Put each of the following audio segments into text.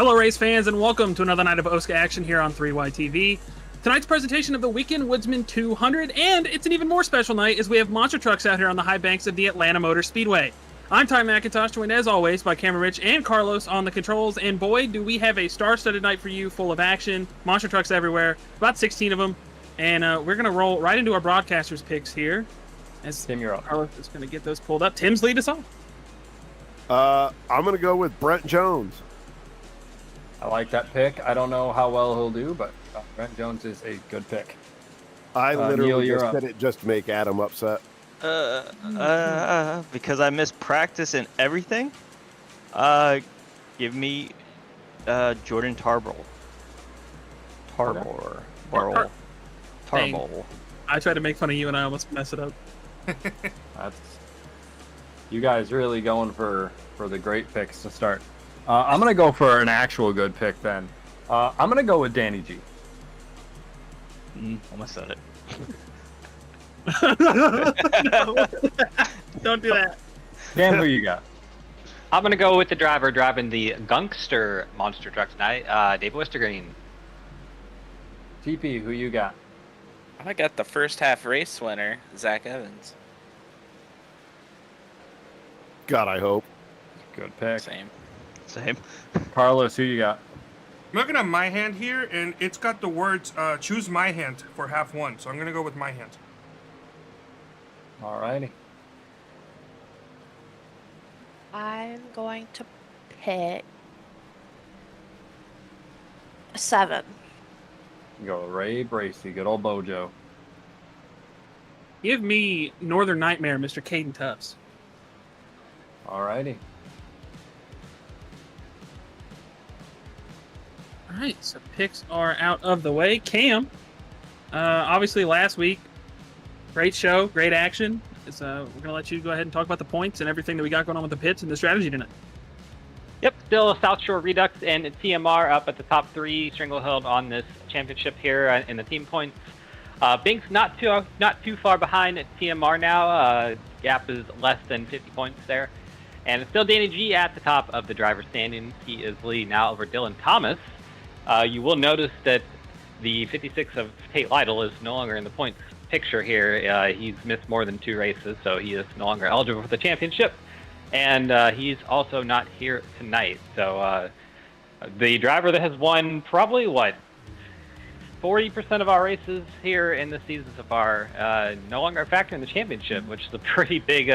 Hello, race fans, and welcome to another night of OSCA action here on 3YTV. Tonight's presentation of the Weekend Woodsmen 200, and it's an even more special night as we have monster trucks out here on the high banks of the Atlanta Motor Speedway. I'm Ty McIntosh, joined as always by Cameron Rich and Carlos on the controls, and boy, do we have a star-studded night for you, full of action, monster trucks everywhere, about 16 of them, and we're going to roll right into our broadcasters' picks here. As Tim, you're up. Carlos is going to get those pulled up. Tim's lead us off. I'm going to go with Brent Jones. I like that pick. I don't know how well he'll do, but Brent Jones is a good pick. I literally Neil, just did it just to make Adam upset. Because I missed practice and everything. Give me Jordan Tarbell. Tarbell. I tried to make fun of you and I almost messed it up. That's you guys really going for the great picks to start. I'm gonna go for an actual good pick then. I'm gonna go with Danny G. Almost said it. No. Don't do that. Cam, who you got? I'm gonna go with the driver driving the Gunkster monster truck tonight, David Westergreen. TP, who you got? I got the first half race winner, Zach Evans. God, I hope. Good pick. Same. Carlos, who you got? I'm looking at my hand here, and it's got the words choose my hand for half one, so I'm going to go with my hand. Alrighty. I'm going to pick 7. Go Ray Bracey, good old Bojo. Give me Northern Nightmare, Mr. Caden Tufts. Alrighty. All right, so picks are out of the way. Cam, obviously last week, great show, great action. We're going to let you go ahead and talk about the points and everything that we got going on with the pits and the strategy tonight. Yep, still South Shore Redux and TMR up at the top 3, stranglehold on this championship here in the team points. Bink's not too far behind at TMR now. Gap is less than 50 points there. And it's still Danny G at the top of the driver's standings. He is leading now over Dylan Thomas. You will notice that the 56 of Tate Lytle is no longer in the points picture here. He's missed more than 2 races, so he is no longer eligible for the championship. And he's also not here tonight. So the driver that has won probably, 40% of our races here in the season so far, no longer a factor in the championship, which is a pretty big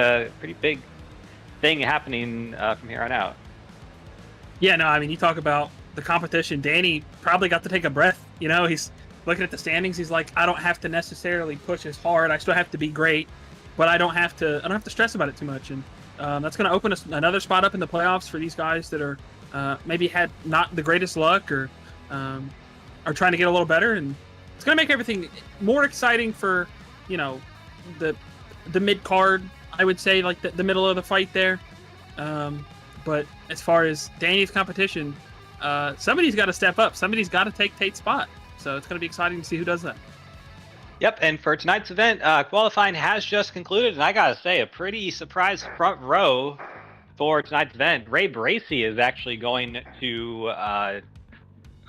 thing happening from here on out. Yeah, no, I mean, you talk about the competition. Danny probably got to take a breath. You know, he's looking at the standings. He's like, I don't have to necessarily push as hard. I still have to be great, but I don't have to stress about it too much. And that's going to open us another spot up in the playoffs for these guys that are maybe had not the greatest luck or are trying to get a little better. And it's going to make everything more exciting for, you know, the mid card. I would say like the middle of the fight there. But as far as Danny's competition, somebody's got to step up. Somebody's got to take Tate's spot. So it's going to be exciting to see who does that. Yep, and for tonight's event, qualifying has just concluded, and I gotta say, a pretty surprise front row for tonight's event. Ray Bracey is actually going to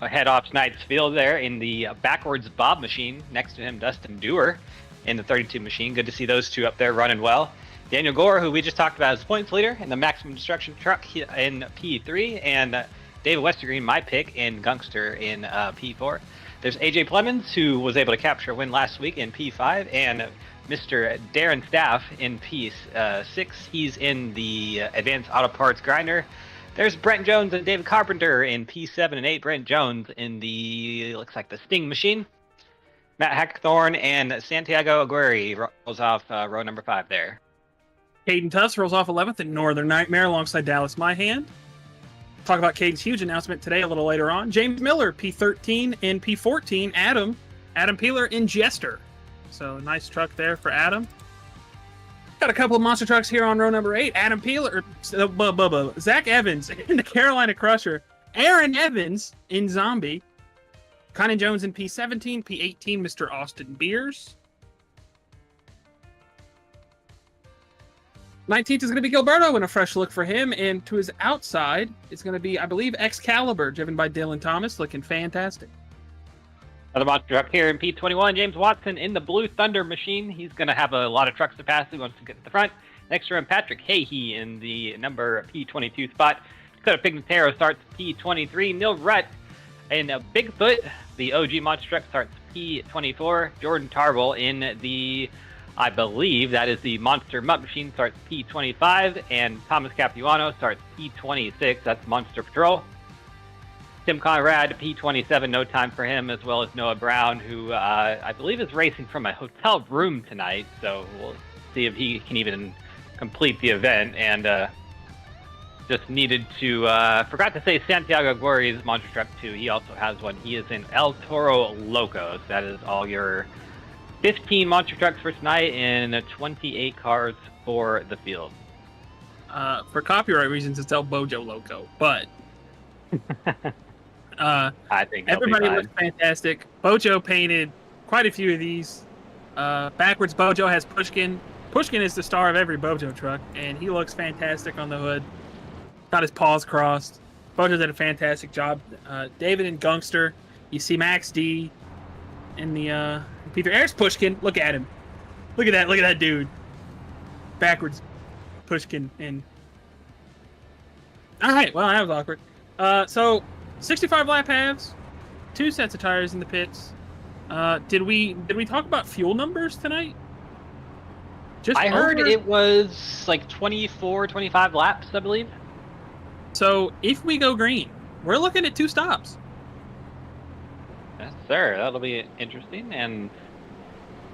head off tonight's field there in the backwards bob machine. Next to him, Dustin Dewar in the 32 machine. Good to see those two up there running well. Daniel Gore, who we just talked about as points leader in the maximum destruction truck in P3, and David Westergreen, my pick, in Gunkster in P4. There's AJ Plemons, who was able to capture a win last week in P5, and Mr. Darren Staff in P6. He's in the Advanced Auto Parts Grinder. There's Brent Jones and David Carpenter in P7 and 8. Brent Jones in the, looks like the Sting machine. Matt Hackthorne and Santiago Aguirre rolls off row number 5 there. Caden Tufts rolls off 11th in Northern Nightmare alongside Dallas Myhand. Talk about Caden's huge announcement today a little later on. James Miller, P13 and P14. Adam Peeler in Jester. So nice truck there for Adam. Got a couple of monster trucks here on row number 8. Adam Peeler, Zach Evans in the Carolina Crusher. Aaron Evans in Zombie. Conan Jones in P17. P18, Mr. Austin Beers. 19th is going to be Gilberto and a fresh look for him. And to his outside, it's going to be, I believe, Excalibur, driven by Dylan Thomas, looking fantastic. Another monster truck here in P21. James Watson in the Blue Thunder machine. He's going to have a lot of trucks to pass. He wants to get to the front. Next to him, Patrick Hahey in the number P22 spot. Dakota Pignataro starts P23. Neil Rutt in Bigfoot, the OG monster truck, starts P24. Jordan Tarble in the, I believe that is the Monster Mutt machine, starts P25. And Thomas Capuano starts P26. That's Monster Patrol. Tim Conrad, P27, no time for him, as well as Noah Brown, who I believe is racing from a hotel room tonight. So we'll see if he can even complete the event. And just needed to, forgot to say Santiago Guerri's monster truck too. He also has one. He is in El Toro Locos. That is all your 15 monster trucks for tonight and 28 cars for the field. For copyright reasons, it's El Bojo Loco, but I think everybody looks fantastic. Bojo painted quite a few of these. Backwards Bojo has Pushkin. Pushkin is the star of every Bojo truck, and he looks fantastic on the hood. Got his paws crossed. Bojo did a fantastic job. David and Gungster. You see Max D in the Peter. There's Pushkin. Look at him. Look at that. Look at that dude. Backwards Pushkin in. All right. Well, that was awkward. So 65 lap halves, 2 sets of tires in the pits. Did we talk about fuel numbers tonight? I heard it was like 24, 25 laps, I believe. So if we go green, we're looking at 2 stops. Yes, sir. That'll be interesting. And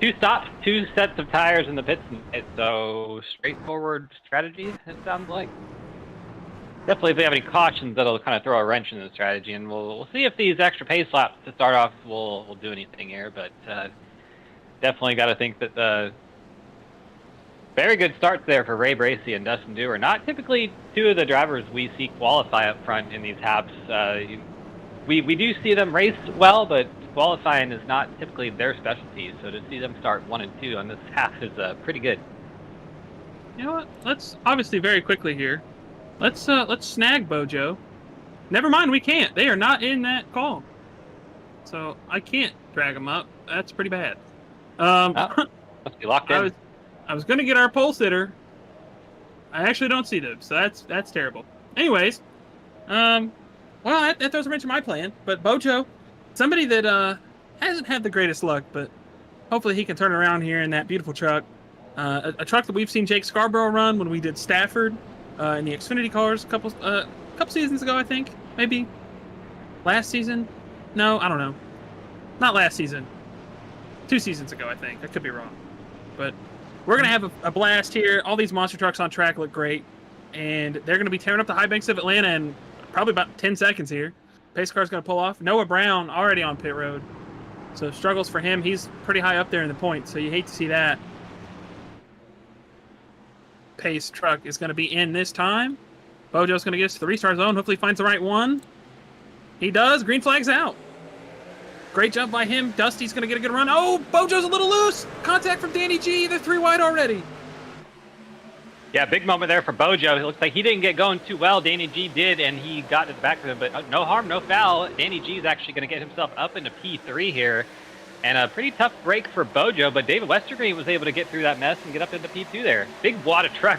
2 stops, 2 sets of tires in the pits. So straightforward strategy, it sounds like. Definitely, if they have any cautions, that'll kind of throw a wrench in the strategy, and we'll see if these extra pace laps to start off will do anything here. But definitely got to think that very good starts there for Ray Bracey and Dustin Dewar. Not typically 2 of the drivers we see qualify up front in these halves. We do see them race well, but qualifying is not typically their specialty. So to see them start 1 and 2 on this half is pretty good. You know what? Let's obviously very quickly here. Let's snag Bojo. Never mind, we can't. They are not in that call, so I can't drag them up. That's pretty bad. Must be locked in. I was gonna get our pole sitter. I actually don't see them, so that's terrible. Anyways, well that throws a wrench in my plan. But Bojo, somebody that hasn't had the greatest luck, but hopefully he can turn around here in that beautiful truck. A truck that we've seen Jake Scarborough run when we did Stafford. In the Xfinity cars a couple seasons ago, I think. Maybe last season? No, I don't know. Not last season. 2 seasons ago, I think. I could be wrong. But we're going to have a blast here. All these monster trucks on track look great. And they're going to be tearing up the high banks of Atlanta in probably about 10 seconds here. Pace car's going to pull off. Noah Brown already on pit road. So struggles for him. He's pretty high up there in the points, so you hate to see that. Pace truck is going to be in this time. Bojo's going to get us to the restart zone. Hopefully finds the right one. He does. Green flag's out. Great jump by him. Dusty's going to get a good run. Oh, Bojo's a little loose. Contact from Danny G. They're 3 wide already. Yeah, big moment there for Bojo. It looks like he didn't get going too well. Danny G did, and he got to the back of him, but no harm, no foul. Danny G is actually going to get himself up into P3 here. And a pretty tough break for Bojo, but David Westergreen was able to get through that mess and get up into P2 there. Big wad of truck.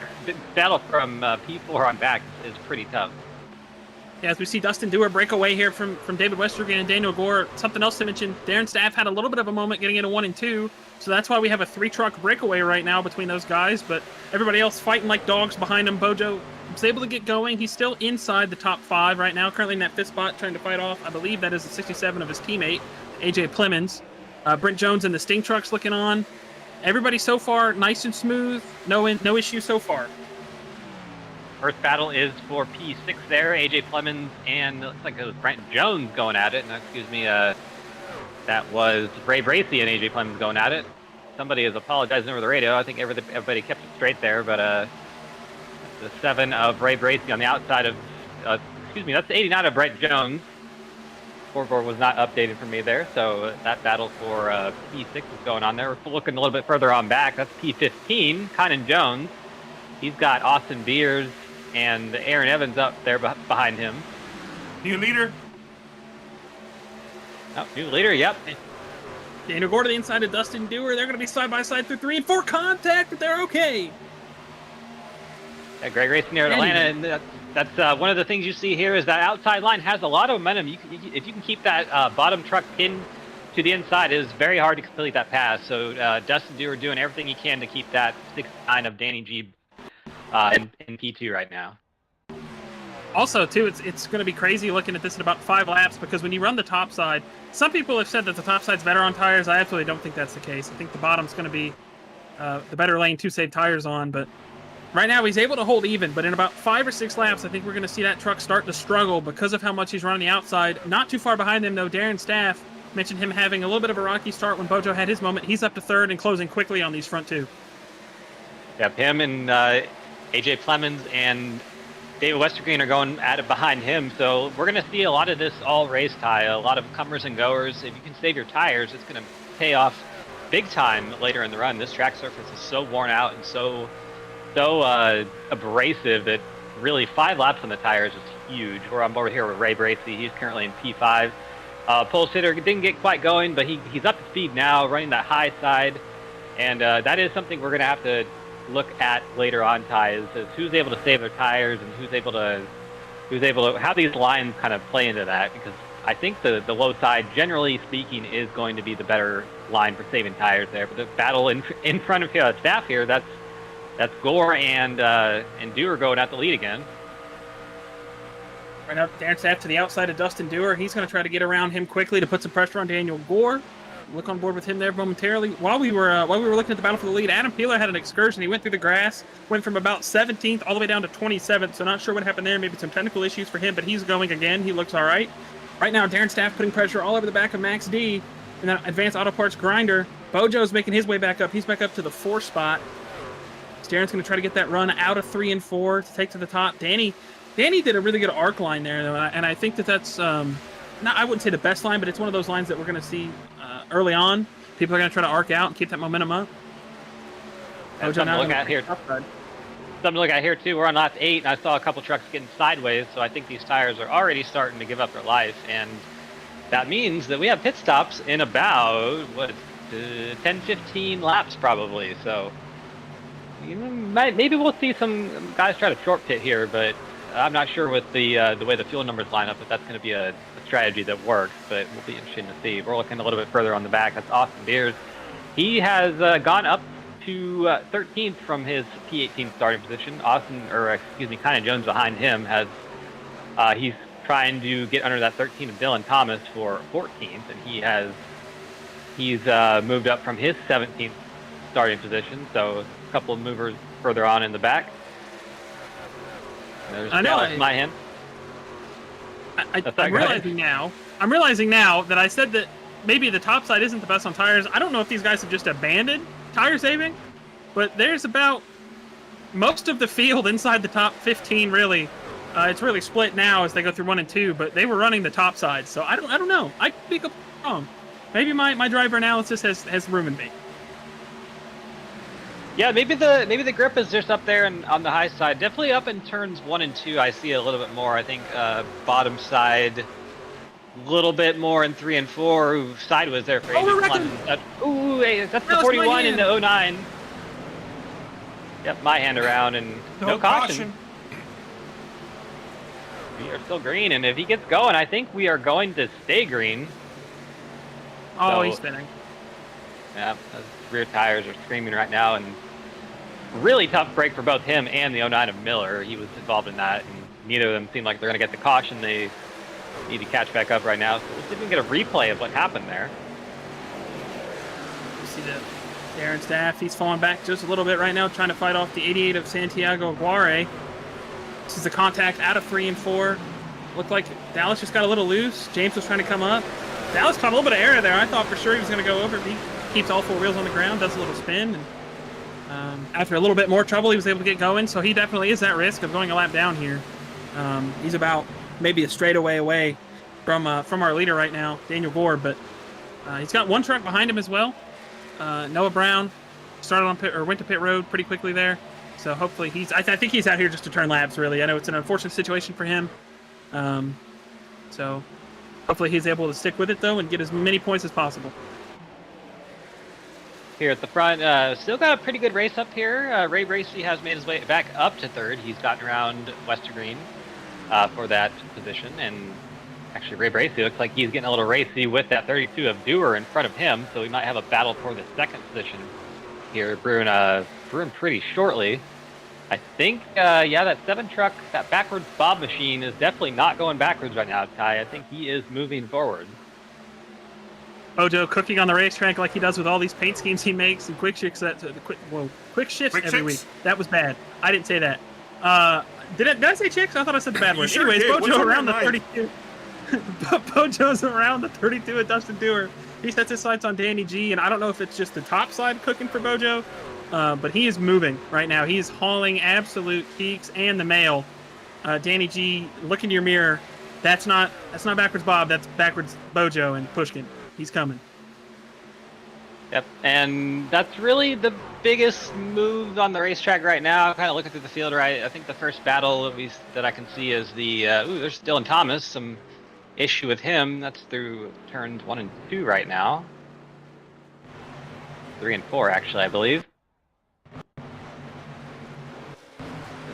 Battle from P4 on back is pretty tough. Yeah, as we see Dustin Dewar break away here from David Westergreen and Daniel Gore. Something else to mention, Darren Staff had a little bit of a moment getting into 1 and 2, so that's why we have a 3-truck breakaway right now between those guys, but everybody else fighting like dogs behind him. Bojo was able to get going. He's still inside the top 5 right now, currently in that 5th spot, trying to fight off, I believe that is the 67 of his teammate, AJ Plemons. Brent Jones and the Sting trucks looking on. Everybody so far nice and smooth. No issue so far. First battle is for P6 there. AJ Plemons and it looks like it was Brent Jones going at it. No, excuse me. That was Ray Bracey and AJ Plemons going at it. Somebody is apologizing over the radio. I think everybody kept it straight there. But the 7 of Ray Bracey on the outside of, excuse me, that's the 89 of Brent Jones. Scoreboard was not updated for me there, so that battle for P6 is going on there. We're looking a little bit further on back. That's P15, Conan Jones He's got Austin Beers and Aaron Evans up there behind him. New leader. Oh, new leader, yep. Daniel Gore to the inside of Dustin Dewar. They're going to be side by side through 3 and 4 contact, but they're okay. Yeah, great racing here at Atlanta, and that's one of the things you see here is that outside line has a lot of momentum. If you can keep that bottom truck pinned to the inside, it is very hard to complete that pass. So Dustin Dewar doing everything he can to keep that 6-9 of Danny G in P2 right now. Also, too, it's going to be crazy looking at this in about 5 laps because when you run the top side, some people have said that the top side's better on tires. I absolutely don't think that's the case. I think the bottom's going to be the better lane to save tires on, but right now he's able to hold even, but in about 5 or 6 laps, I think we're going to see that truck start to struggle because of how much he's running the outside. Not too far behind him, though. Darren Staff mentioned him having a little bit of a rocky start when Bojo had his moment. He's up to 3rd and closing quickly on these front 2. Yep, him and AJ Clemens and David Westergreen are going at it behind him, so we're going to see a lot of this all race tie, a lot of comers and goers. If you can save your tires, it's going to pay off big time later in the run. This track surface is so worn out and so abrasive that really 5 laps on the tires is huge. I'm over here with Ray Bracey. He's currently in P5. Pole sitter didn't get quite going, but he's up to speed now, running that high side, and that is something we're going to have to look at later on, Ty, is who's able to save their tires and who's able to how these lines kind of play into that, because I think the low side, generally speaking, is going to be the better line for saving tires there. But the battle in front of Staff here, that's Gore and Dewar going at the lead again. Right now, Darren Staff to the outside of Dustin Dewar. He's going to try to get around him quickly to put some pressure on Daniel Gore. Look on board with him there momentarily. While we were looking at the battle for the lead, Adam Peeler had an excursion. He went through the grass, went from about 17th all the way down to 27th. So not sure what happened there. Maybe some technical issues for him, but he's going again. He looks all right. Right now, Darren Staff putting pressure all over the back of Max D. And then Advanced Auto Parts Grinder. Bojo's making his way back up. He's back up to the 4 spot. Darren's going to try to get that run out of 3 and 4 to take to the top. Danny did a really good arc line there, though, and I think that's I wouldn't say the best line, but it's one of those lines that we're going to see early on. People are going to try to arc out and keep that momentum up. Something to look at here. Something to look at here too. We're on lap 8, and I saw a couple trucks getting sideways, so I think these tires are already starting to give up their life, and that means that we have pit stops in about 10-15 laps probably. So maybe we'll see some guys try to short pit here, but I'm not sure with the way the fuel numbers line up if that's going to be a strategy that works, but we'll be interesting to see. We're looking a little bit further on the back. That's Austin Beers. He has gone up to 13th from his P18 starting position. Kynan Jones behind him he's trying to get under that 13 of Dylan Thomas for 14th, and he's moved up from his 17th starting position, so a couple of movers further on in the back. There's Dallas in my hand. I'm realizing now that I said that maybe the top side isn't the best on tires. I don't know if these guys have just abandoned tire saving, but there's about most of the field inside the top 15 really. It's really split now as they go through 1 and 2, but they were running the top side, so I don't know. I could be wrong. Maybe my driver analysis has ruined me. Yeah, maybe the grip is just up there and on the high side. Definitely up in turns 1 and 2, I see a little bit more. I think bottom side, a little bit more in 3 and 4. Ooh, sideways there for AJ Clemens. That's the 41 in the 09. Yep, my hand around and no caution. We are still green, and if he gets going, I think we are going to stay green. Oh, he's spinning. Yeah, those rear tires are screaming right now, and really tough break for both him and the 09 of Miller. He was involved in that, and neither of them seem like they're going to get the caution. They need to catch back up right now. So we'll see if we can get a replay of what happened there. You see the Darren Staff. He's falling back just a little bit right now, trying to fight off the 88 of Santiago Aguirre. This is the contact out of 3 and 4. Looked like Dallas just got a little loose. James was trying to come up. Dallas caught a little bit of air there. I thought for sure he was going to go over. He keeps all 4 wheels on the ground, does a little spin, and after a little bit more trouble, he was able to get going. So he definitely is at risk of going a lap down here. He's about maybe a straightaway away from our leader right now, Daniel Gore, but he's got 1 truck behind him as well. Noah Brown started on went to pit road pretty quickly there. So hopefully I think he's out here just to turn laps, really. I know it's an unfortunate situation for him. So hopefully he's able to stick with it, though, and get as many points as possible. Here at the front, still got a pretty good race up here. Ray Bracey has made his way back up to third. He's gotten around Westergreen for that position. And actually, Ray Bracey looks like he's getting a little racy with that 32 of Dewar in front of him. So we might have a battle for the second position here brewing pretty shortly. I think, yeah, that 7 truck, that backwards Bob machine is definitely not going backwards right now, Ty. I think he is moving forward. Bojo cooking on the racetrack like he does with all these paint schemes he makes and quick shifts quick shifts every week. That was bad. I didn't say that. Did I say chicks? I thought I said the bad word. Sure Anyways, did. Bojo around the 32. Bojo's around the 32 at Dustin Dewar. He sets his sights on Danny G, and I don't know if it's just the top side cooking for Bojo, but he is moving right now. He is hauling absolute peaks and the mail. Danny G, look in your mirror. That's not backwards Bob. That's backwards Bojo and Pushkin. He's coming. Yep, and that's really the biggest move on the racetrack right now. Kind of looking through the field, right? I think the first battle at least that I can see is the there's Dylan Thomas. Some issue with him. That's through turns 1 and 2 right now. 3 and 4, actually, I believe.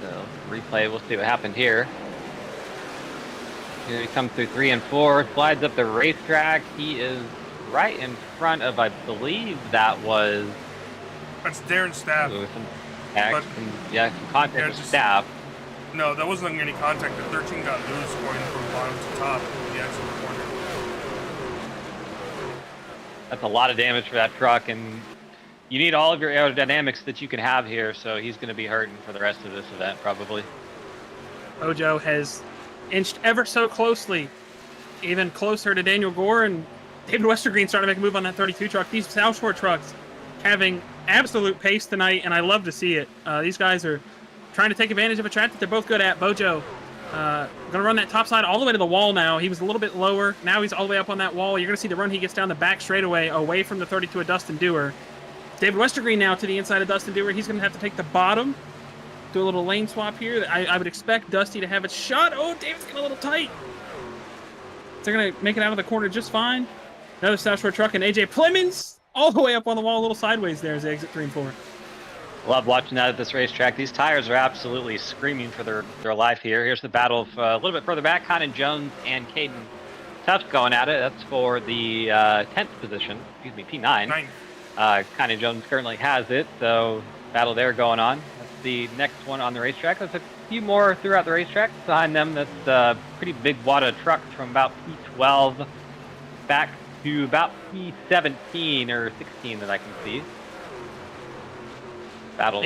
The replay. We'll see what happened here. Here he comes through 3 and 4, slides up the racetrack. He is right in front of, I believe that was... That's Darren's staff. Ooh, some contact with staff. No, that wasn't any contact. The 13 got loose going from bottom to top in the exit corner. That's a lot of damage for that truck, and you need all of your aerodynamics that you can have here, so he's going to be hurting for the rest of this event, probably. Bojo has inched ever so closely, even closer to Daniel Gore, and David Westergreen starting to make a move on that 32 truck. These South Shore trucks having absolute pace tonight, and I love to see it. These guys are trying to take advantage of a track that they're both good at. Bojo going to run that top side all the way to the wall now. He was a little bit lower. Now he's all the way up on that wall. You're going to see the run he gets down the back straightaway away from the 32 of Dustin Dewar. David Westergreen now to the inside of Dustin Dewar. He's going to have to take the bottom. Do a little lane swap here. I would expect Dusty to have it shot. Oh, David's getting a little tight. They're going to make it out of the corner just fine. Another South Shore truck, and AJ Plemons all the way up on the wall, a little sideways there as they exit 3 and 4. Love watching that at this racetrack. These tires are absolutely screaming for their life here. Here's the battle of a little bit further back. Conan Jones and Caden Tuft going at it. That's for the 10th position. Excuse me, P9. Conan Jones currently has it, so battle there going on. That's the next one on the racetrack. There's a few more throughout the racetrack. Behind them, that's a pretty big wad of trucks from about P12 back to about P17 or 16 that I can see. Battle,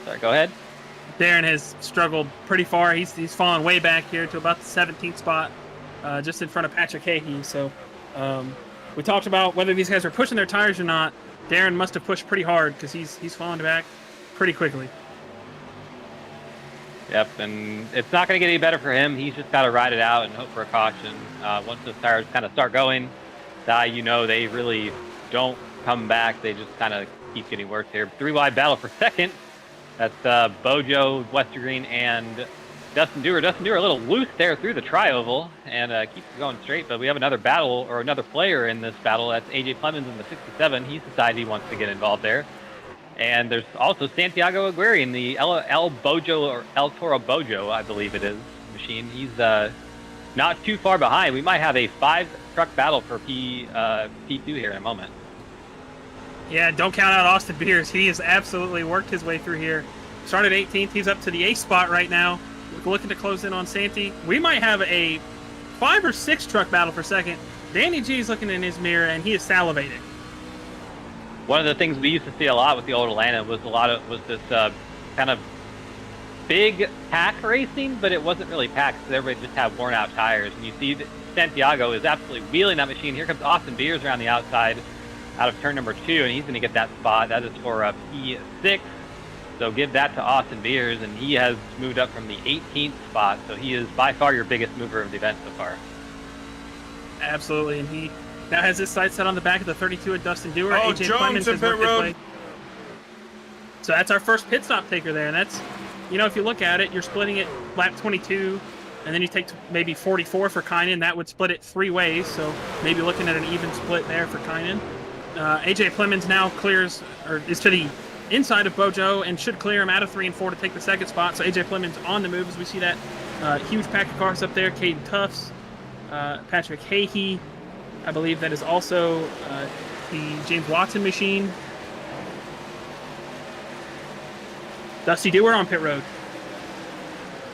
sorry, go ahead. Darren has struggled pretty far. He's fallen way back here to about the 17th spot, just in front of Patrick Hahey. So we talked about whether these guys are pushing their tires or not. Darren must have pushed pretty hard because he's fallen back pretty quickly. Yep, and it's not going to get any better for him. He's just got to ride it out and hope for a caution. Once those tires kind of start going, they really don't come back. They just kind of keep getting worse here. 3-wide battle for second. That's Bojo, Westergreen, and Dustin Dewar. Dustin Dewar a little loose there through the tri-oval and keeps going straight, but we have another battle, or another player in this battle. That's AJ Plemons in the 67. He's decided he wants to get involved there. And there's also Santiago Aguirre in the El Bojo, or El Toro Bojo, I believe it is, machine. He's not too far behind. We might have a 5-truck battle for P2 here in a moment. Yeah, don't count out Austin Beers. He has absolutely worked his way through here. Started 18th. He's up to the 8th spot right now. Looking to close in on Santi. We might have a 5 or 6 truck battle for second. Danny G is looking in his mirror, and he is salivating. One of the things we used to see a lot with the old Atlanta was this kind of big pack racing, but it wasn't really packed because everybody just had worn out tires. And you see that Santiago is absolutely wheeling that machine. Here comes Austin Beers around the outside out of turn number 2, and he's going to get that spot. That is for P6. So give that to Austin Beers, and he has moved up from the 18th spot. So he is by far your biggest mover of the event so far. Absolutely, and he now has his sights set on the back of the 32 at Dustin Dewar. Oh, AJ Jones Clemens in has pit worked his road. way. So that's our first pit stop taker there, and that's, you know, if you look at it, you're splitting it lap 22, and then you take maybe 44 for Kynan. That would split it 3 ways, so maybe looking at an even split there for Kynan. AJ Plemons now clears, or is to the inside of Bojo and should clear him out of 3 and 4 to take the second spot. So AJ Plemons on the move as we see that huge pack of cars up there. Caden Tufts, Patrick Hahey, I believe that is also the James Watson machine. Dusty Dewar on pit road.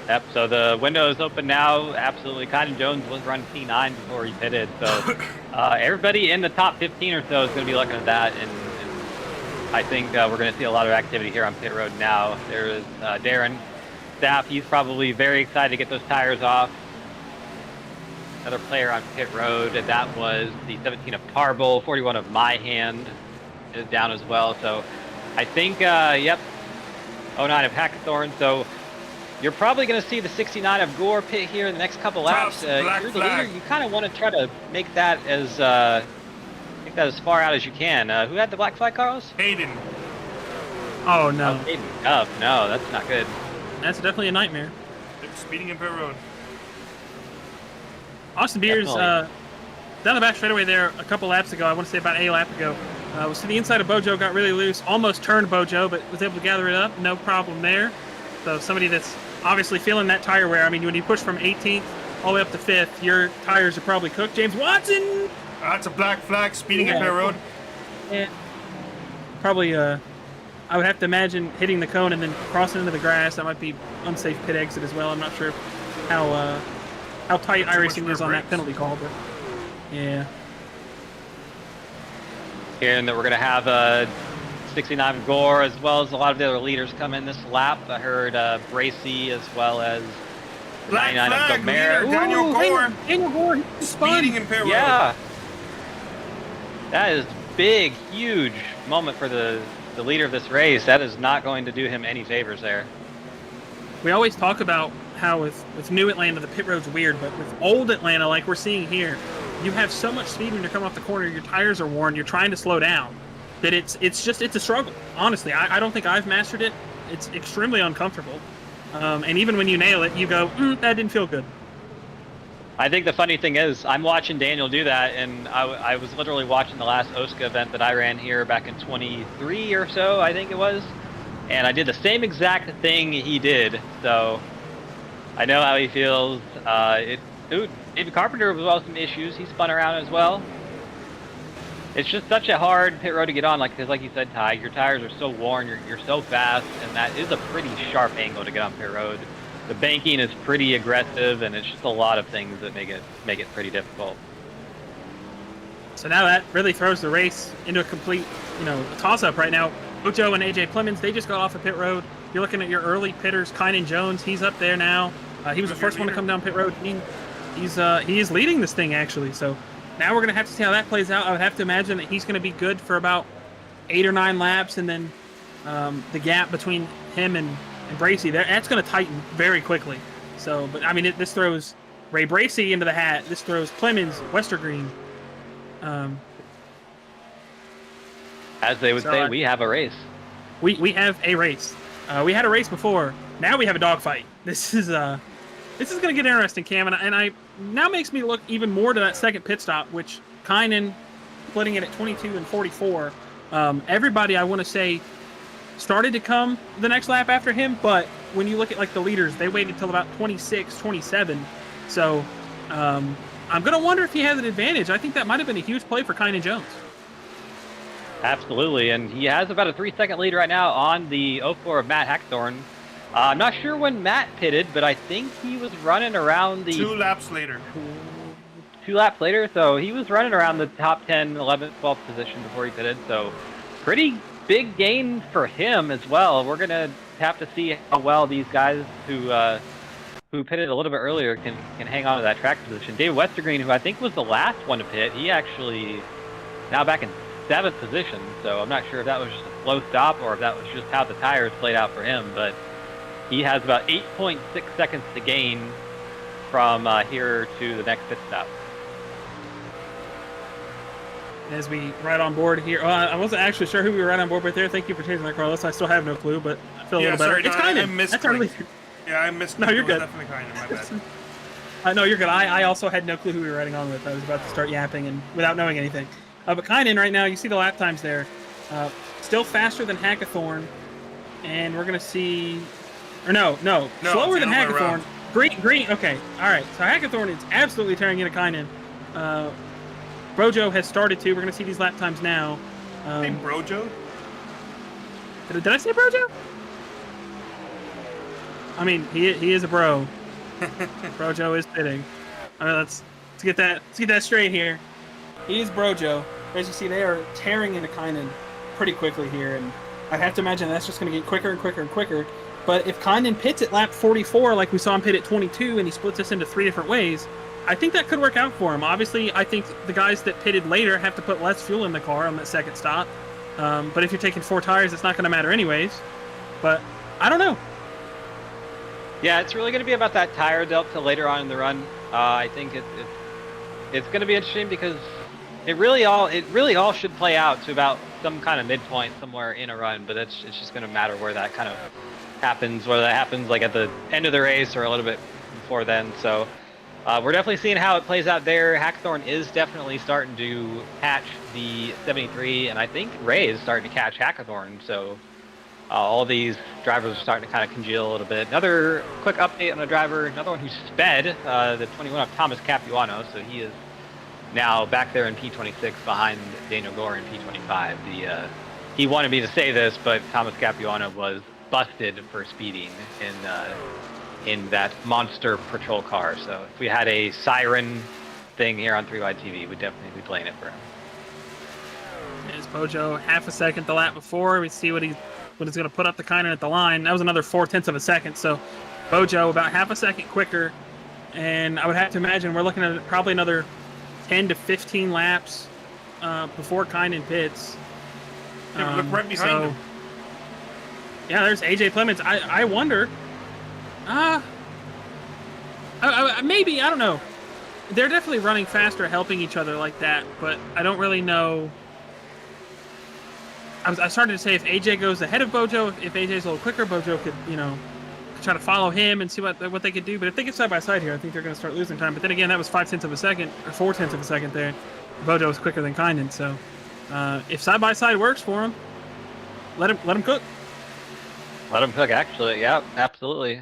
Yep, so the window is open now. Absolutely. Kynan Jones was running P9 before he pitted. So everybody in the top 15 or so is going to be looking at that. And I think we're going to see a lot of activity here on pit road now. There is Darren Staff. He's probably very excited to get those tires off. Another player on pit road, and that was the 17 of Tarble. 41 of My Hand is down as well. So I think, yep, 09 of Hackathorn. So you're probably going to see the 69 of Gore pit here in the next couple laps. You're the leader. You kind of want to try to make that as far out as you can. Who had the black flag, Carlos? Hayden. Oh, no. Oh, Hayden. Oh, no, that's not good. That's definitely a nightmare. It's speeding in pit road. Austin Beers down the back straightaway there a couple laps ago. I want to say about a lap ago. Was to the inside of Bojo, got really loose, almost turned Bojo, but was able to gather it up. No problem there. So somebody that's obviously feeling that tire wear. I mean, when you push from 18th all the way up to 5th, your tires are probably cooked. James Watson! That's a black flag, speeding in pit road. Yeah. Probably, I would have to imagine hitting the cone and then crossing into the grass. That might be unsafe pit exit as well. I'm not sure how tight iRacing is on that penalty call, but yeah. And that we're going to have 69 Gore as well as a lot of the other leaders come in this lap. I heard Bracy as well as Black 99 flag, of Gomera. leader, Daniel Gore. Daniel Gore, Speeding in pit road. Yeah. That is big, huge moment for the leader of this race. That is not going to do him any favors there. We always talk about how with new Atlanta, the pit road's weird, but with old Atlanta, like we're seeing here, you have so much speed when you're coming off the corner, your tires are worn, you're trying to slow down, that it's a struggle. Honestly, I don't think I've mastered it. It's extremely uncomfortable. And even when you nail it, you go, that didn't feel good. I think the funny thing is, I'm watching Daniel do that, and I was literally watching the last OSCA event that I ran here back in 23 or so, I think it was, and I did the same exact thing he did, so I know how he feels. David Carpenter was also some issues. He spun around as well. It's just such a hard pit road to get on, because like you said, Ty, your tires are so worn, you're so fast, and that is a pretty sharp angle to get on pit road. The banking is pretty aggressive, and it's just a lot of things that make it pretty difficult. So now that really throws the race into a complete, toss-up right now. Bojo and AJ Plemons, they just got off of pit road. You're looking at your early pitters, Kynan Jones. He's up there now. He was the first one to come down pit road. He is leading this thing actually. So now we're gonna have to see how that plays out. I would have to imagine that he's gonna be good for about 8 or 9 laps, and then the gap between him and Bracy, that's going to tighten very quickly. So, but I mean, this throws Ray Bracy into the hat. This throws Plemons, Westergreen. As they would say, we have a race. We have a race. We had a race before. Now we have a dogfight. This is going to get interesting, Cam, and I now makes me look even more to that second pit stop, which Kynan splitting it at 22 and 44. Everybody, I want to say, started to come the next lap after him, but when you look at the leaders, they waited till about 26, 27. So I'm going to wonder if he has an advantage. I think that might have been a huge play for Kynan Jones. Absolutely, and he has about a 3-second lead right now on the 04 of Matt Hackthorn. I'm not sure when Matt pitted, but I think he was running around the... 2 laps later. 2 laps later, so he was running around the top 10, 11th, 12th position before he pitted, so pretty big gain for him as well. We're going to have to see how well these guys who pitted a little bit earlier can hang on to that track position. Dave Westergreen, who I think was the last one to pit, he actually now back in 7th position, so I'm not sure if that was just a slow stop or if that was just how the tires played out for him, but he has about 8.6 seconds to gain from here to the next pit stop. as we ride on board here. Well, I wasn't actually sure who we were right on board with there. Thank you for changing that, Carlos. I still have no clue, but I feel a little better. Sorry, It's no, kind I of. missed That's our lead. Yeah, I missed. No, you're it was good. Definitely kind of my bad. No, you're good. I also had no clue who we were riding on with. I was about to start yapping and without knowing anything. But Kynan right now, you see the lap times there. Still faster than Hackathorn. And we're going to see... Or no, slower than Hackathorn. Green, okay. All right, so Hackathorn is absolutely tearing into Kynan. Brojo has started to. We're going to see these lap times now. Hey, Brojo? Did I say Brojo? I mean, he is a bro. Brojo is pitting. All right, let's get that straight here. He is Brojo. As you see, they are tearing into Kynan pretty quickly here, and I have to imagine that's just going to get quicker and quicker and quicker. But if Kynan pits at lap 44, like we saw him pit at 22, and he splits us into 3 different ways, I think that could work out for him. Obviously, I think the guys that pitted later have to put less fuel in the car on that second stop. But if you're taking 4 tires, it's not going to matter anyways. But I don't know. Yeah, it's really going to be about that tire delta later on in the run. I think it's going to be interesting because it really all should play out to about some kind of midpoint somewhere in a run. But it's just going to matter where that kind of happens, whether that happens like at the end of the race or a little bit before then. So we're definitely seeing how it plays out there. Hackathorn is definitely starting to catch the 73, and I think Ray is starting to catch Hackathorn. So all these drivers are starting to kind of congeal a little bit. Another quick update on a driver, another one who sped, the 21 of Thomas Capuano. So he is now back there in P26 behind Daniel Gore in P25. He wanted me to say this, but Thomas Capuano was busted for speeding in that monster patrol car. So if we had a siren thing here on 3Wide TV, we'd definitely be playing it for him. There's Bojo half a second the lap before. We see what he's going to put up the Kynan at the line. That was another 0.4 of a second. So Bojo about half a second quicker. And I would have to imagine we're looking at probably another 10 to 15 laps before Kynan pits. Yeah, look right behind him. Yeah, there's AJ Clements. I wonder. Maybe, I don't know. They're definitely running faster, helping each other like that, but I don't really know. I started to say if AJ goes ahead of Bojo, if AJ's a little quicker, Bojo could, try to follow him and see what they could do. But if they get side by side here, I think they're going to start losing time. But then again, that was 0.5 of a second, or 0.4 of a second there. Bojo was quicker than Kynan, so if side by side works for him, let him cook. Let him cook, actually. Yeah, absolutely.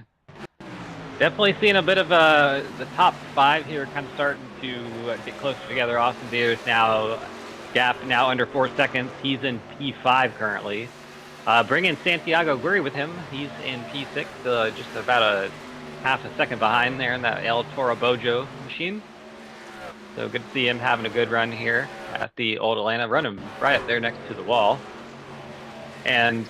Definitely seeing a bit of the top 5 here kind of starting to get closer together. Austin Beers now, gap now under 4 seconds. He's in P5 currently. Bring in Santiago Guerri with him. He's in P6, just about a half a second behind there in that El Toro Bojo machine. So good to see him having a good run here at the Old Atlanta. Running right up there next to the wall. And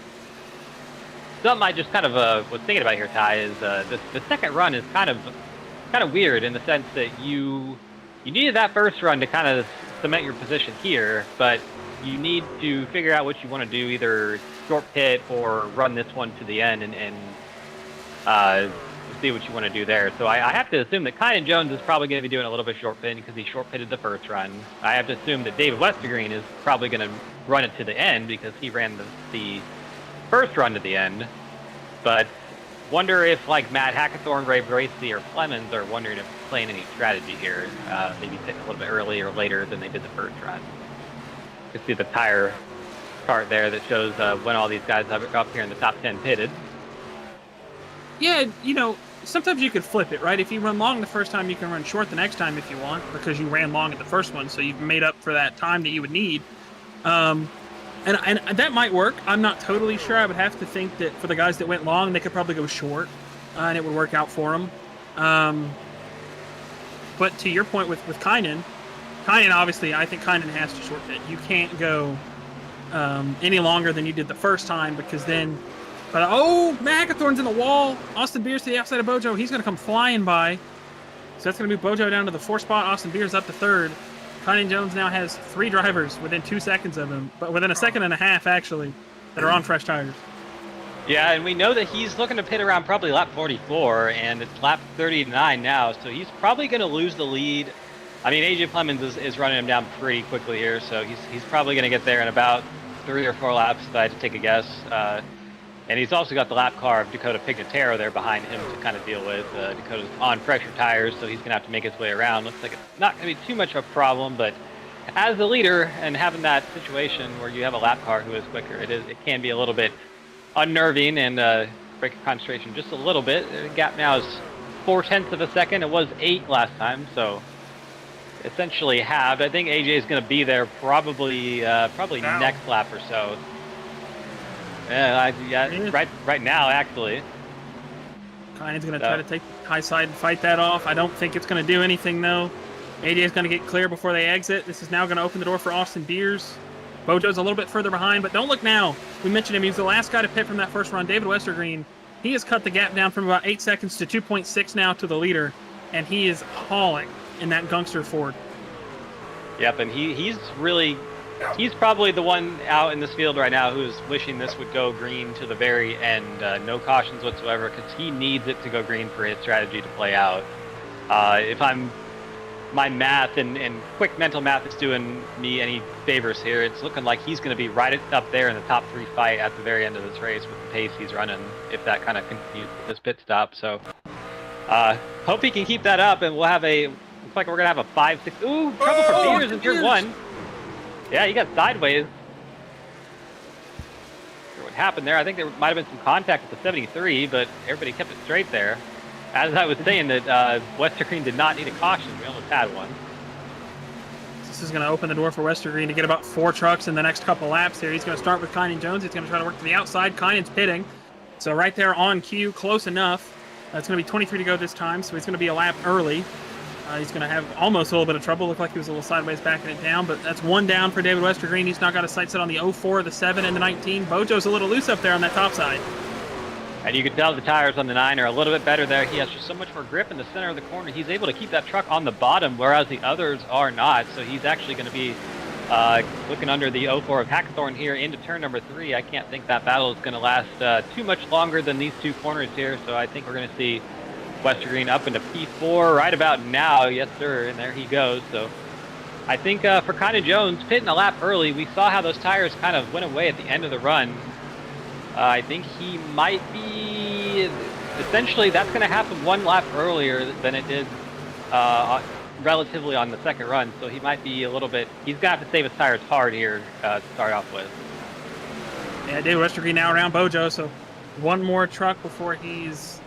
something I just kind of was thinking about here, Ty, is the second run is kind of weird in the sense that you needed that first run to kind of cement your position here, but you need to figure out what you want to do, either short pit or run this one to the end and see what you want to do there. So I have to assume that Kynan Jones is probably going to be doing a little bit short pit because he short pitted the first run. I have to assume that David Westergreen is probably going to run it to the end because he ran the first run to the end. But wonder if like Matt Hackathorn, Ray Bracy, or Clemens are wondering if playing any strategy here, maybe pitting a little bit earlier or later than they did the first run. You can see the tire chart there that shows when all these guys are up here in the top 10 pitted. Yeah, sometimes you could flip it, right? If you run long the first time, you can run short the next time if you want, because you ran long at the first one, so you've made up for that time that you would need. And that might work. I'm not totally sure. I would have to think that for the guys that went long, they could probably go short, and it would work out for them. But to your point with Kynan, obviously, I think Kynan has to short pit. You can't go any longer than you did the first time, because then... But, Hackathorn's in the wall. Austin Beers to the outside of Bojo. He's going to come flying by. So that's going to move Bojo down to the 4th spot. Austin Beers up to 3rd. Kynan Jones now has 3 drivers within 2 seconds of him, but within a second and a half, actually, that are on fresh tires. Yeah, and we know that he's looking to pit around probably lap 44, and it's lap 39 now, so he's probably going to lose the lead I mean, AJ Clemens is running him down pretty quickly here, so he's probably going to get there in about 3 or 4 laps, if I had to take a guess. And he's also got the lap car of Dakota Pignataro there behind him to kind of deal with. Dakota's on pressure tires, so he's going to have to make his way around. Looks like it's not going to be too much of a problem, but as the leader and having that situation where you have a lap car who is quicker, it can be a little bit unnerving and break your concentration just a little bit. The gap now is 0.4 of a second. It was 8 last time, so essentially halved. I think AJ is going to be there probably next lap or so. Yeah, right now actually. Kyne's going to try to take the high side and fight that off. I don't think it's going to do anything though. AJ is going to get clear before they exit. This is now going to open the door for Austin Beers. Bojo's a little bit further behind, but don't look now. We mentioned him. He was the last guy to pit from that first run. David Westergreen, he has cut the gap down from about 8 seconds to 2.6 now to the leader, and he is hauling in that Gungster Ford. Yep, and he's probably the one out in this field right now who's wishing this would go green to the very end. No cautions whatsoever, because he needs it to go green for his strategy to play out. If my math and quick mental math is doing me any favors here, it's looking like he's going to be right up there in the top 3 fight at the very end of this race with the pace he's running, if that kind of continues this pit stop. So hope he can keep that up, and we'll have looks like we're going to have a 5-6. Ooh, trouble for Beers in turn 1. Yeah, he got sideways. Not sure what happened there. I think there might have been some contact with the 73, but everybody kept it straight there. As I was saying, that Westergreen did not need a caution. We almost had one. This is going to open the door for Westergreen to get about 4 trucks in the next couple laps here. He's going to start with Kynan Jones. He's going to try to work to the outside. Kynan's pitting. So right there on cue, close enough. It's going to be 23 to go this time, so he's going to be a lap early. He's going to have almost a little bit of trouble. Looked like he was a little sideways backing it down, but that's 1 down for David Westergreen. He's now got a sight set on the 04, the 7, and the 19. Bojo's a little loose up there on that top side. And you can tell the tires on the 9 are a little bit better there. He has just so much more grip in the center of the corner. He's able to keep that truck on the bottom, whereas the others are not. So he's actually going to be looking under the 04 of Hackathorn here into turn number 3. I can't think that battle is going to last too much longer than these 2 corners here. So I think we're going to see Westergreen up into P4 right about now. Yes, sir. And there he goes. So I think for Kynan Jones, pitting a lap early, we saw how those tires kind of went away at the end of the run. I think he might be, essentially, that's going to happen 1 lap earlier than it did relatively on the second run. So he might be a little bit, he's got to save his tires hard here to start off with. Yeah, David Westergreen now around Bojo, so 1 more truck before he's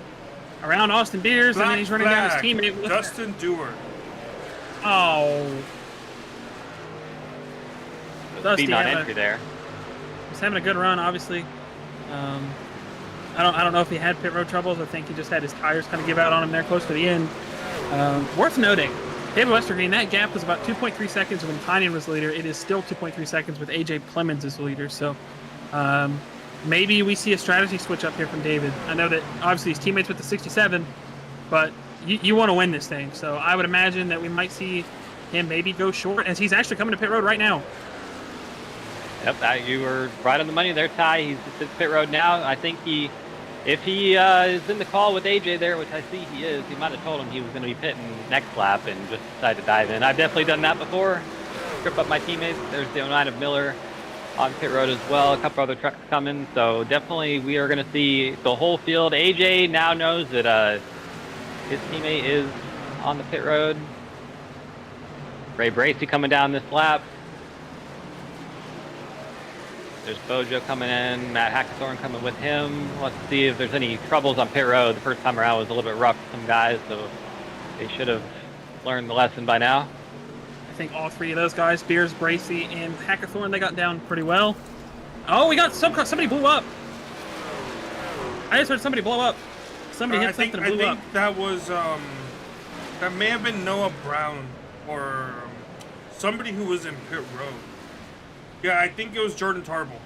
around Austin Beers, and then he's running down his teammate. Justin Dewar. Oh. Speeding on entry there. He's having a good run, obviously. I don't know if he had pit road troubles. I think he just had his tires kind of give out on him there close to the end. Worth noting, David Westergreen, that gap was about 2.3 seconds when Kynan was the leader. It is still 2.3 seconds with AJ Clemens as the leader. So maybe we see a strategy switch up here from David. I know that obviously he's teammates with the 67, but you want to win this thing. So I would imagine that we might see him maybe go short, as he's actually coming to pit road right now. Yep, you were right on the money there, Ty. He's at pit road now. I think if he is in the call with AJ there, which I see he is, he might have told him he was going to be pitting next lap and just decided to dive in. I've definitely done that before. Trip up my teammates. There's the 09 of Miller on pit road as well. A couple other trucks coming. So definitely we are going to see the whole field. AJ now knows that his teammate is on the pit road. Ray Bracey coming down this lap. There's Bojo coming in, Matt Hackathorn coming with him. Let's see if there's any troubles on pit road. The first time around was a little bit rough for some guys, so they should have learned the lesson by now. I think all 3 of those guys, Beers, Bracey, and Hackathorn, they got down pretty well. Oh, we got somebody blew up. I just heard somebody blow up. Somebody hit something and blew up. I think that was, that may have been Noah Brown or somebody who was in pit road. Yeah, I think it was Jordan Tarble.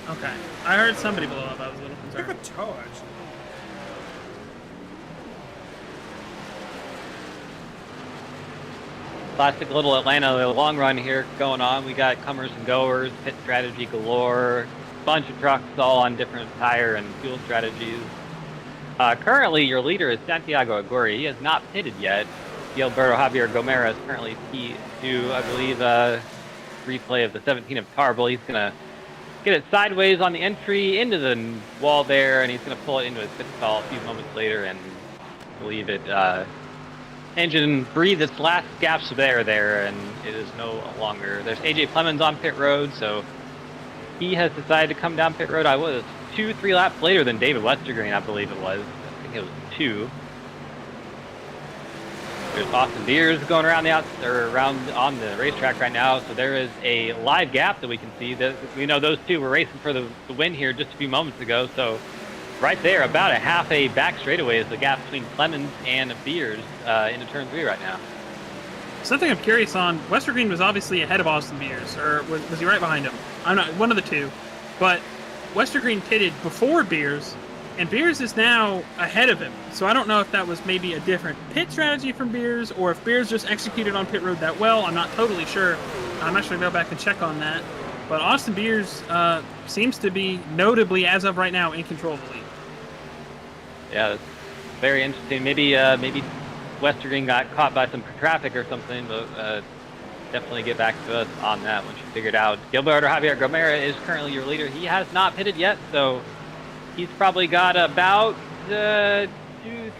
Okay. I heard somebody blow up. I was a little concerned. I could tell, actually. Classic little Atlanta long run here going on. We got comers and goers, pit strategy galore, bunch of trucks all on different tire and fuel strategies. Currently, your leader is Santiago Aguirre. He has not pitted yet. Gilberto Javier Gomera is currently P2, I believe, replay of the 17 of Tarbell. He's going to get it sideways on the entry into the wall there, and he's going to pull it into his pit stall a few moments later, and I believe it engine breathed its last gasps of air there, and it is no longer. There's AJ Clemens on pit road, so he has decided to come down pit road. I was 2-3 laps later than David Westergreen, I believe it was. I think it was 2. There's Austin Beers going around around on the racetrack right now, so there is a live gap that we can see. That we know those two were racing for the win here just a few moments ago. So right there, about a half a back straightaway is the gap between Clemens and Beers into turn 3 right now. Something I'm curious on, Westergreen was obviously ahead of Austin Beers, or was he right behind him? I'm not, one of the two. But Westergreen pitted before Beers, and Beers is now ahead of him. So I don't know if that was maybe a different pit strategy from Beers, or if Beers just executed on pit road that well. I'm not totally sure. I'm actually going to go back and check on that. But Austin Beers seems to be notably, as of right now, in control of the lead. Yeah, that's very interesting. Maybe Westergreen got caught by some traffic or something, but definitely get back to us on that once you figure it out. Gilberto Javier Gomera is currently your leader. He has not pitted yet, so he's probably got about 2,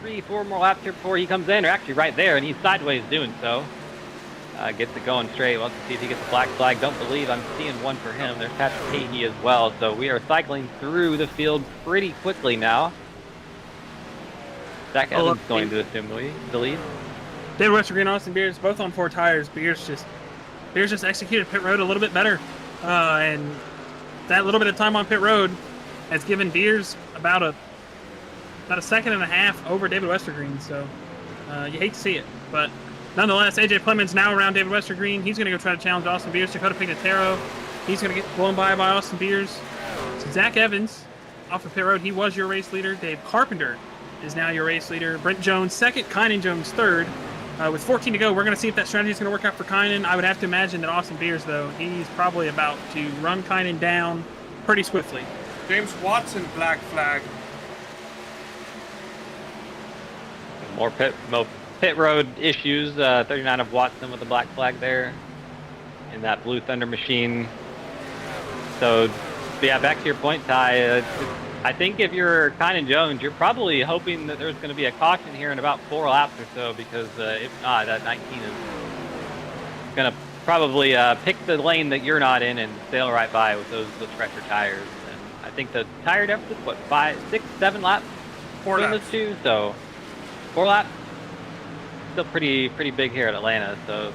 3, 4 more laps here before he comes in, or actually right there, and he's sideways doing so. Gets it going straight. Wants to see if he gets the black flag. Don't believe I'm seeing one for him. There's Patrick Hahey as well, so we are cycling through the field pretty quickly now. Zach Evans going to assume the lead. David Westergreen and Austin Beers both on 4 tires. Beers just executed pit road a little bit better, and that little bit of time on pit road has given Beers about a second and a half over David Westergreen. So you hate to see it, but nonetheless, AJ Clemens now around David Westergreen. He's going to go try to challenge Austin Beers. Dakota Pignataro, he's going to get blown by Austin Beers. So Zach Evans off of pit road. He was your race leader. Dave Carpenter is now your race leader. Brent Jones second, Kynan Jones third. With 14 to go, we're going to see if that strategy is going to work out for Kynan. I would have to imagine that Austin Beers, though, he's probably about to run Kynan down pretty swiftly. James Watson, black flag. More pit road issues. 39 of Watson with the black flag there in that Blue Thunder machine. So, yeah, back to your point, Ty. I think if you're Kynan Jones, you're probably hoping that there's going to be a caution here in about 4 laps or so, because if not, that 19 is going to probably pick the lane that you're not in and sail right by with those fresher tires. And I think the tire deficit, what, 5, 6, 7 laps? 4 between laps. those two, so 4 laps. Still pretty big here at Atlanta, so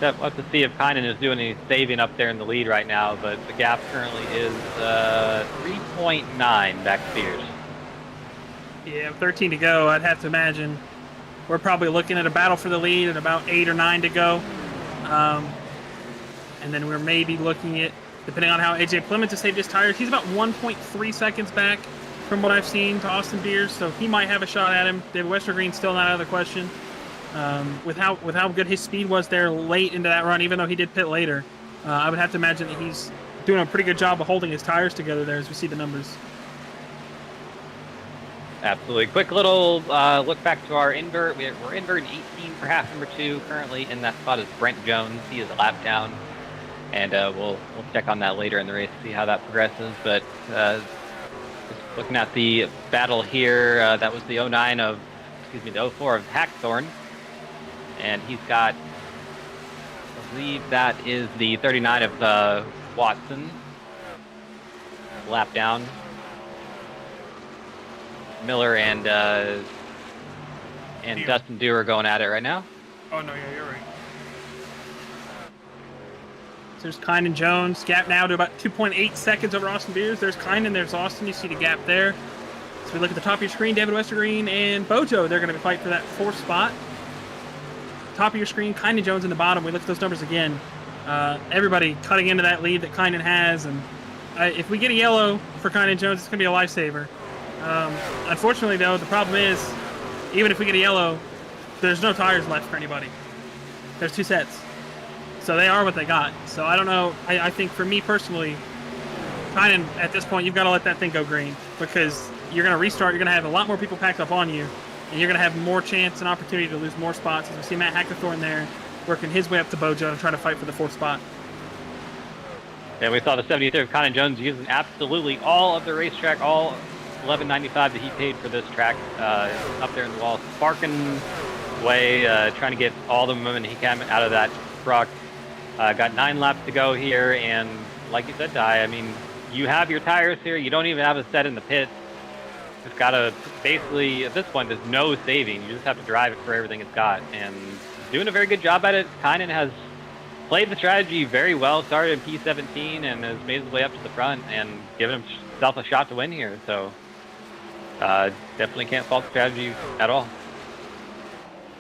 we'll have to see if Kynan is doing any saving up there in the lead right now, but the gap currently is 3.9 back to Beers. Yeah, 13 to go. I'd have to imagine we're probably looking at a battle for the lead and about 8 or 9 to go. And then we're maybe looking at, depending on how AJ Clemens has saved his tires, he's about 1.3 seconds back from what I've seen to Austin Beers, so he might have a shot at him. David Westergreen's still not out of the question. With how good his speed was there late into that run, even though he did pit later, I would have to imagine that he's doing a pretty good job of holding his tires together there as we see the numbers. Absolutely. Quick little look back to our invert. We're inverting 18 for half number 2. Currently in that spot is Brent Jones. He is a lap down, and we'll check on that later in the race to see how that progresses. But just looking at the battle here, that was the 04 of Hackthorn. And he's got, I believe that is the 39 of Watson. Lap down. Miller and Dustin Dew are going at it right now. Oh, no, yeah, you're right. So there's Kynan Jones. Gap now to about 2.8 seconds over Austin Beers. There's Kynan, there's Austin. You see the gap there. So we look at the top of your screen, David Westergreen and Bojo. They're going to fight for that 4th spot. Top of your screen, Kynan Jones in the bottom. We look at those numbers again. Everybody cutting into that lead that Kynan has. And if we get a yellow for Kynan Jones, it's going to be a lifesaver. Unfortunately, though, the problem is, even if we get a yellow, there's no tires left for anybody. There's 2 sets. So they are what they got. So I don't know. I think for me personally, Kynan, at this point, you've got to let that thing go green, because you're going to restart. You're going to have a lot more people packed up on you. and you're going to have more chance and opportunity to lose more spots. As we see Matt Hackathorn there working his way up to Bojo and trying to fight for the 4th spot. And we saw the 73 of Conan Jones using absolutely all of the racetrack, all 1195 that he paid for this track up there in the wall, sparking way, trying to get all the momentum he can out of that truck. Got 9 laps to go here, and like you said, Ty, I mean, you have your tires here. You don't even have a set in the pits. Just got to basically, at this point, there's no saving. You just have to drive it for everything it's got, and doing a very good job at it. Kynan has played the strategy very well, started in P17 and has made his way up to the front and given himself a shot to win here. So definitely can't fault the strategy at all.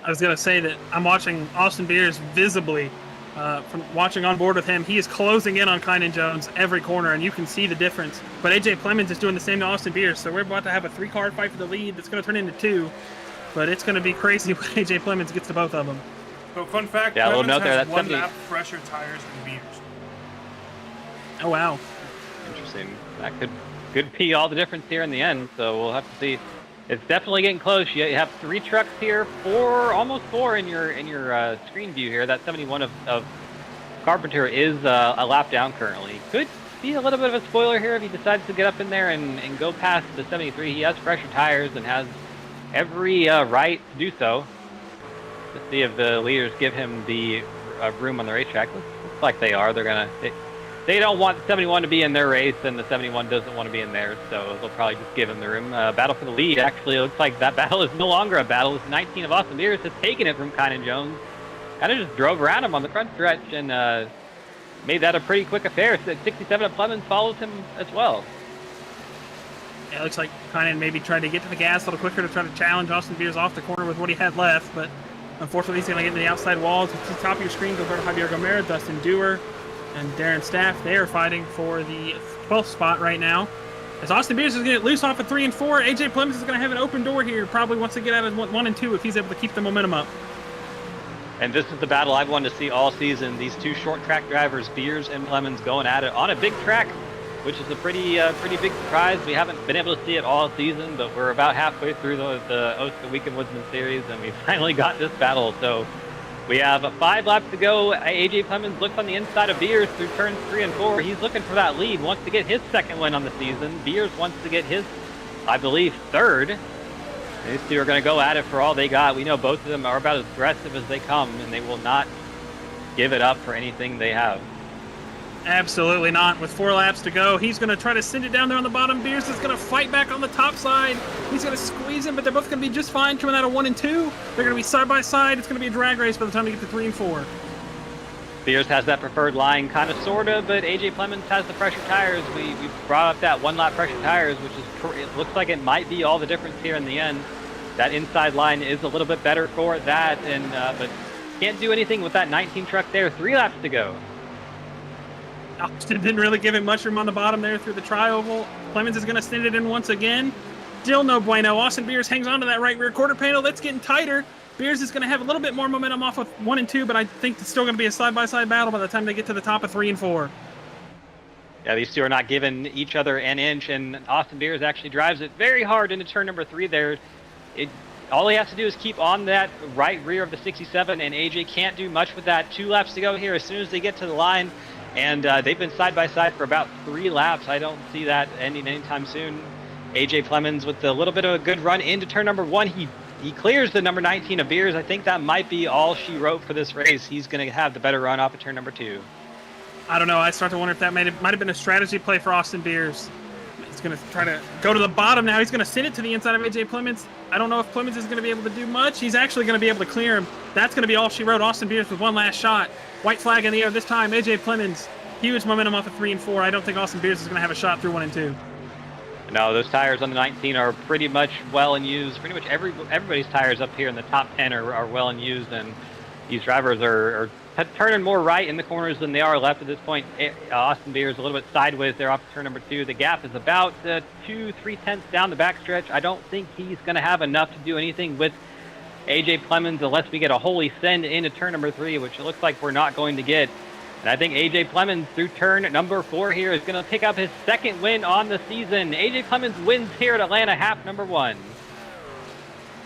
I was going to say that I'm watching Austin Beers visibly from watching on board with him. He is closing in on Kynan Jones every corner, and you can see the difference. But AJ Clemens is doing the same to Austin Beers, so we're about to have a 3-car fight for the lead that's going to turn into 2. But it's going to be crazy when AJ Clemens gets to both of them. So fun fact, yeah, Clemens note there, has that's 1 70. lap fresher tires than Beers. Oh, wow. Interesting. That could be all the difference here in the end, so we'll have to see. It's definitely getting close. You have 3 trucks here, 4, almost 4 in your screen view here. That 71 of Carpenter is a lap down currently. Could be a little bit of a spoiler here if he decides to get up in there and go past the 73. He has fresher tires and has every right to do so. Let's see if the leaders give him the room on the racetrack. Looks like they are. They don't want the 71 to be in their race, and the 71 doesn't want to be in theirs, so they'll probably just give him the room. Battle for the lead. Actually, it looks like that battle is no longer a battle. It's 19 of Austin Beers has taken it from Kynan Jones. Kind of just drove around him on the front stretch and made that a pretty quick affair. 67 of Clemens follows him as well. Yeah, it looks like Kynan maybe tried to get to the gas a little quicker to try to challenge Austin Beers off the corner with what he had left, but unfortunately he's going to get into the outside walls. At the top of your screen, Gilberto Javier Gomera, Dustin Dewar, and Darren Staff. They are fighting for the 12th spot right now. As Austin Beers is going to get loose off of 3 and 4, AJ Clemens is going to have an open door here. Probably wants to get out of 1 and 2 if he's able to keep the momentum up. And this is the battle I've wanted to see all season. These 2 short track drivers, Beers and Clemens, going at it on a big track, which is a pretty big surprise. We haven't been able to see it all season, but we're about halfway through the OSCA Weekend Woodsman Series, and we finally got this battle. So we have 5 laps to go. AJ Clemens looks on the inside of Beers through turns 3 and 4. He's looking for that lead, wants to get his 2nd win on the season. Beers wants to get his, I believe, 3rd. These 2 are going to go at it for all they got. We know both of them are about as aggressive as they come, and they will not give it up for anything they have. Absolutely not. With 4 laps to go, he's going to try to send it down there on the bottom. Beers is going to fight back on the top side. He's going to squeeze him, but they're both going to be just fine coming out of 1 and 2. They're going to be side by side. It's going to be a drag race by the time they get to 3 and 4. Beers has that preferred line, kind of, sort of, but AJ Clemens has the fresher tires. We brought up that 1 lap fresher tires, which is, it looks like it might be all the difference here in the end. That inside line is a little bit better for that, and but can't do anything with that 19 truck there. 3 laps to go. Austin didn't really give him much room on the bottom there through the tri-oval. Clemens is going to send it in once again. Still no bueno. Austin Beers hangs on to that right rear quarter panel. That's getting tighter. Beers is going to have a little bit more momentum off of 1 and 2, but I think it's still going to be a side-by-side battle by the time they get to the top of 3 and 4. Yeah, these 2 are not giving each other an inch, and Austin Beers actually drives it very hard into turn number 3 there. All he has to do is keep on that right rear of the 67, and AJ can't do much with that. 2 laps to go here as soon as they get to the line, and they've been side-by-side for about 3 laps. I don't see that ending anytime soon. AJ Clemens with a little bit of a good run into turn number 1. He clears the number 19 of Beers. I think that might be all she wrote for this race. He's going to have the better run off of turn number 2. I don't know. I start to wonder if that might have been a strategy play for Austin Beers. He's going to try to go to the bottom now. He's going to send it to the inside of AJ Clemens. I don't know if Clemens is going to be able to do much. He's actually going to be able to clear him. That's going to be all she wrote. Austin Beers with 1 last shot. White flag in the air this time. AJ Clemens, huge momentum off of 3 and 4. I don't think Austin Beers is going to have a shot through 1 and 2. No, those tires on the 19 are pretty much well in use. Pretty much everybody's tires up here in the top 10 are well in use, and these drivers are turning more right in the corners than they are left at this point. Austin Beers a little bit sideways there off turn number 2. The gap is about 2-3 tenths down the backstretch. I don't think he's going to have enough to do anything with AJ Clemens unless we get a holy send into turn number 3, which it looks like we're not going to get. And I think AJ Clemens through turn number 4 here is going to pick up his 2nd win on the season. AJ Clemens wins here at Atlanta, half number 1.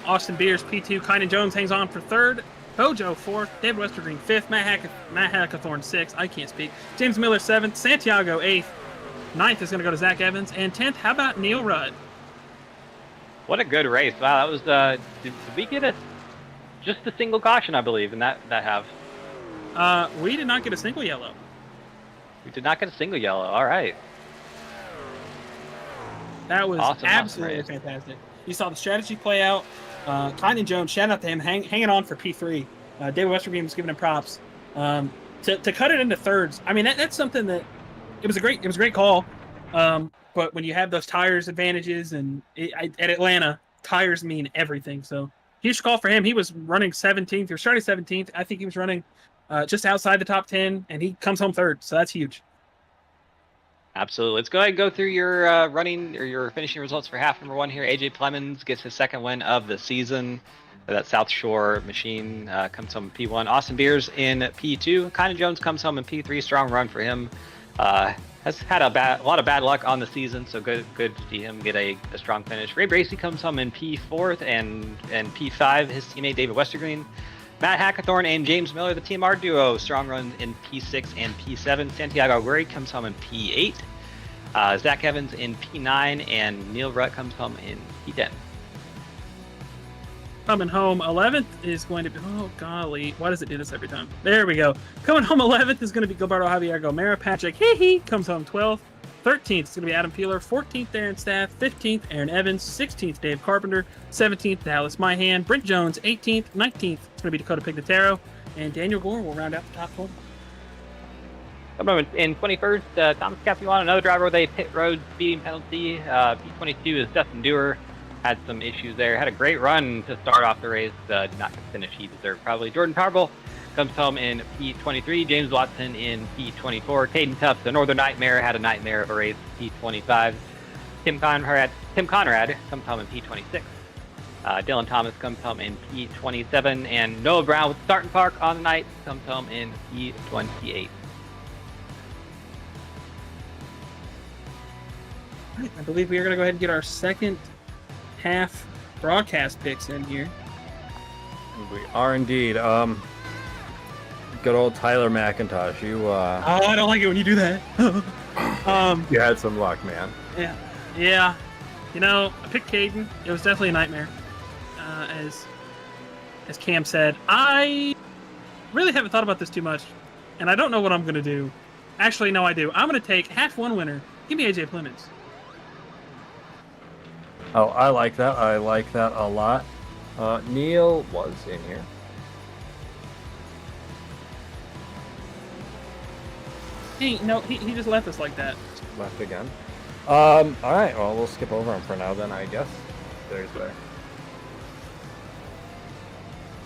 Austin Beers P2. Kynan Jones hangs on for third. Bojo 4th. David Westergreen 5th. Matt Hackathorn 6th. I can't speak. James Miller 7th. Santiago 8th. 9th is going to go to Zach Evans. And 10th, how about Neil Rudd? What a good race! Wow, that was. Did we get just a single caution, I believe, in that half? We did not get a single yellow. We did not get a single yellow. All right. That was Awesome, absolutely awesome race. fantastic. You saw the strategy play out. Kynan Jones, shout out to him, hanging on for P3. David Westergreen was giving him props. To cut it into thirds, I mean that's something that it was a great call. But when you have those tires advantages, and at Atlanta, tires mean everything. So huge call for him. He was running 17th. He was starting 17th. I think he was running just outside the top 10, and he comes home third. So that's huge. Absolutely. Let's go ahead and go through your running or your finishing results for half number 1 here. AJ Plemons gets his second win of the season. That South Shore machine comes home in P1. Austin Beers in P2. Kynan Jones comes home in P3. Strong run for him. Has had a lot of bad luck on the season, so good to see him get a strong finish. Ray Bracey comes home in P4th and P5. His teammate David Westergreen. Matt Hackathorn and James Miller, the Team R duo, strong runs in P6 and P7. Santiago Guerri comes home in P8. Zach Evans in P9, and Neil Rutt comes home in P10. Coming home 11th is going to be, oh golly, why does it do this every time? There we go. Coming home 11th is going to be Gilberto Javier Gomera. Patrick comes home 12th. 13th is going to be Adam Peeler. 14th, Aaron Staff. 15th, Aaron Evans. 16th, Dave Carpenter. 17th, Dallas Myhan. Brent Jones, 18th. 19th, it's going to be Dakota Pignataro. And Daniel Gore will round out the top 20. Coming up in 21st, Thomas Capuano, another driver with a pit road speeding penalty. P22 is Dustin Dewar. Had some issues there. Had a great run to start off the race. Did not finish. He deserved probably. Jordan Tarble comes home in P23. James Watson in P24. Caden Tuff, the Northern Nightmare, had a nightmare of a race. P25. Tim Conrad comes home in P26. Dylan Thomas comes home in P27. And Noah Brown with Starting Park on the night comes home in P28. I believe we are going to go ahead and get our second half broadcast picks in here. We are indeed. Good old Tyler McIntosh. You I don't like it when you do that. you had some luck, man. Yeah. You know, I picked Caden. It was definitely a nightmare. As Cam said, I really haven't thought about this too much, and I don't know what I'm going to do. Actually, no, I do. I'm going to take half one winner. Give me AJ Plemons. Oh, I like that. I like that a lot. Neil was in here. He just left us like that. Left again. All right. Well, we'll skip over him for now then, I guess. There's there.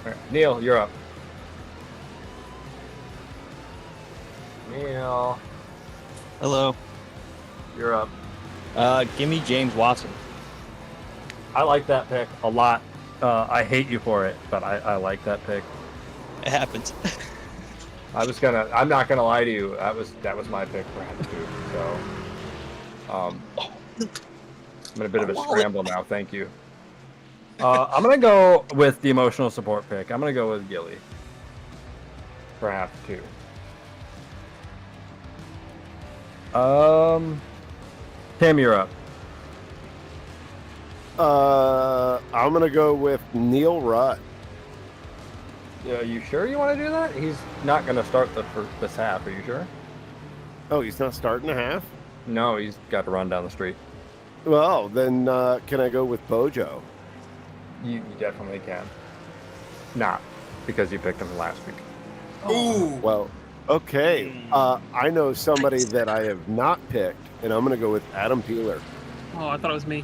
All right, Neil, you're up. Neil, Hello. you're up. Give me James Watson. I like that pick a lot. I hate you for it, but I like that pick. It happens. I'm not gonna lie to you. That was my pick for him too. So, I'm in a bit of a scramble now. Thank you. I'm gonna go with the emotional support pick. I'm gonna go with Gilly for half two. Tim, you're up. I'm gonna go with Neil Rutt. Yeah, you sure you want to do that? He's not gonna start this half. Are you sure? Oh, he's not starting a half? No, he's got to run down the street. Well, then can I go with Bojo? You definitely can. Not because you picked him last week. Ooh. Well, okay. I know somebody that I have not picked, and I'm gonna go with Adam Peeler. Oh, I thought it was me.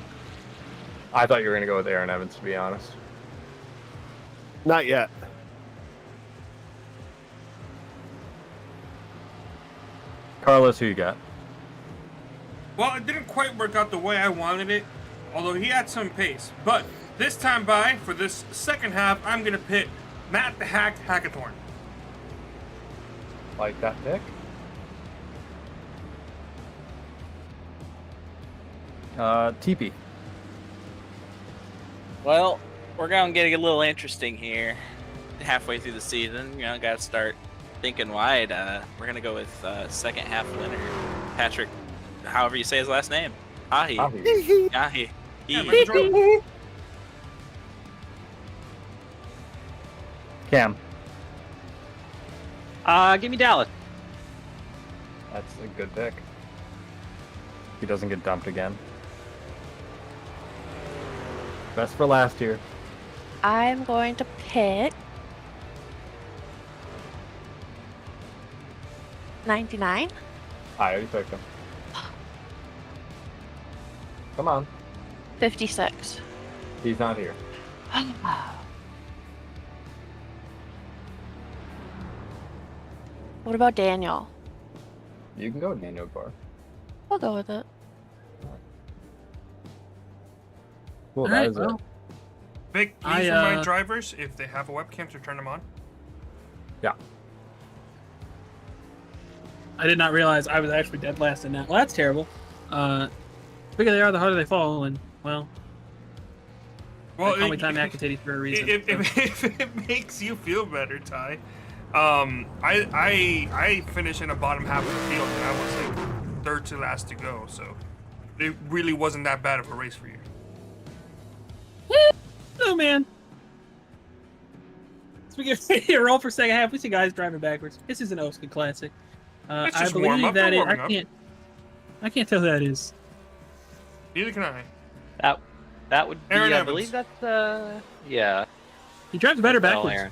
I thought you were gonna go with Aaron Evans, to be honest. Not yet. Carlos, who you got? Well, it didn't quite work out the way I wanted it, although he had some pace. But this time for this second half, I'm going to pick Matt the Hack Hackathorn. Like that pick? TP. Well, we're gonna get a little interesting here. Halfway through the season, gotta start thinking wide. We're gonna go with second half winner, Patrick. However you say his last name, Ahi. Ahi. Cam. Give me Dallas. That's a good pick. He doesn't get dumped again. Best for last year. I'm going to pick 99. I already picked him. Come on. 56. He's not here. What about Daniel? You can go with Daniel Gore. I'll go with it. Cool, All that right, is well. it. Vic, please remind drivers if they have a webcam to turn them on. Yeah. I did not realize I was actually dead last in that. Well, that's terrible. The bigger they are, the harder they fall, and well, they call me Ty McIntyre for a reason. If it makes you feel better, Ty, I finished in the bottom half of the field, and I was like third to last to go, so it really wasn't that bad of a race for you. Oh man. Speaking of roll for second half, we see guys driving backwards. This is an OSCA classic. It's I just warm believe up, that they're it, warming up. I can't tell who that is. Neither can I. That would be, Aaron I Evans. believe that's, yeah. He drives better Well, backwards. Aaron.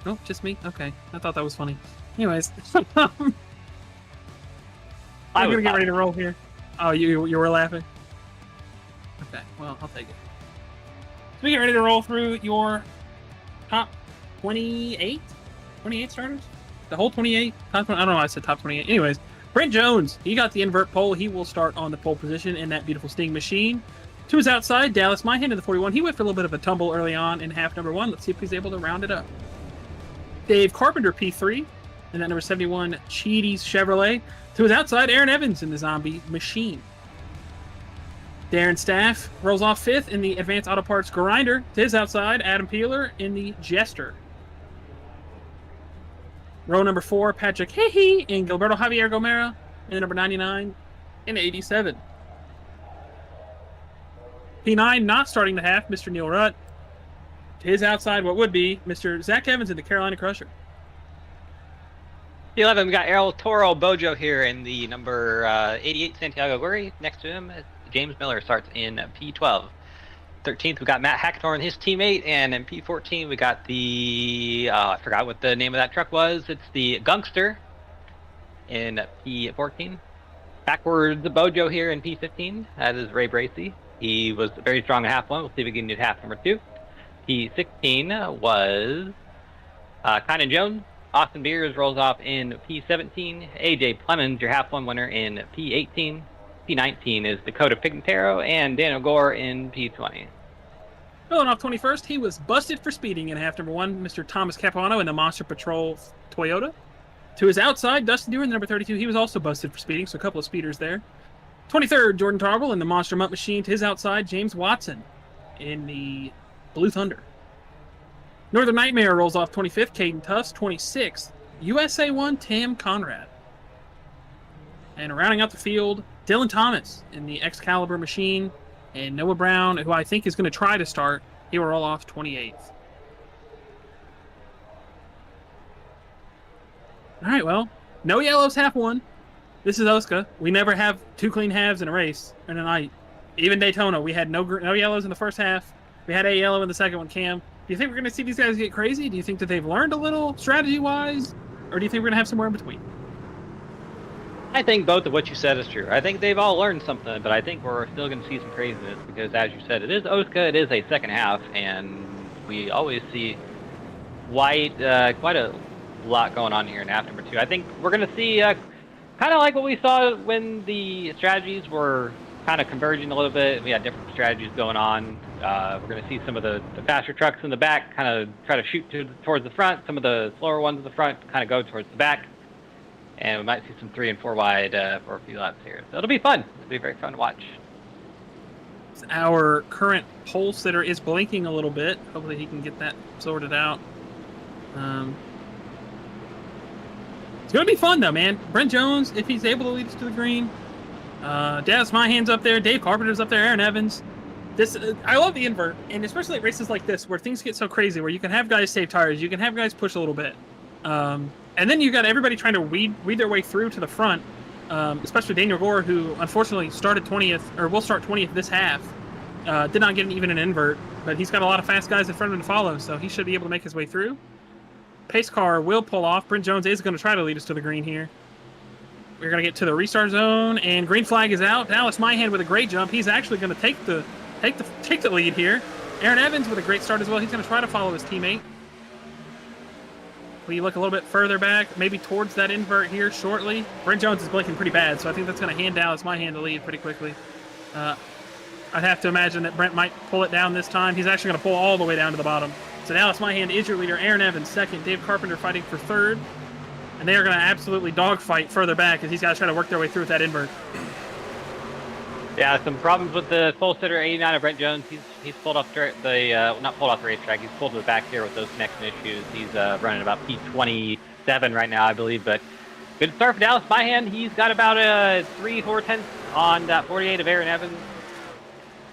Oh, just me? Okay. I thought that was funny. Anyways. I I'm was gonna get not. ready to roll here. Oh, you were laughing? Okay, well, I'll take it. So we get ready to roll through your top 28? 28 starters? The whole 28? Top 20, I don't know why I said top 28. Anyways, Brent Jones, he got the invert pole. He will start on the pole position in that beautiful Sting machine. To his outside, Dallas Myhan in the 41. He went for a little bit of a tumble early on in half number 1. Let's see if he's able to round it up. Dave Carpenter, P3. And that number 71, Cheaties Chevrolet. To his outside, Aaron Evans in the Zombie Machine. Darren Staff rolls off 5th in the Advanced Auto Parts Grinder. To his outside, Adam Peeler in the Jester. Row number 4, Patrick Hehe in Gilberto Javier Gomera. And number 99 in 87. P9 not starting the half, Mr. Neil Rutt. To his outside, what would be Mr. Zach Evans in the Carolina Crusher. P11, we got El Toro Bojo here in the number 88 Santiago Guerri. Next to him, James Miller starts in P12. 13th, we got Matt Hackathorn, his teammate, and in P14, we got the, I forgot what the name of that truck was. It's the Gungster in P14. Backwards, Bojo here in P15. That is Ray Bracey. He was very strong in half 1. We'll see if we can do half number 2. P16 was Kynan Jones. Austin Beers rolls off in P17. AJ Clemens, your half 1 winner in P18. P19 is Dakota Pigantero, and Daniel Gore in P20. Filling off 21st, he was busted for speeding in half number 1, Mr. Thomas Capuano in the Monster Patrol Toyota. To his outside, Dustin Dewar in the number 32. He was also busted for speeding, so a couple of speeders there. 23rd, Jordan Tarble in the Monster Mutt Machine. To his outside, James Watson in the Blue Thunder. Northern Nightmare rolls off 25th, Caden Tufts. 26th, USA 1, Tam Conrad. And rounding out the field, Dylan Thomas in the Excalibur Machine. And Noah Brown, who I think is going to try to start, he will roll off 28th. All right, well, no yellows half 1. This is OSCA. We never have 2 clean halves in a race in a night. Even Daytona, we had no yellows in the first half. We had a yellow in the second one, Cam. Do you think we're going to see these guys get crazy? Do you think that they've learned a little strategy-wise? Or do you think we're going to have somewhere in between? I think both of what you said is true. I think they've all learned something, but I think we're still going to see some craziness because, as you said, it is OSCA, it is a second half, and we always see quite a lot going on here in half number 2. I think we're going to see kind of like what we saw when the strategies were kind of converging a little bit. We had different strategies going on. We're going to see some of the faster trucks in the back kind of try to shoot towards the front. Some of the slower ones in the front kind of go towards the back. And we might see some 3 and 4 wide for a few laps here. So it'll be fun. It'll be very fun to watch. our current pole sitter is blinking a little bit. Hopefully he can get that sorted out. It's going to be fun, though, man. Brent Jones, if he's able to lead us to the green. Dallas Myhan's up there. Dave Carpenter's up there. Aaron Evans. I love the invert, and especially at races like this where things get so crazy, where you can have guys save tires, you can have guys push a little bit. And then you got everybody trying to weed their way through to the front, especially Daniel Gore, who unfortunately started 20th, or will start 20th this half. Did not get even an invert, but he's got a lot of fast guys in front of him to follow, so he should be able to make his way through. Pace car will pull off. Brent Jones is going to try to lead us to the green here. We're going to get to the restart zone, and green flag is out. Dallas Myhan with a great jump. He's actually going to take the lead here. Aaron Evans with a great start as well. He's going to try to follow his teammate. We look a little bit further back, maybe towards that invert here shortly. Brent Jones is blinking pretty bad, so I think that's going to hand Dallas Myhan the lead pretty quickly. I'd have to imagine that Brent might pull it down this time. He's actually going to pull all the way down to the bottom. So Dallas Myhan is your leader. Aaron Evans second. Dave Carpenter fighting for third. And they are going to absolutely dogfight further back as these guys try to work their way through with that invert. Yeah, some problems with the pole sitter 89 of Brent Jones. He's pulled off not pulled off the racetrack. He's pulled to the back here with those connection issues. He's running about P27 right now, I believe. But good start for Dallas Myhan. He's got about a 3/4 tenths on that 48 of Aaron Evans.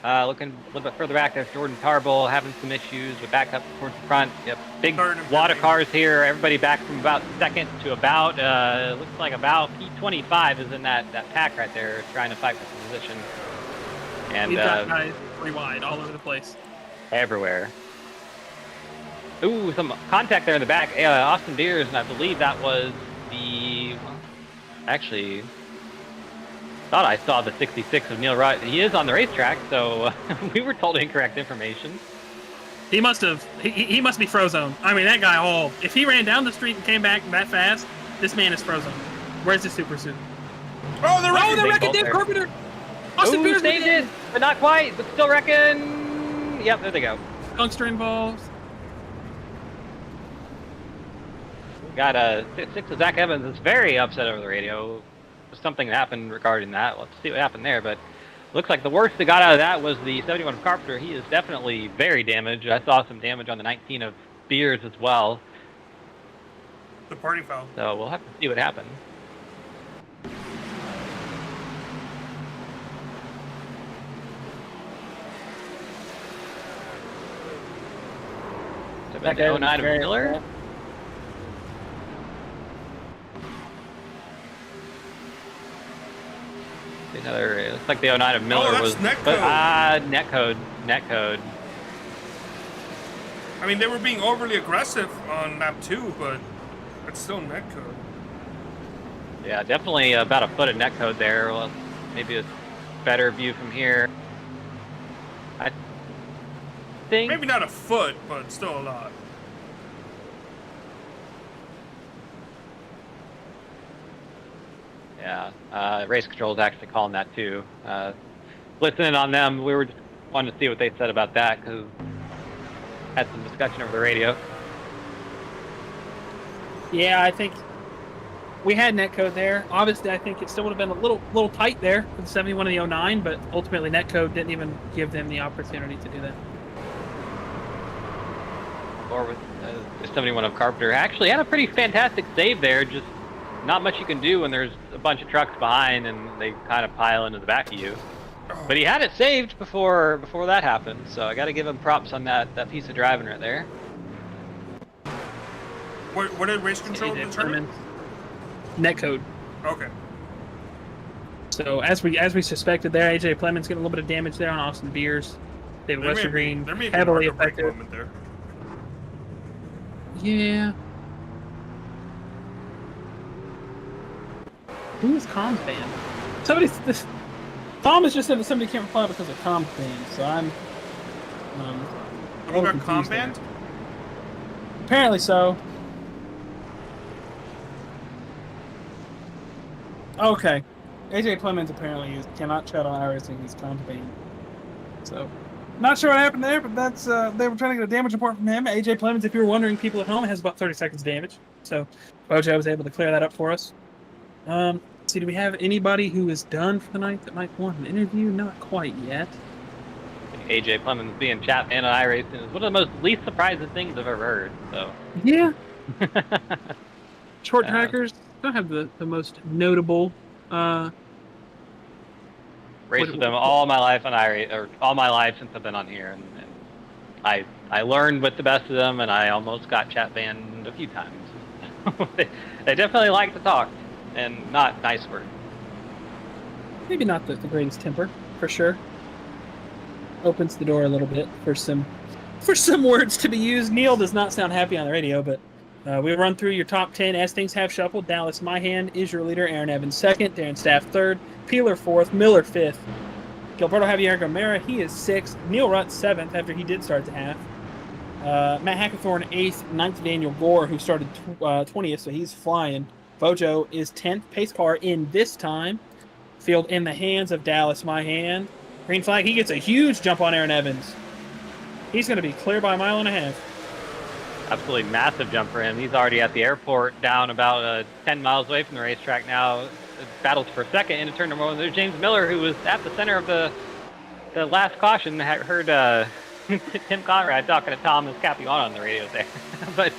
Looking a little bit further back, there's Jordan Tarbull having some issues with back up towards the front. Yep, big lot of cars here. Everybody back from about second to about, looks like about P25 is in that pack right there, trying to fight for position. And we've got guys pretty wide all over the place. Everywhere. Ooh, some contact there in the back. Austin Beers, and I believe that was the... Actually... thought I saw the 66 of Neil Wright. He is on the racetrack, so we were told incorrect information. He must have. He must be Frozone. I mean, that guy hauled. If he ran down the street and came back that fast, this man is Frozone. Where's his super suit? Oh, they're wrecking Dave Carpenter. Austin Beers saved it, but not quite. But still wrecking. Yep, there they go. Youngster involved. Got a 6 of Zach Evans is very upset over the radio. Something happened regarding that. Let's see what happened there, but looks like the worst that got out of that was the 71 of Carpenter. He is definitely very damaged. I saw some damage on the 19 of Beers as well. The party foul. So we'll have to see what happens. So back to 09 of Miller. Another, it looks like the 09 of Miller was netcode. I mean, they were being overly aggressive on lap 2, but it's still netcode. Yeah, definitely about a foot of netcode there. Well, maybe a better view from here. I think maybe not a foot, but still a lot. Yeah, race control is actually calling that too. Listening on them, we were just wanting to see what they said about that because had some discussion over the radio. Yeah, I think we had netcode there. Obviously, I think it still would have been a little tight there for the 71 and the 09, but ultimately netcode didn't even give them the opportunity to do that. Or with the 71 of Carpenter actually had a pretty fantastic save there. Just not much you can do when there's a bunch of trucks behind and they kind of pile into the back of you. But he had it saved before that happened, so I got to give him props on that piece of driving right there. What did race control determine? Netcode. Okay. So as we suspected there, AJ Plemons getting a little bit of damage there on Austin Beers. David Westergreen heavily affected. Moment there. Yeah. Who is Tom's fan? Tom has just said that somebody can't reply because of Tom's fan, so I'm we got Com banned? Apparently so. Okay. AJ Plemons apparently cannot chat on iRacing. He's Com banned. So, not sure what happened there, but that's they were trying to get a damage report from him. AJ Plemons, if you were wondering, people at home, has about 30 seconds damage. So, Bojo was able to clear that up for us. Let's see, do we have anybody who is done for the night that might want an interview? Not quite yet. AJ Clemens being chat fan of iRacing is one of the most least surprising things I've ever heard. So Yeah. Short trackers don't have the most notable. Raced with them all my life on iRacing, or all my life since I've been on here, and I learned with the best of them, and I almost got chat banned a few times. They definitely like to talk, and not nice words. Maybe not the greatest temper, for sure. Opens the door a little bit for some words to be used. Neil does not sound happy on the radio, but we'll run through your top 10 as things have shuffled. Dallas Myhan is your leader. Aaron Evans second. Darren Staff third. Peeler fourth. Miller fifth. Gilberto Javier Gomera, he is sixth. Neil Rutt seventh after he did start the half. Matt Hackathorn eighth. Ninth Daniel Gore, who started 20th, so he's flying. Bojo is 10th. Pace car in this time. Field in the hands of Dallas Myhan. Green flag, he gets a huge jump on Aaron Evans. He's going to be clear by a mile and a half. Absolutely massive jump for him. He's already at the airport, down about 10 miles away from the racetrack now. Battles for second into turn number one. There's James Miller, who was at the center of the last caution. I heard Tim Conrad talking to Thomas Capuano on the radio there. But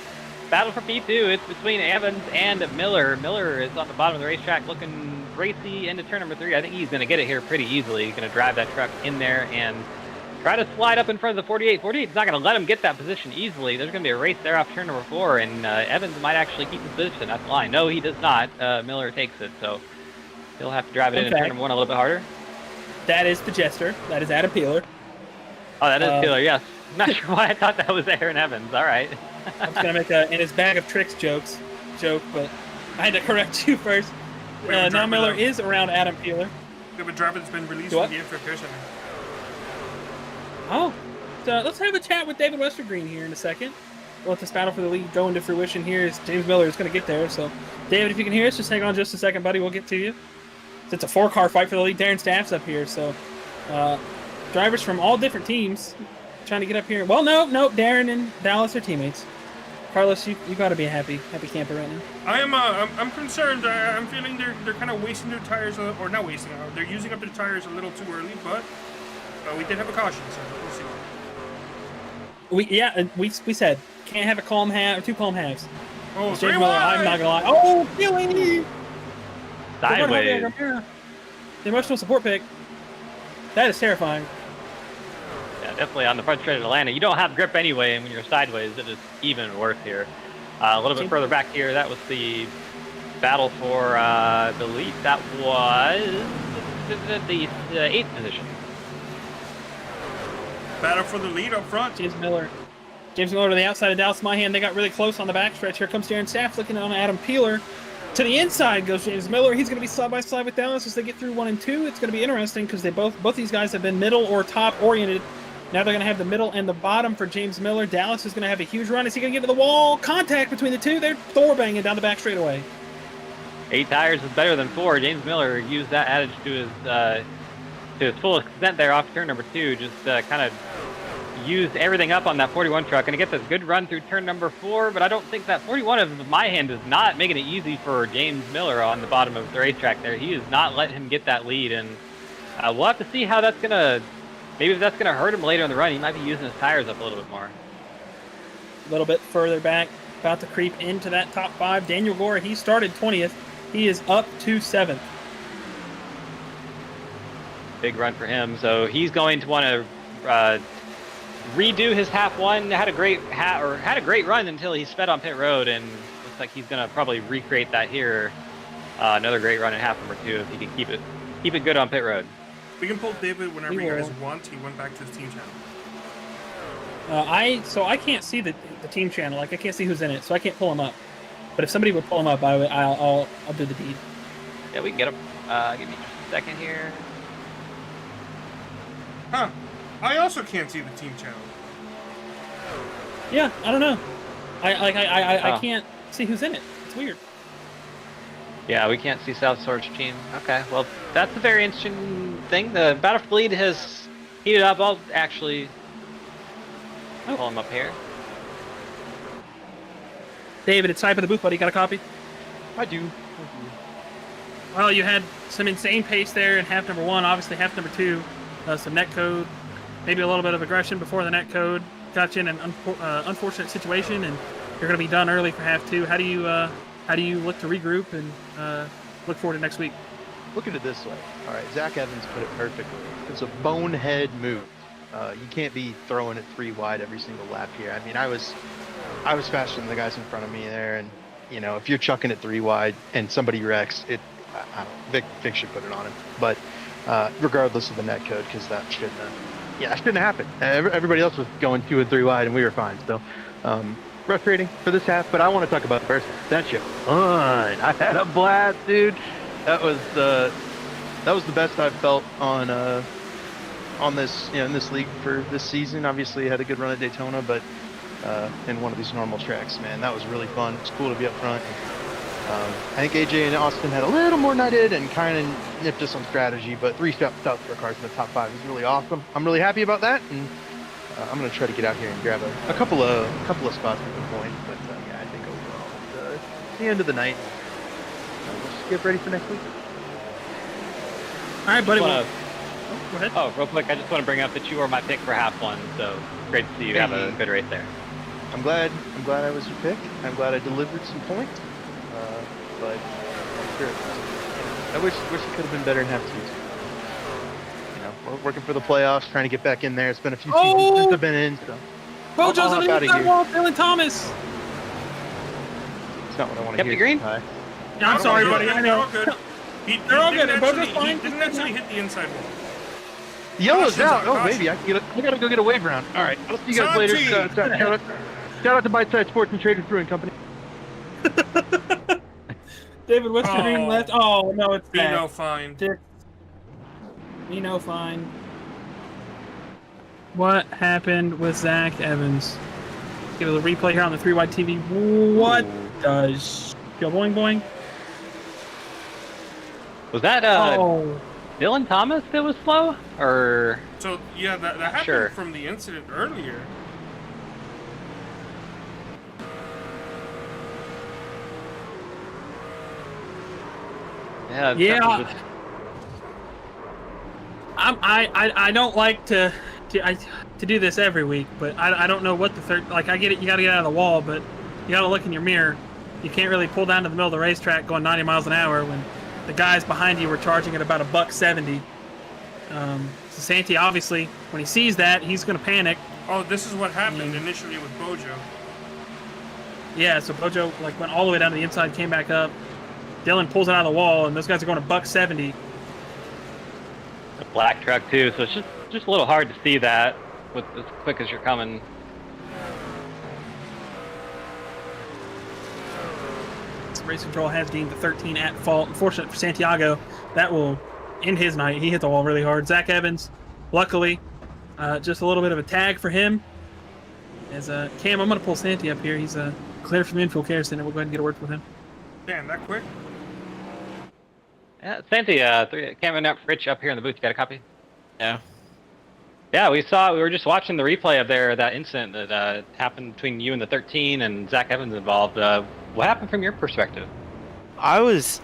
battle for P2. It's between Evans and Miller. Miller is on the bottom of the racetrack looking racy into turn number 3. I think he's going to get it here pretty easily. He's going to drive that truck in there and try to slide up in front of the 48. 48 is not going to let him get that position easily. There's going to be a race there off turn number 4, and Evans might actually keep his position. That's the line. No, he does not. Miller takes it, so he'll have to drive it in turn number 1 a little bit harder. That is the jester. That is Adam Peeler. Oh, that is Peeler, yes. I'm not sure why I thought that was Aaron Evans. All right. I was going to make a in his bag of tricks joke, but I had to correct you first. Now Miller is around Adam Peeler. We have a driver that's been released from the infield. Oh, so let's have a chat with David Westergreen here in a second. We'll let this battle for the lead go into fruition here as James Miller is going to get there. So, David, if you can hear us, just hang on just a second, buddy. We'll get to you. It's a 4-car fight for the lead. Darren Staff's up here, so drivers from all different teams trying to get up here. Well, no, Darren and Dallas are teammates. Carlos, you got to be a happy camper right now. I'm concerned. I'm feeling they're kind of wasting their tires, or not wasting. They're using up their tires a little too early, but we did have a caution, so we'll see. We said can't have a calm half or 2 calm halves. Oh, James Miller, I'm not gonna lie. Oh, Billy! Sideways. The emotional support pick. That is terrifying. Yeah, definitely on the front straight of Atlanta. You don't have grip anyway, and when you're sideways, it is even worse here. A little bit further back here, that was the battle for the lead. That was the 8th position. Battle for the lead up front. James Miller to the outside of Dallas Myhan. They got really close on the backstretch. Here comes Darren Staff looking on Adam Peeler. To the inside goes James Miller. He's going to be side by side with Dallas as they get through 1 and 2. It's going to be interesting because they both these guys have been middle or top oriented. Now they're going to have the middle and the bottom for James Miller. Dallas is going to have a huge run. Is he going to get to the wall? Contact between the two. They're Thor banging down the back straightaway. 8 tires is better than 4. James Miller used that adage to his full extent there off turn number 2. Just kind of used everything up on that 41 truck, and he gets a good run through turn number 4, but I don't think that 41 of my hand is not making it easy for James Miller on the bottom of the racetrack there. He is not letting him get that lead, and we'll have to see how that's going to, maybe if that's going to hurt him later in the run. He might be using his tires up a little bit more. A little bit further back, about to creep into that top 5. Daniel Gore, he started 20th. He is up to 7th. Big run for him, so he's going to want to redo his half 1. Had a great run until he sped on pit road, and looks like he's gonna probably recreate that here. Another great run in half number 2 if he can keep it good on pit road. We can pull David whenever you guys want. He went back to his team channel. I can't see the team channel. Like I can't see who's in it, so I can't pull him up. But if somebody would pull him up, I'll do the deed. Yeah, we can get him. Give me just a second here. Huh. I also can't see the team channel. Yeah, I don't know. I can't see who's in it. It's weird. Yeah, we can't see South Sword's team. Okay, well, that's a very interesting thing. The battle for the lead has heated up. I'll actually pull him up here. David, it's type of the booth, buddy. Got a copy? I do. Well, you had some insane pace there in half number 1. Obviously, half number 2, some net code. maybe a little bit of aggression before the net code got you in an unfortunate situation, and you're going to be done early for half two. How do you look to regroup and look forward to next week? Look at it this way. All right, Zach Evans put it perfectly. It's a bonehead move. You can't be throwing it 3 wide every single lap here. I mean, I was faster than the guys in front of me there, and you know, if you're chucking it 3 wide and somebody wrecks, I don't know, Vic should put it on him. But regardless of the net code, because that shouldn't have happened. Everybody else was going 2 and 3 wide, and we were fine. So frustrating for this half. But I want to talk about the first. That shit fun. I had a blast, dude. That was the best I've felt on this, you know, in this league for this season. Obviously, had a good run at Daytona, but in one of these normal tracks, man, that was really fun. It's cool to be up front. I think AJ and Austin had a little more nutted and kind of nipped us on strategy, but 3 stops for cars in the top 5 is really awesome. I'm really happy about that, and I'm gonna try to get out here and grab a couple of spots at the point. But yeah, I think overall, it's the end of the night. Let's just get ready for next week. All right, buddy. Go ahead. Oh, real quick, I just want to bring up that you were my pick for half one, so great to see you have a good race there. I'm glad I was your pick. I'm glad I delivered some points. But sure, I wish it could have been better in half two. You know, we're working for the playoffs, trying to get back in there. It's been a few seasons since I've been in, so. Bojo's on the inside wall, Dylan Thomas. It's not what I want to hear. Green? Hi. I'm sorry, buddy. I know. They're all good. Bojo's fine. He didn't actually hit the inside wall. Yellow's out. Oh, maybe I gotta go get a wave round. All right, I'll see you guys later. Shout out to Bite Side Sports and Traders Brewing Company. David, what's the green left? Oh no, it's back. Bino fine. Bino fine. What happened with Zach Evans? Give it a replay here on the 3 wide TV. What does go boing boing? Was that Dylan Thomas that was slow, or? So yeah, that happened from the incident earlier. Yeah. I don't like to do this every week, but I don't know what the third. Like, I get it, you got to get out of the wall, but you got to look in your mirror. You can't really pull down to the middle of the racetrack going 90 miles an hour when the guys behind you were charging at about $170. So Santi, obviously, when he sees that, he's going to panic. Oh, this is what happened initially with Bojo. Yeah, so Bojo went all the way down to the inside, came back up. Dylan pulls it out of the wall, and those guys are going to $170. A black truck too, so it's just a little hard to see that with as quick as you're coming. Race control has deemed the 13 at fault. Unfortunate for Santiago, that will end his night. He hit the wall really hard. Zach Evans, luckily, just a little bit of a tag for him. As Cam, I'm going to pull Santi up here. He's clear from the infield care center. We'll go ahead and get a word with him. Damn, that quick? Yeah, Santi, Cameron up Rich up here in the booth. You got a copy? Yeah. Yeah, we were just watching the replay of that incident that happened between you and the 13 and Zach Evans involved. What happened from your perspective? I was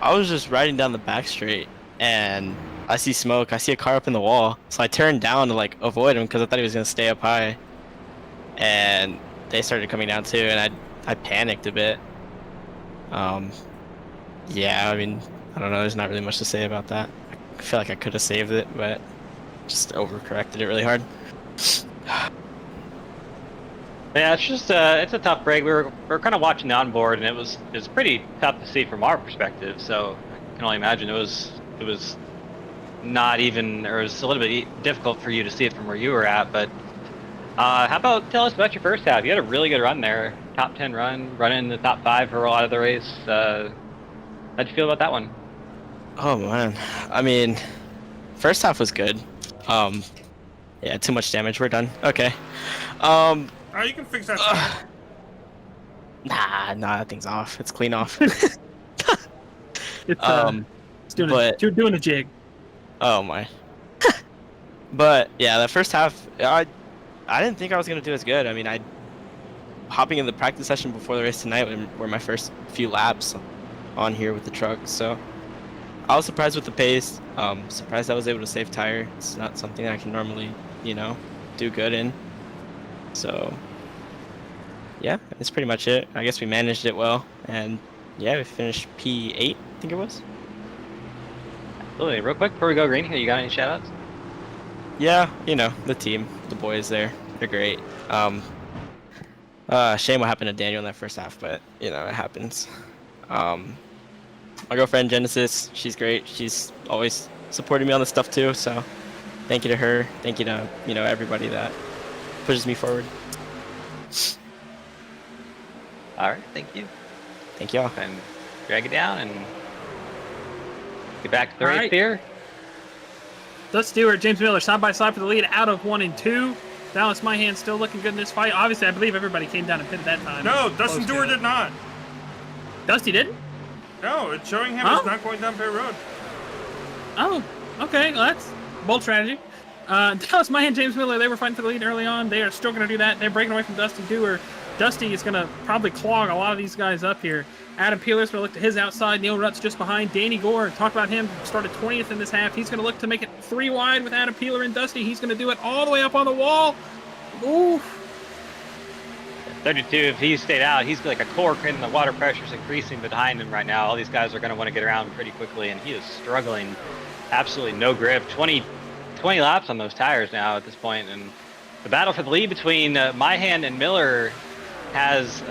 just riding down the back straight, and I see smoke. I see a car up in the wall, so I turned down to avoid him because I thought he was gonna stay up high. And they started coming down too, and I panicked a bit. Yeah, I mean, I don't know. There's not really much to say about that. I feel like I could have saved it, but just overcorrected it really hard. Yeah, it's just it's a tough break. We were kind of watching the onboard, and it was pretty tough to see from our perspective. So I can only imagine it was not even, or it was a little bit difficult for you to see it from where you were at. But how about tell us about your first half? You had a really good run there, top 10 run, running in the top 5 for a lot of the race. How'd you feel about that one? Oh man, I mean, first half was good. Yeah, too much damage. We're done. Okay. Oh, you can fix that. Nah, that thing's off. It's clean off. It's doing a jig. Oh my. But yeah, the first half, I didn't think I was gonna do as good. I mean, hopping in the practice session before the race tonight were my first few laps on here with the truck, so I was surprised with the pace. Surprised I was able to save tire. It's not something I can normally do good in. So, yeah, that's pretty much it. I guess we managed it well, and yeah, we finished P8, I think it was. Absolutely. Real quick before we go green here, you got any shoutouts? Yeah, the team, the boys there, they're great. Shame what happened to Daniel in that first half, but it happens. My girlfriend Genesis, she's great. She's always supporting me on this stuff too. So, thank you to her. Thank you to everybody that pushes me forward. All right, thank you. Thank y'all. And drag it down and get back to the All race right. here. Dustin Stewart, James Miller, side by side for the lead out of 1 and 2. Dallas Myhan still looking good in this fight. Obviously, I believe everybody came down and pitted that time. No, Dustin Stewart did not. Dusty didn't? No, it's showing him Oh. as not going down pit road. Oh, okay. Well, that's bold strategy. Dallas Myhan, James Miller, they were fighting for the lead early on. They are still going to do that. They're breaking away from Dusty Dewar. Dusty is going to probably clog a lot of these guys up here. Adam Peeler's going to look to his outside. Neil Rutt's just behind. Danny Gore, talk about him, started 20th in this half. He's going to look to make it 3 wide with Adam Peeler and Dusty. He's going to do it all the way up on the wall. Ooh. 32, if he stayed out, he's like a cork, and the water pressure's increasing behind him right now. All these guys are going to want to get around pretty quickly, and he is struggling. Absolutely no grip. 20 laps on those tires now at this point, and the battle for the lead between Myhan and Miller has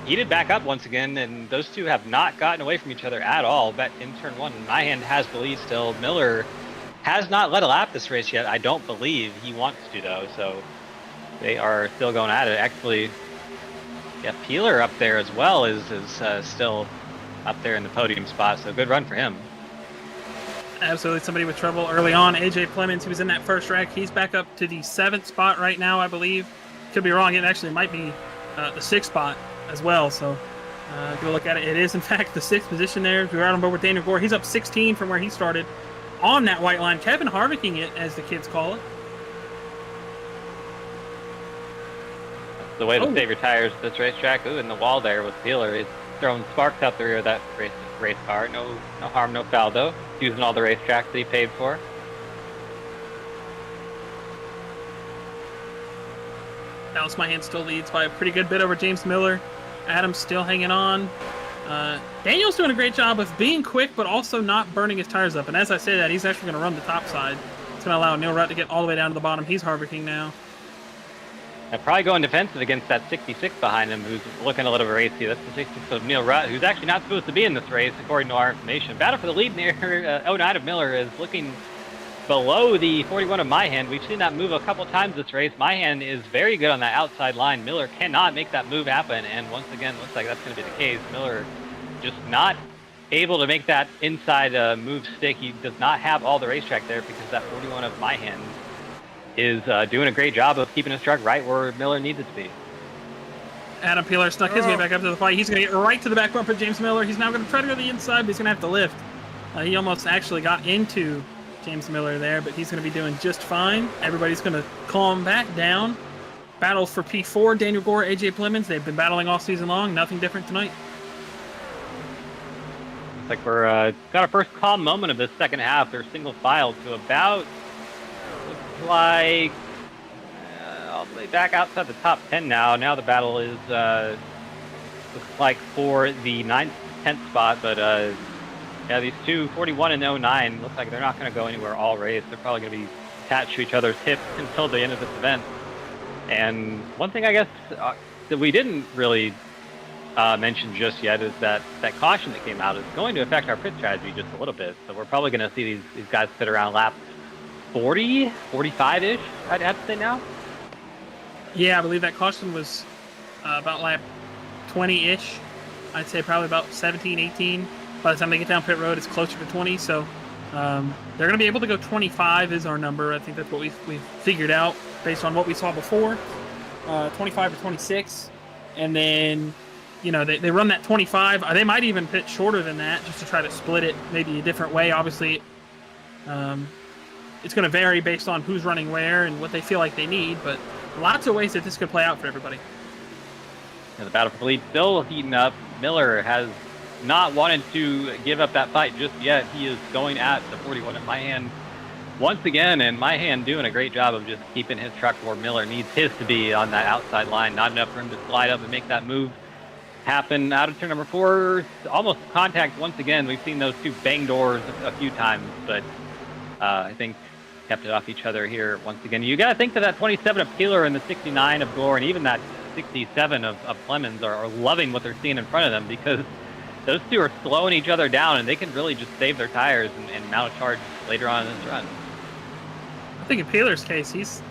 heated back up once again, and those two have not gotten away from each other at all. But in turn 1, Myhan has the lead still. Miller has not led a lap this race yet. I don't believe he wants to, though, so they are still going at it. Actually, yeah, Peeler up there as well is still up there in the podium spot, so good run for him. Absolutely, somebody with trouble early on. AJ Clemens, who was in that first rack, he's back up to the 7th spot right now, I believe. Could be wrong. It actually might be the 6th spot as well. So, go look at it. It is, in fact, the 6th position there. We're out on board with Daniel Gore. He's up 16 from where he started on that white line. Kevin Harvicking it, as the kids call it. The way to save your tires at this racetrack. Ooh, in the wall there with Peeler. It's throwing sparks out the rear of that race car. No harm, no foul, though. Using all the racetracks that he paid for. Dallas Myhan still leads by a pretty good bit over James Miller. Adam's still hanging on. Daniel's doing a great job of being quick, but also not burning his tires up. And as I say that, he's actually going to run the top side. It's going to allow Neil Rutt to get all the way down to the bottom. He's Harvicking now. Probably going defensive against that 66 behind him, who's looking a little bit racy. That's the 66 of Neil Rutt, who's actually not supposed to be in this race, according to our information. Battle for the lead near 09 of Miller is looking below the 41 of Myhan. We've seen that move a couple times this race. Myhan is very good on that outside line. Miller cannot make that move happen, and once again, looks like that's going to be the case. Miller just not able to make that inside move stick. He does not have all the racetrack there because that 41 of Myhan is doing a great job of keeping his truck right where Miller needs it to be. Adam Peeler snuck his way back up to the fight. He's going to get right to the back bumper of James Miller. He's now going to try to go to the inside, but he's going to have to lift. He almost actually got into James Miller there, but he's going to be doing just fine. Everybody's going to calm back down. Battle for P4, Daniel Gore, AJ Clemens. They've been battling all season long. Nothing different tonight. Looks like we're got our first calm moment of this second half. They're single file to about, looks like, all the way back outside the top 10 now. Now the battle is, looks like for the 9th, 10th spot, but yeah, these two, 41 and 09, looks like they're not going to go anywhere all race. They're probably going to be attached to each other's hips until the end of this event. And one thing I guess that we didn't really mention just yet is that caution that came out is going to affect our pit strategy just a little bit. So we're probably going to see these guys sit around lap 40, 45-ish, I'd have to say now. Yeah, I believe that caution was about lap 20-ish. I'd say probably about 17, 18. By the time they get down pit road, it's closer to 20. So they're going to be able to go 25 is our number. I think that's what we've figured out based on what we saw before. 25 or 26. And then, you know, they run that 25. They might even pit shorter than that just to try to split it maybe a different way. Obviously, it's going to vary based on who's running where and what they feel like they need. But lots of ways that this could play out for everybody. And the battle for the lead still heating up. Miller has not wanted to give up that fight just yet. He is going at the 41 at Myhan. once again, and my hand doing a great job of just keeping his truck where Miller needs his to be on that outside line. Not enough for him to slide up and make that move happen. Out of turn number 4, almost contact once again. We've seen those two bang doors a few times, but I think kept it off each other here once again. You got to think that 27 of Peeler and the 69 of Gore and even that 67 of Clemens are loving what they're seeing in front of them, because those two are slowing each other down and they can really just save their tires and mount a charge later on in this run. I think in Peeler's case, he's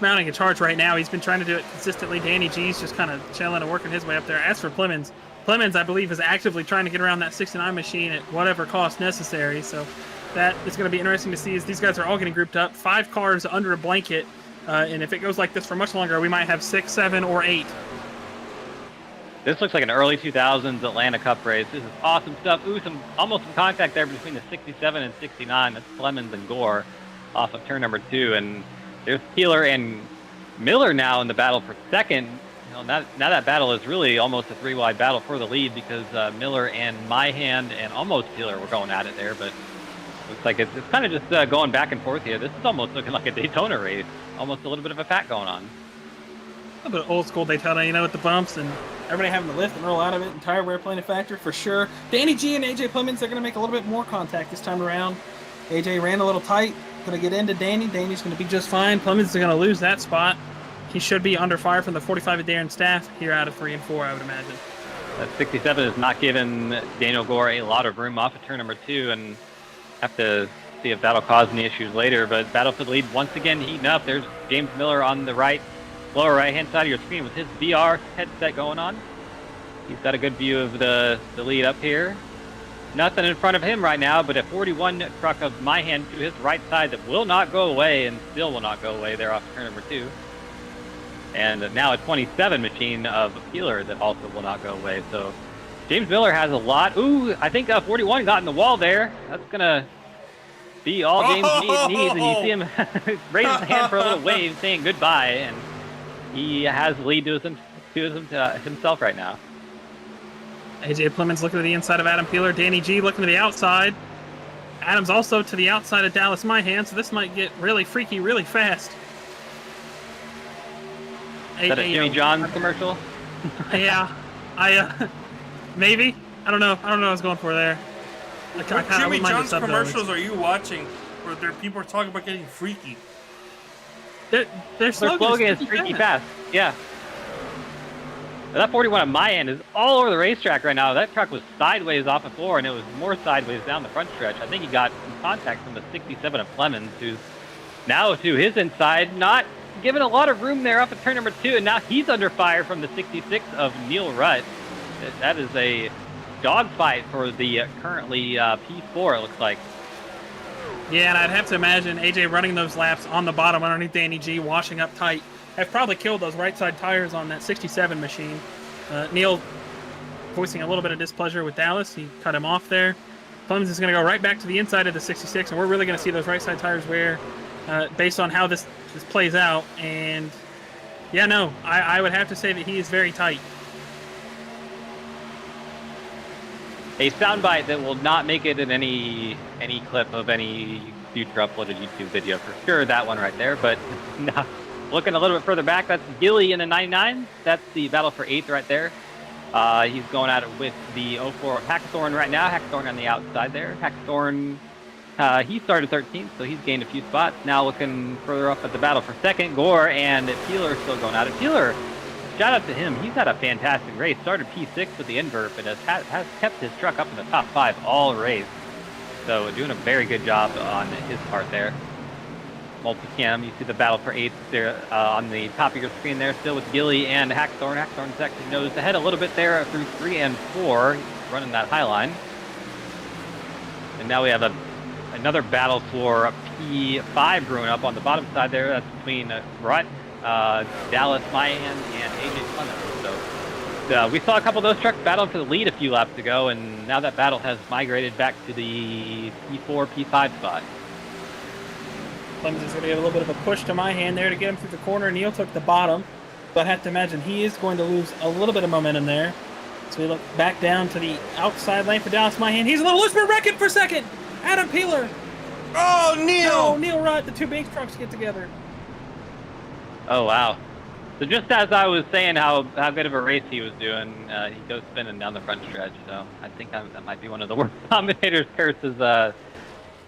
mounting a charge right now. He's been trying to do it consistently. Danny G's just kind of chilling and working his way up there. As for Clemens, I believe, is actively trying to get around that 69 machine at whatever cost necessary. So that is going to be interesting to see as these guys are all getting grouped up. 5 cars under a blanket. And if it goes like this for much longer, we might have 6, 7, or 8. This looks like an early 2000s Atlanta Cup race. This is awesome stuff. Ooh, almost some contact there between the 67 and 69. That's Clemens and Gore off of turn number 2. And there's Peeler and Miller now in the battle for second. Now that battle is really almost a 3-wide battle for the lead, because Miller and Myhand and almost Peeler were going at it there, but looks like it's kind of just going back and forth here. This is almost looking like a Daytona race. Almost a little bit of a pack going on. A little bit of old school Daytona, with the bumps and everybody having to lift and roll out of it, and tire wear playing a factor for sure. Danny G and AJ Clemens, they're going to make a little bit more contact this time around. AJ ran a little tight, going to get into Danny. Danny's going to be just fine. Clemens is going to lose that spot. He should be under fire from the 45 of Darren Staff here out of 3 and 4, I would imagine. That 67 is not giving Daniel Gore a lot of room off of turn number 2, and have to see if that'll cause any issues later. But battle for the lead once again heating up. There's James Miller on the lower right-hand side of your screen with his VR headset going on. He's got a good view of the lead up here. Nothing in front of him right now, but a 41 truck of Myhand to his right side that will not go away, and still will not go away there off turn number 2. And now a 27 machine of Peeler that also will not go away. So James Miller has a lot. Ooh, I think 41 got in the wall there. That's going to be all James needs. And you see him raise his hand for a little wave saying goodbye. And he has the lead to himself right now. AJ Clemens looking to the inside of Adam Peeler. Danny G looking to the outside. Adam's also to the outside of Dallas Myhand, so this might get really freaky really fast. Is that a Jimmy John's commercial? Yeah, maybe. I don't know. What I was going for there. What Jimmy John's commercials are you watching where people are talking about getting freaky? Their slogan is freaky fast. Yeah. That 41 on my end is all over the racetrack right now. That truck was sideways off the floor, and it was more sideways down the front stretch. I think he got some contact from the 67 of Clemens, who's now to his inside, not given a lot of room there up at turn number 2, and now he's under fire from the 66 of Neil Rutt. That is a dogfight for the currently P4, it looks like. Yeah, and I'd have to imagine AJ running those laps on the bottom underneath Danny G, washing up tight, have probably killed those right side tires on that 67 machine. Neil voicing a little bit of displeasure with Dallas. He cut him off there. Clemens is going to go right back to the inside of the 66, and we're really going to see those right side tires wear based on how this plays out. And yeah, no, I would have to say that he is very tight. A soundbite that will not make it in any clip of any future uploaded YouTube video for sure. That one right there. But no, looking a little bit further back, that's Gilly in the 99. That's the battle for 8th right there. He's going at it with the 04 Hackthorn right now. Hackthorn on the outside there. Hackthorn, he started 13th, so he's gained a few spots. Now looking further up at the battle for second, Gore and Peeler still going at it. Peeler, shout out to him. He's had a fantastic race. Started P6 with the invert, but has kept his truck up in the top 5 all race. So doing a very good job on his part there. Multicam, you see the battle for 8th there on the top of your screen there, still with Gilly and Hackthorn. Hackthorn's actually nosed ahead a little bit there through 3 and 4, running that high line. And now we have another battle for P5 brewing up on the bottom side there. That's between Rutt, Dallas Myhand, and AJ Clemens. So we saw a couple of those trucks battling for the lead a few laps ago, and now that battle has migrated back to the P4, P5 spot. Clemens is going to get a little bit of a push to Myhand there to get him through the corner. Neil took the bottom, but I have to imagine he is going to lose a little bit of momentum there. So we look back down to the outside lane for Dallas Myhand. He's a little loose, but wrecking for second. Adam Peeler Oh, Neil! No, Neil Rudd, the two big trucks get together. Oh wow. So just as I was saying how good of a race he was doing, he goes spinning down the front stretch. So I think that might be one of the worst commentator's curses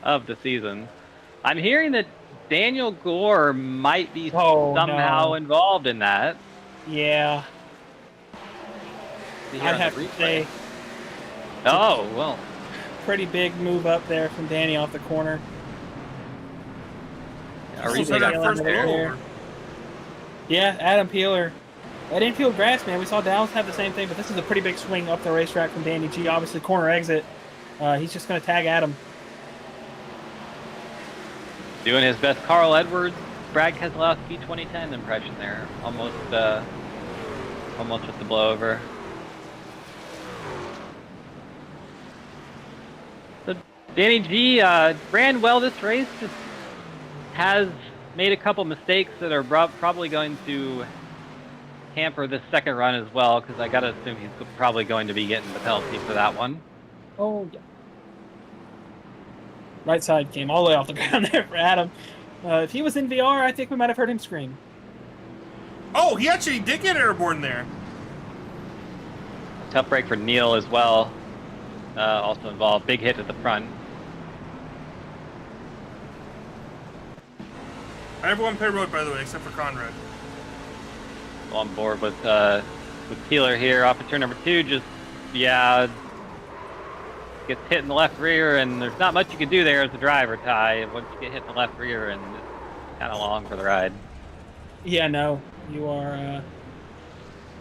of the season. I'm hearing that Daniel Gore might be somehow involved in that. Yeah. I'd have to say. Oh, well. Pretty big move up there from Danny off the corner. Yeah, Adam Peeler. That infield grass, man. We saw Dallas have the same thing, but this is a pretty big swing up the racetrack from Danny G. Obviously, corner exit. He's just going to tag Adam. Doing his best Carl Edwards, Brad Keselowski 2010 impression there. Almost with the blowover. So Danny G ran well this race, just has made a couple mistakes that are probably going to hamper this second run as well, because I gotta assume he's probably going to be getting the penalty for that one. Oh, yeah. Right side came all the way off the ground there for Adam. If he was in VR, I think we might have heard him scream. Oh, he actually did get airborne there. Tough break for Neil as well. Also involved. Big hit at the front. Everyone pit road, by the way, except for Conrad. On board with Peeler here off of turn number 2. Just, yeah, gets hit in the left rear, and there's not much you can do there as a driver, Ty. Once you get hit in the left rear, and it's kind of long for the ride. Yeah, no. You are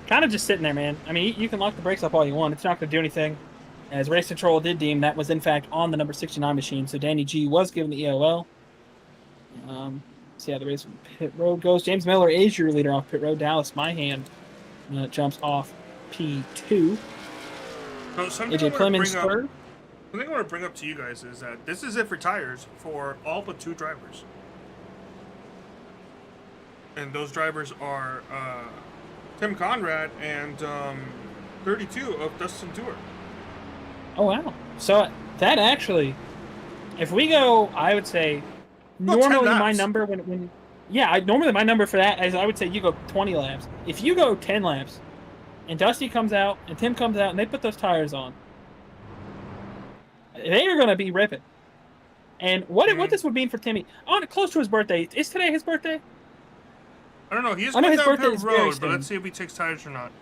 kind of just sitting there, man. I mean, you can lock the brakes up all you want. It's not going to do anything. As race control did deem, that was, in fact, on the number 69 machine, so Danny G was given the EOL. See how the race pit road goes. James Miller is your leader off pit road. Dallas Myhan jumps off P2. So AJ Clemens third. Something I want to bring up to you guys is that this is it for tires for all but 2 drivers. And those drivers are Tim Conrad and 32 of Dustin Dewar. Oh, wow. So that actually, if we go, I would say, normally my number normally my number for that is I would say you go 20 laps. If you go 10 laps and Dusty comes out and Tim comes out and they put those tires on, they are going to be ripping. And what this would mean for Timmy, close to his birthday. Is today his birthday? I don't know. He's going down pit road, but let's see if he takes tires or not.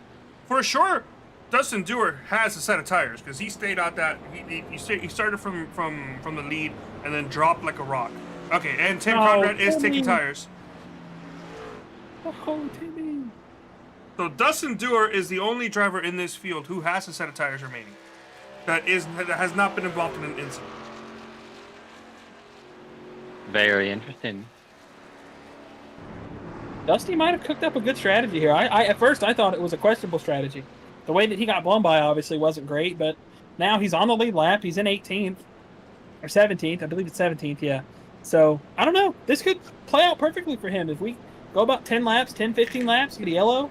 For sure, Dustin Dewar has a set of tires because he stayed out that he started from the lead and then dropped like a rock. Okay, and Tim Conrad is taking tires. Oh, Timmy. So Dustin Dewar is the only driver in this field who has a set of tires remaining. That has not been involved in an incident. Very interesting. Dusty might have cooked up a good strategy here. At first I thought it was a questionable strategy. The way that he got blown by obviously wasn't great, but now he's on the lead lap. He's in 18th or 17th. I believe it's 17th, yeah. So, I don't know. This could play out perfectly for him. If we go about 10 laps, 10, 15 laps, get a yellow,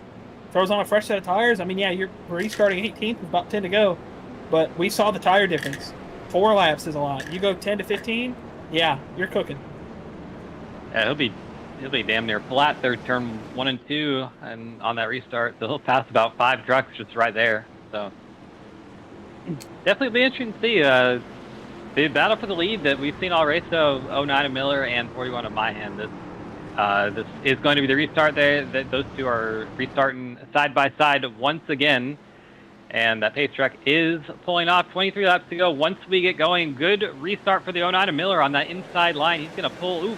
throws on a fresh set of tires. I mean, yeah, you're restarting 18th with about 10 to go, but we saw the tire difference. 4 laps is a lot. You go 10 to 15, yeah, you're cooking. Yeah, he'll be damn near flat third turn 1 and 2, and on that restart, so he'll pass about 5 trucks just right there. So definitely be interesting to see the battle for the lead that we've seen all race. So 09 of Miller and 41 of Myhan. This is going to be the restart there. Those two are restarting side by side once again, and that pace truck is pulling off. 23 laps to go. Once we get going, good restart for the 09 of Miller on that inside line. He's going to pull. Ooh.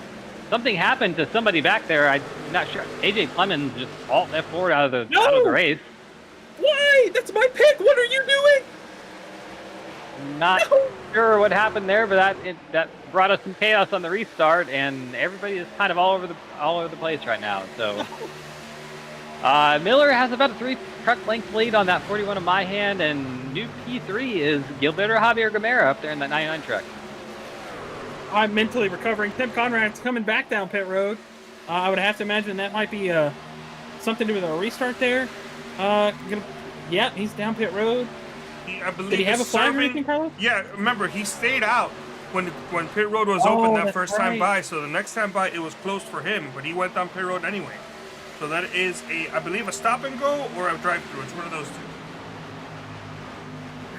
Something happened to somebody back there. I'm not sure. AJ Clemens just alt F4 out of the race. Why? That's my pick. What are you doing? Not sure what happened there, but that brought us some chaos on the restart, and everybody is kind of all over the place right now. So Miller has about a 3 truck length lead on that 41 of Myhan, and new P3 is Gilberto Javier Gamera up there in that 99 truck. I'm mentally recovering. Tim Conrad's coming back down pit road. I would have to imagine that might be something to do with a restart there. Yeah, he's down pit road. I believe Did he have a flag or anything, Carlos? Yeah, remember, he stayed out when pit road was open that first time right. by. So the next time by, it was closed for him, but he went down pit road anyway. So that is I believe, a stop and go or a drive-through. It's one of those two.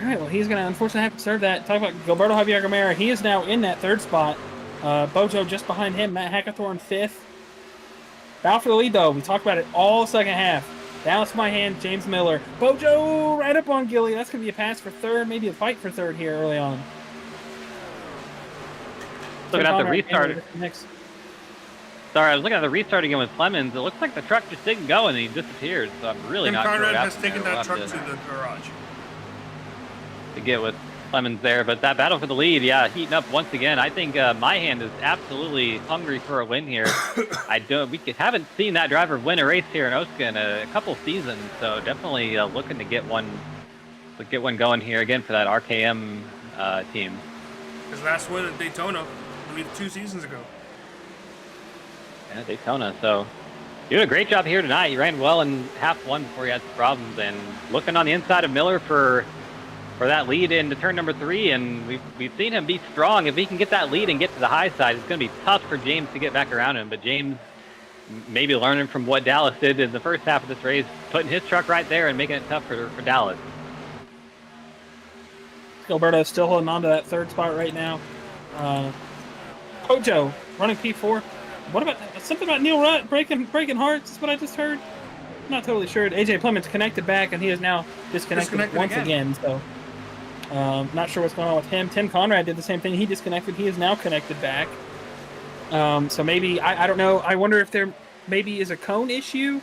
All right, well, he's going to unfortunately have to serve that. Talk about Gilberto Javier Gomera. He is now in that third spot. Bojo just behind him. Matt Hackathorn fifth. Battle for the lead, though. We talked about it all second half. Dallas my hand, James Miller. Bojo right up on Gilly. That's going to be a pass for third, maybe a fight for third here early on. Looking at the restart. Sorry, I was looking at the restart again with Clemens. It looks like the truck just didn't go and he disappeared. So I'm really not sure what Conrad has happened taken there. that truck to the garage. To get with Clemens there, but that battle for the lead, yeah, heating up once again. I think my hand is absolutely hungry for a win here. We haven't seen that driver win a race here in OSCA in a couple seasons, so definitely looking to get one going here again for that RKM team. His last win at Daytona, I believe 2 seasons ago. Yeah, Daytona. So doing a great job here tonight. He ran well in half one before he had some problems, and looking on the inside of Miller for that lead into turn number 3, and we've seen him be strong. If he can get that lead and get to the high side, it's going to be tough for James to get back around him. But James maybe learning from what Dallas did in the first half of this race, putting his truck right there and making it tough for Dallas. Gilberto still holding on to that third spot right now. Bojo running P4. What about something about Neil Rutt breaking hearts? Is what I just heard. I'm not totally sure. AJ Plemons connected back, and he is now disconnected once again. So not sure what's going on with him. Tim Conrad did the same thing. He disconnected. He is now connected back. So maybe I don't know. I wonder if there maybe is a cone issue.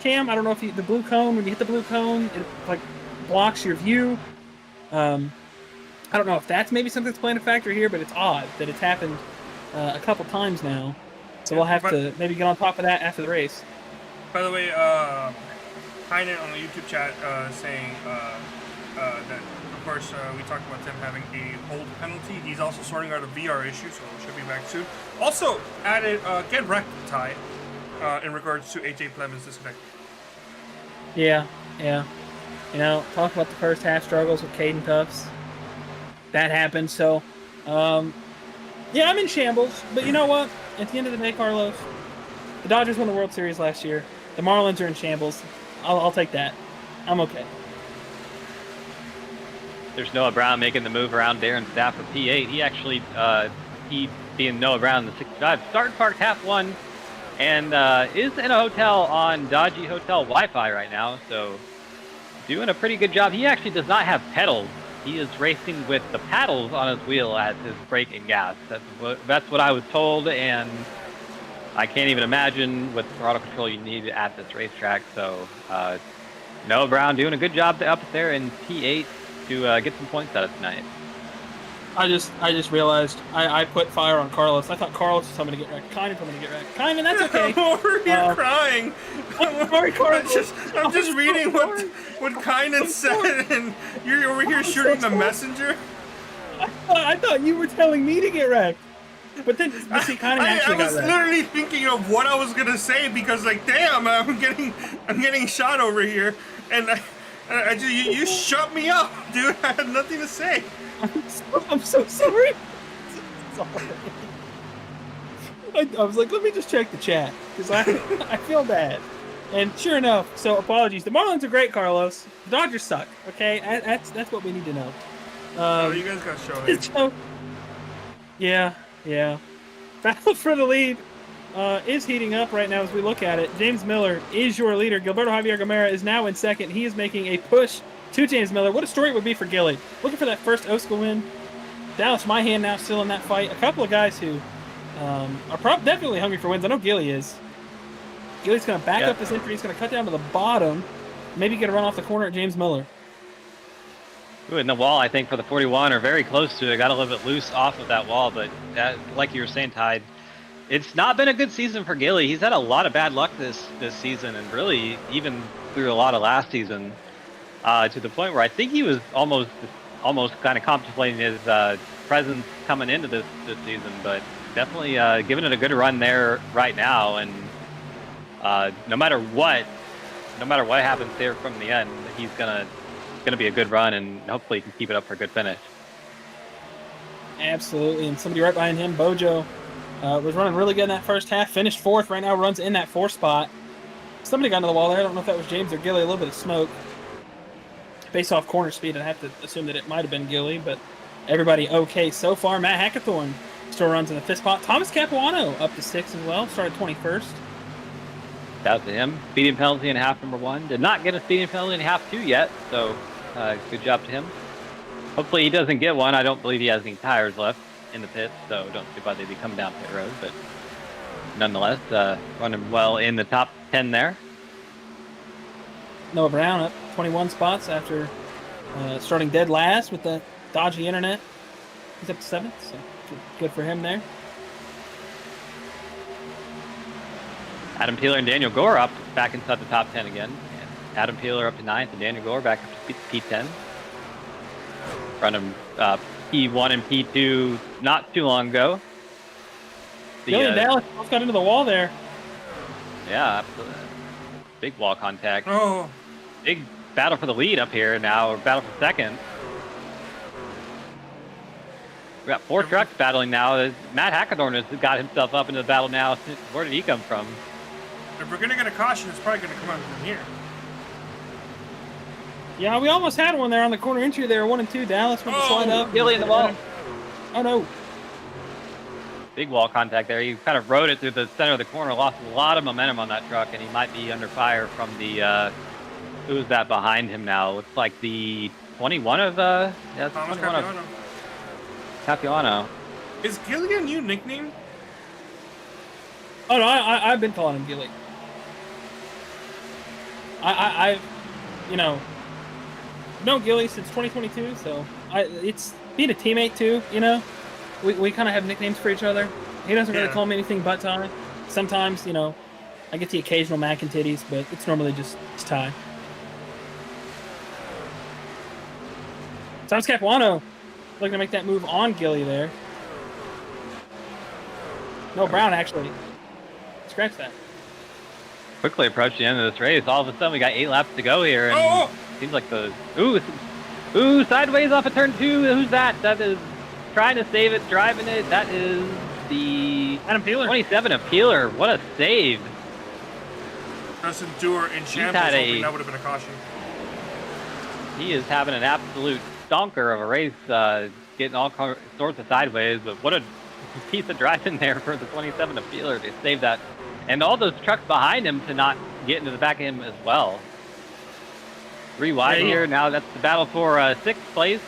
Cam, I don't know if the blue cone, when you hit the blue cone, it like blocks your view. I don't know if that's maybe something that's playing a factor here, but it's odd that it's happened a couple times now. So we'll have to maybe get on top of that after the race. By the way, Heinen on the YouTube chat saying that, of course, we talked about them having a hold penalty. He's also sorting out a VR issue, so it should be back soon. Also added get wrecked tie in regards to AJ Plemons disconnect. Yeah. You know, talk about the first half struggles with Caden Tufts. That happened, so yeah, I'm in shambles. But you know what? At the end of the day, Carlos, the Dodgers won the World Series last year. The Marlins are in shambles. I'll take that. I'm okay. There's Noah Brown making the move around Darren Staff for P8. He actually, he being Noah Brown in the 65, started parked half one, and is in a hotel on dodgy hotel Wi-Fi right now. So doing a pretty good job. He actually does not have pedals. He is racing with the paddles on his wheel as his brake and gas. That's what I was told, and I can't even imagine what throttle control you need at this racetrack. So Noah Brown doing a good job up there in P8 to get some points out of tonight. I just realized I put fire on Carlos. I thought Carlos was coming to get wrecked. Kynan coming to get wrecked. Kynan, that's okay. I'm over here crying. I'm sorry, Carlos. I'm just reading what Kynan said, and you're over here shooting the messenger. I thought you were telling me to get wrecked. But then, see, Kynan actually got I was literally thinking of what I was gonna say because, like, damn, I'm getting shot over here, and you shut me up, dude. I had nothing to say. I'm so sorry. I was like, let me just check the chat because I feel bad. And sure enough, so apologies. The Marlins are great, Carlos. The Dodgers suck. Okay, that's what we need to know. You guys got to show it. Yeah. Battle for the lead is heating up right now as we look at it. James Miller is your leader. Gilberto Javier Gomera is now in second. He is making a push to James Miller. What a story it would be for Gilly. Looking for that first OSCA win. Dallas my hand now still in that fight. A couple of guys who are definitely hungry for wins. I know Gilly is. Gilly's going to back up his entry. He's going to cut down to the bottom. Maybe get a run off the corner at James Miller. Ooh, and the wall, I think, for the 41 are very close to it. Got a little bit loose off of that wall, but like you were saying, Tide, it's not been a good season for Gilly. He's had a lot of bad luck this season, and really even through a lot of last season, to the point where I think he was almost kind of contemplating his presence coming into this season, but definitely giving it a good run there right now. And no matter what happens there from the end, he's gonna be a good run, and hopefully he can keep it up for a good finish. Absolutely, and somebody right behind him, Bojo, was running really good in that first half. Finished 4th. Right now, runs in that 4th spot. Somebody got into the wall there. I don't know if that was James or Gilly. A little bit of smoke. Based off corner speed, I'd have to assume that it might have been Gilly, but everybody okay so far. Matt Hackathorn still runs in the 5th spot. Thomas Capuano up to 6th as well. Started 21st. Shout out to him. Speeding penalty in half number 1. Did not get a speeding penalty in half 2 yet, so good job to him. Hopefully he doesn't get one. I don't believe he has any tires left in the pit, so don't see why they'd be coming down pit road, but nonetheless, running well in the top 10 there. Noah Brown up 21 spots after starting dead last with the dodgy internet. He's up to 7th, so good for him there. Adam Peeler and Daniel Gore up back inside the top 10 again. And Adam Peeler up to 9th and Daniel Gore back up to P10. Running P1 and P2 not too long ago. Billy and Dallas both got into the wall there. Yeah, absolutely. Big wall contact. Oh. Big battle for the lead up here now, or battle for 2nd. We got 4 trucks battling now. Matt Hackathorn has got himself up into the battle now. Where did he come from? If we're gonna get a caution, it's probably gonna come out from here. Yeah, we almost had one there on the corner entry there. 1 and 2. Dallas went to slide up. Gilly in the wall. Oh no. Big wall contact there. He kind of rode it through the center of the corner, lost a lot of momentum on that truck, and he might be under fire from the, who's that behind him now? Looks like the 21 of, yeah, it's 21 of Capuano. Is Gilly a new nickname? Oh no, I've been calling him Gilly. I've known Gilly since 2022, so it's being a teammate too, you know. We kind of have nicknames for each other. He doesn't really call me anything but Ty. Sometimes, I get the occasional mac and titties, but it's normally just Ty. Thomas Capuano looking to make that move on Gilly there. No, Brown actually. Scratch that. Quickly approach the end of this race. All of a sudden, we got 8 laps to go here, and seems like the sideways off of turn 2. Who's that? That is trying to save it, driving it. That is the Adam Peeler. 27 of Peeler. What a save! Justin Dewar in shambles. Hoping that would have been a caution. He is having an absolute stonker of a race, getting all sorts of sideways. But what a piece of driving there for the 27 of Peeler to save that. And all those trucks behind him to not get into the back of him as well. 3 wide here. Now that's the battle for 6th place.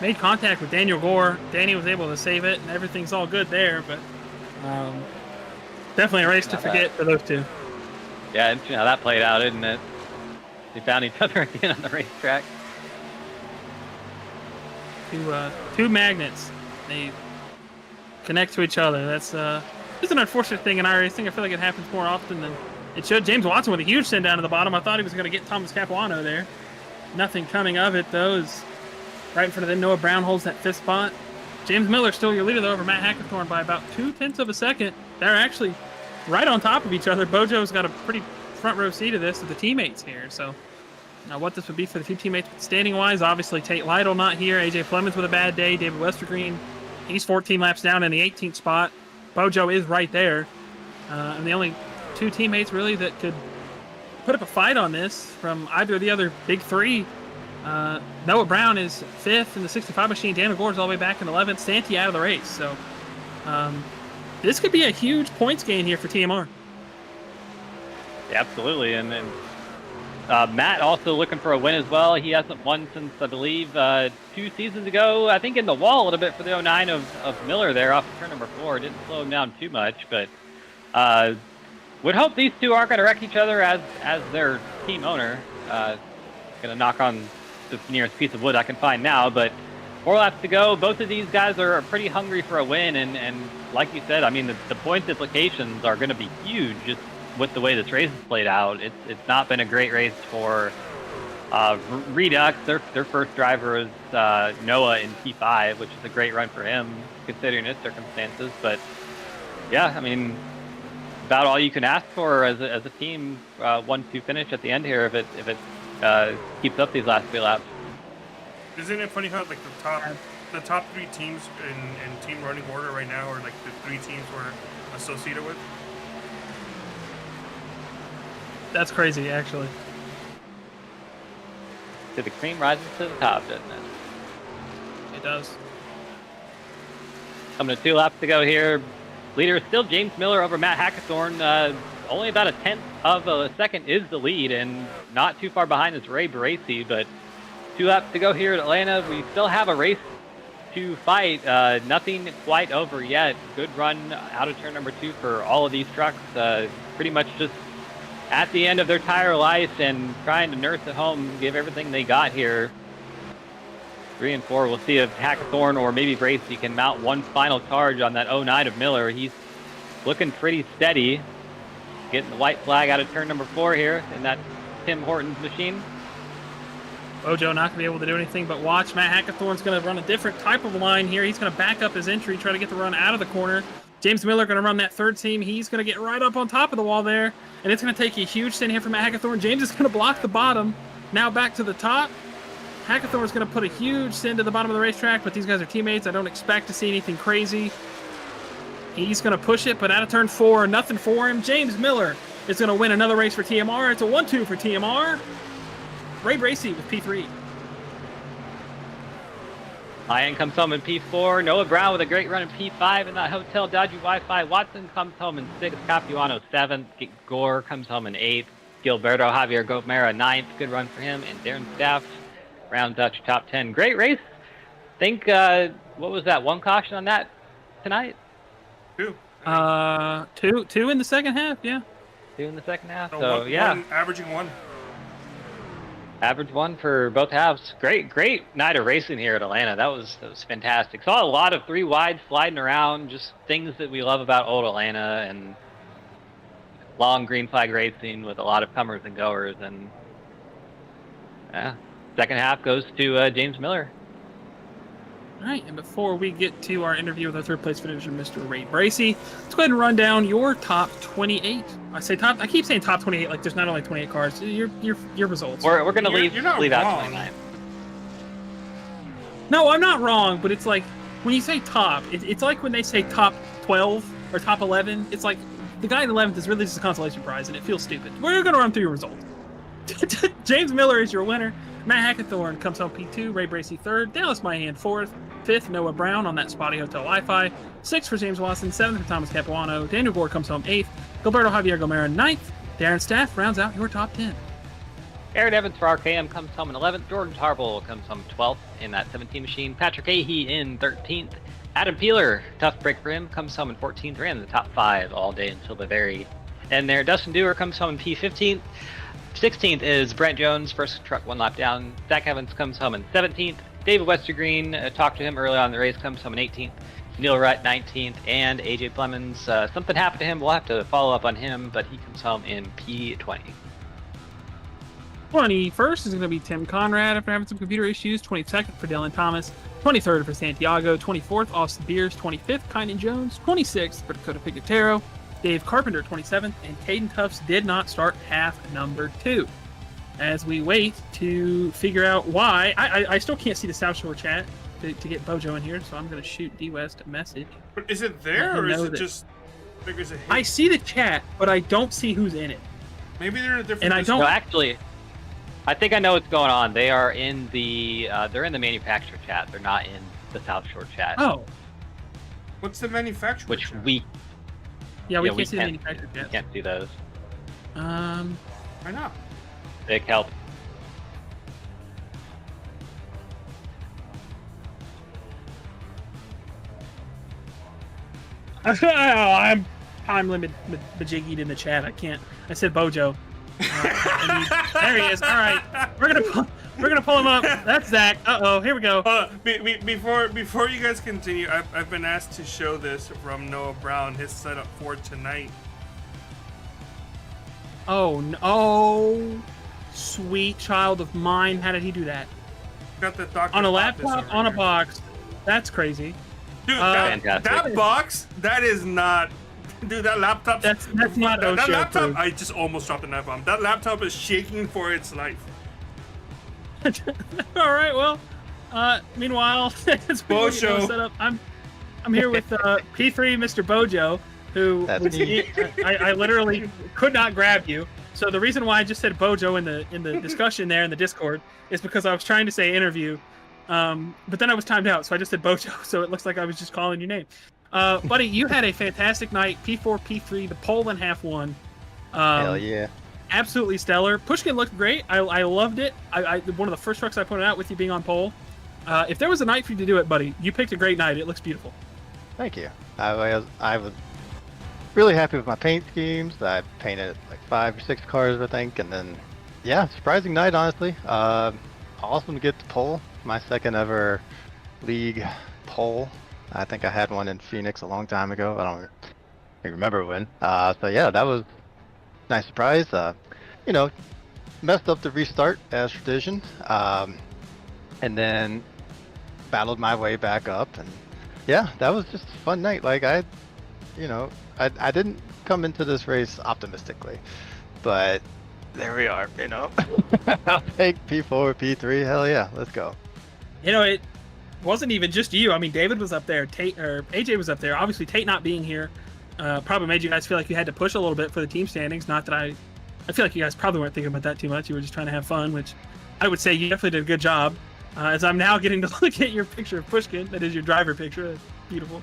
Made contact with Daniel Gore. Danny was able to save it, and everything's all good there. But definitely a race to forget for those two. Yeah, interesting how that played out, isn't it? They found each other again on the racetrack. Two magnets. They connect to each other. That's just an unfortunate thing in iRacing. I feel like it happens more often than it should. James Watson with a huge send down to the bottom. I thought he was going to get Thomas Capuano there. Nothing coming of it, though. Is right in front of them. Noah Brown holds that 5th spot. James Miller still your leader, though, over Matt Hackathorn by about 0.2 of a second. They're actually right on top of each other. Bojo's got a pretty front row seat of this with the teammates here. So now what this would be for the 2 teammates standing-wise, obviously Tate Lytle not here. AJ Fleming's with a bad day. David Westergreen, he's 14 laps down in the 18th spot. Bojo is right there. And the only 2 teammates really that could put up a fight on this from either of the other big 3. Noah Brown is 5th in the 65 machine. Daniel Gore's all the way back in 11th. Santi out of the race. So this could be a huge points gain here for TMR. Yeah, absolutely. And then Matt also looking for a win as well. He hasn't won since, I believe, 2 seasons ago. I think in the wall a little bit for the 09 of Miller there off of turn number 4. Didn't slow him down too much, but would hope these 2 aren't going to wreck each other as their team owner. Going to knock on the nearest piece of wood I can find now, but 4 laps to go. Both of these guys are pretty hungry for a win, and like you said, I mean, the points implications are going to be huge just with the way this race is played out. It's not been a great race for Redux. Their first driver is Noah in P5, which is a great run for him considering his circumstances. But yeah, I mean, about all you can ask for as a team. 1-2 finish at the end here if it keeps up these last 3 laps. Isn't it funny how like the top the top 3 teams in team running order right now, or like the 3 teams we're associated with? That's crazy, actually. So the cream rises to the top, doesn't it? It does. Coming to 2 laps to go here. Leader is still James Miller over Matt Hackathorn. Only about a 1/10 of a second is the lead, and not too far behind is Ray Baracey. But 2 laps to go here at Atlanta. We still have a race to fight. Nothing quite over yet. Good run out of turn number 2 for all of these trucks. Pretty much just at the end of their tire life and trying to nurse it home, give everything they got here. 3 and 4, we'll see if Hackathorn or maybe Bracey can mount one final charge on that 09 of Miller. He's looking pretty steady. Getting the white flag out of turn number 4 here in that Tim Hortons machine. Bojo not going to be able to do anything but watch. Matt Hackathorn's going to run a different type of line here. He's going to back up his entry, try to get the run out of the corner. James Miller going to run that 3rd seam. He's going to get right up on top of the wall there, and it's going to take a huge stint here from Matt Hackathorn. James is going to block the bottom. Now back to the top. Hackathorn's going to put a huge stint to the bottom of the racetrack, but these guys are teammates. I don't expect to see anything crazy. He's going to push it, but out of turn 4, nothing for him. James Miller is going to win another race for TMR. It's a 1-2 for TMR. Ray Bracey with P3. Ian comes home in P4. Noah Brown with a great run in P5 in that Hotel Dodgy Wi-Fi. Watson comes home in 6th. Capuano 7th. Gore comes home in 8th. Gilberto Javier Gomera 9th. Good run for him. And Darren Staff rounds out your top 10. Great race. Think, what was that? 1 caution on that tonight? 2. 2 in the second half, yeah. 2 in the second half. No, So, yeah. Averaging 1. Average 1 for both halves. Great night of racing here at Atlanta. That was fantastic. Saw a lot of 3 wide sliding around, just things that we love about old Atlanta, and long green flag racing with a lot of comers and goers. And yeah, second half goes to James Miller. All right, and before we get to our interview with our 3rd place finisher, Mr. Ray Bracey, let's go ahead and run down your top 28. I keep saying top 28 like there's not only 28 cars. Your results. We're gonna leave out wrong. 29. No, I'm not wrong, but it's like when you say top, it's like when they say top 12 or top 11. It's like the guy in 11th is really just a consolation prize, and it feels stupid. We're gonna run through your results. James Miller is your winner. Matt Hackathorn comes home P2, Ray Bracey 3rd, Dallas Mahan 4th, 5th Noah Brown on that spotty Hotel Wi-Fi, 6th for James Watson, 7th for Thomas Capuano, Daniel Gore comes home 8th, Gilberto Javier Gomera 9th, Darren Staff rounds out your top 10. Aaron Evans for RKM comes home in 11th, Jordan Tarble comes home 12th in that 17 machine, Patrick Ahey in 13th, Adam Peeler, tough break for him, comes home in 14th, ran in the top 5 all day until the very end there. Dustin Dewar comes home in P15th. 16th is Brent Jones, first truck 1 lap down. Zach Evans comes home in 17th. David Westergreen, talked to him early on in the race, comes home in 18th. Neil Wright 19th, and AJ Plemons. Something happened to him. We'll have to follow up on him, but he comes home in P20. 21st is going to be Tim Conrad after having some computer issues. 22nd for Dylan Thomas. 23rd for Santiago. 24th, Austin Beers. 25th, Kynan Jones. 26th for Dakota Pignataro. Dave Carpenter 27th, and Caden Tufts did not start half number 2. As we wait to figure out why, I still can't see the South Shore chat to get Bojo in here, so I'm going to shoot D West a message. But is it there, or is it just figures a hit? I see the chat, but I don't see who's in it. Maybe they're in a different. And I don't. No, actually, I think I know what's going on. They are in the they're in the manufacturer chat. They're not in the South Shore chat. Oh. What's the manufacturer? Which chat? we. Yeah, we Yeah, can't see the manufacturer We chat. can't see those. Why not? Big help. I'm time limit bajiggied in the chat. I can't. I said Bojo. There he is. All right, we're gonna pull him up. That's Zach. Here we go. Before you guys continue, I've been asked to show this from Noah Brown, his setup for tonight. Oh no, sweet child of mine. How did he do that? Got the Dr. On a Poptus laptop, over on a here. box. That's crazy. Dude, Fantastic. that box, that is not. Dude, that laptop. That's not that OSHA laptop. approved. I just almost dropped an F-bomb. That laptop is shaking for its life. All right, well, Meanwhile, as we look at the Bojo. setup, I'm here with P3, Mr. Bojo, who That's me. I literally could not grab you. So the reason why I just said Bojo in the discussion there in the Discord is because I was trying to say interview, but then I was timed out, so I just said Bojo. So it looks like I was just calling your name. Buddy, you had a fantastic night. P4, P3, the pole and half one. Hell yeah. Absolutely stellar. Pushkin looked great. I loved it. I one of the first trucks I pointed out with you being on pole. If there was a night for you to do it, buddy, you picked a great night. It looks beautiful. Thank you. I was really happy with my paint schemes. I painted like 5 or 6 cars, I think, and then yeah, surprising night, honestly. Awesome to get the pole. My second ever league pole. I think I had one in Phoenix a long time ago. I don't remember when. So yeah, that was a nice surprise. You know, messed up the restart as tradition, and then battled my way back up, and yeah, that was just a fun night. Like I didn't come into this race optimistically, but there we are. You know, I'll take P4, P3. Hell yeah, let's go. You know, it wasn't even just you. I mean, David was up there, AJ was up there. Obviously, Tate not being here probably made you guys feel like you had to push a little bit for the team standings. Not that I feel like you guys probably weren't thinking about that too much. You were just trying to have fun, which I would say you definitely did a good job. As I'm now getting to look at your picture of Pushkin, that is your driver picture. That's beautiful.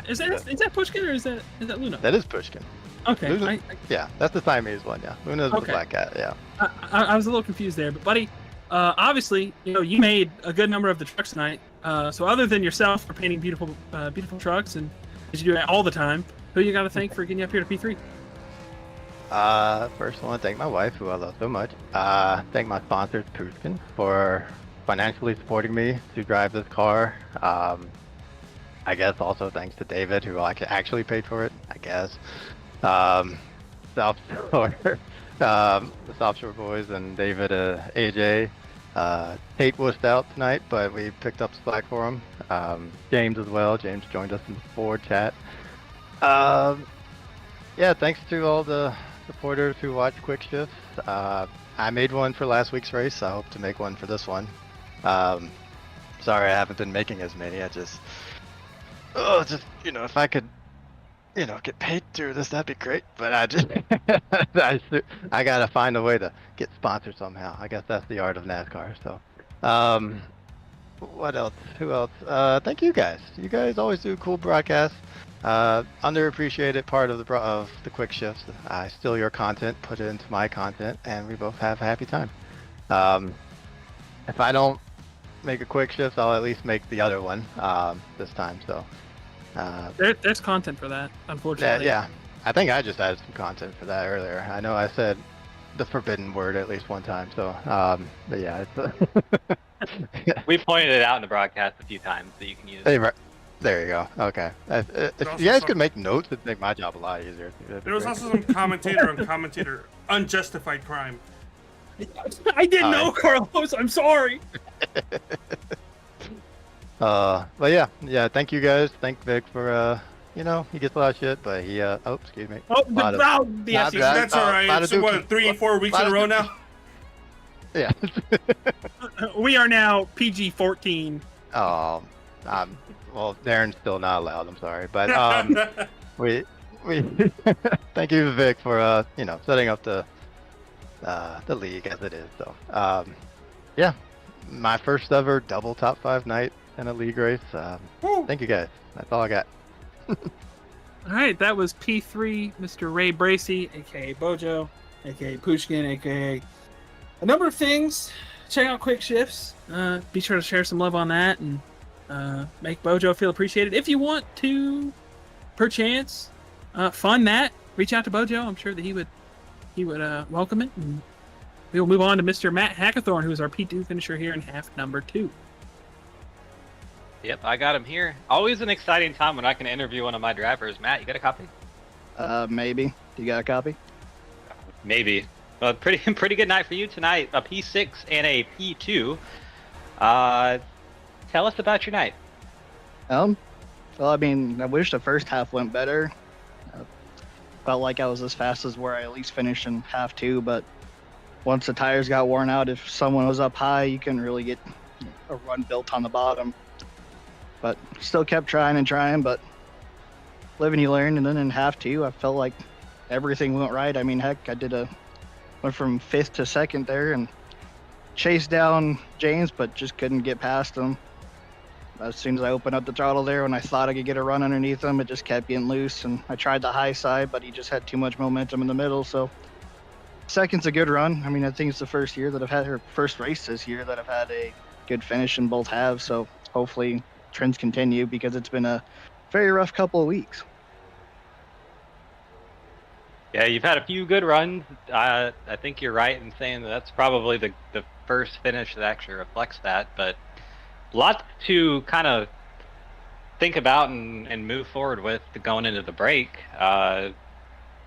Is that Pushkin or is that Luna? That is Pushkin. Okay. Luna, yeah, that's the Siamese one. Yeah, Luna's the Okay. black cat. Yeah. I was a little confused there, but buddy, obviously, you know, you made a good number of the trucks tonight. So other than yourself for painting beautiful trucks, and as you do it all the time, who you got to thank for getting you up here to P3? First I want to thank my wife, who I love so much. Thank my sponsors, Pushkin, for financially supporting me to drive this car. I guess also thanks to David, who actually paid for it, I guess. South Shore, the South Shore boys, and David, AJ. Tate was out tonight, but we picked up slack for him. James as well. James joined us in the Ford chat. Yeah, thanks to all the supporters who watch Quick Shifts. I made one for last week's race. I hope to make one for this one. Sorry, I haven't been making as many. I just if I could, get paid through this, that'd be great. But I gotta find a way to get sponsored somehow. I guess that's the art of NASCAR. So, what else? Who else? Thank you guys. You guys always do cool broadcasts. Underappreciated part of the Quick Shifts. I steal your content, put it into my content, and we both have a happy time. If I don't make a Quick Shift, I'll at least make the other one this time. So There's content for that, unfortunately. yeah, I think I just added some content for that earlier. I know I said the forbidden word at least one time. So but yeah, it's We pointed it out in the broadcast a few times that you can use. Hey, there you go. Okay. If you guys could make notes, it'd make my job a lot easier. There was also some commentator unjustified crime. I didn't know, Carlos. I'm sorry. But yeah. Thank you guys. Thank Vic for he gets a lot of shit, but he excuse me. That's all right. So what? 3 4 weeks in a row now. Yeah. We are now PG-14. Oh, well, Darren's still not allowed. I'm sorry, but we thank you, Vic, for setting up the league as it is. So yeah, my first ever double top 5 night in a league race. Thank you guys. That's all I got. All right, that was P3, Mr. Ray Bracey, aka Bojo, aka Pushkin, aka a number of things. Check out Quick Shifts. Be sure to share some love on that and make Bojo feel appreciated. If you want to, perchance, fund that, reach out to Bojo. I'm sure that he would welcome it. And we will move on to Mr. Matt Hackathorn, who is our P2 finisher here in half number 2. Yep, I got him here. Always an exciting time when I can interview one of my drivers. Matt, you got a copy? Maybe. You got a copy? Maybe. Well, pretty good night for you tonight. A P6 and a P2. Tell us about your night. Well, I mean, I wish the first half went better. Felt like I was as fast as where I at least finished in half 2, but once the tires got worn out, if someone was up high, you couldn't really get a run built on the bottom. But still kept trying and trying, but live and you learn. And then in half two, I felt like everything went right. I mean, heck, went from 5th to 2nd there and chased down James, but just couldn't get past him. As soon as I opened up the throttle there, when I thought I could get a run underneath him, it just kept getting loose. And I tried the high side, but he just had too much momentum in the middle. So 2nd's a good run. I mean, I think it's the first race this year that I've had a good finish in both halves. So hopefully trends continue because it's been a very rough couple of weeks. Yeah, you've had a few good runs. I think you're right in saying that's probably the first finish that actually reflects that, but lots to kind of think about and move forward with going into the break.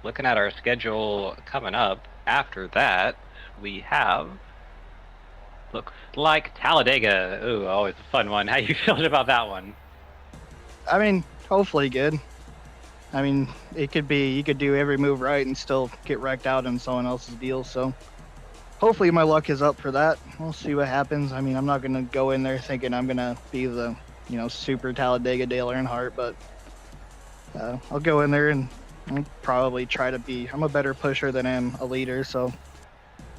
Looking at our schedule coming up after that, we have, looks like Talladega. Ooh, always a fun one. How you feeling about that one? I mean, hopefully good. I mean, you could do every move right and still get wrecked out in someone else's deal. So hopefully my luck is up for that. We'll see what happens. I mean, I'm not going to go in there thinking I'm going to be the, super Talladega Dale Earnhardt, but I'll go in there and I'll probably try to I'm a better pusher than I am a leader. So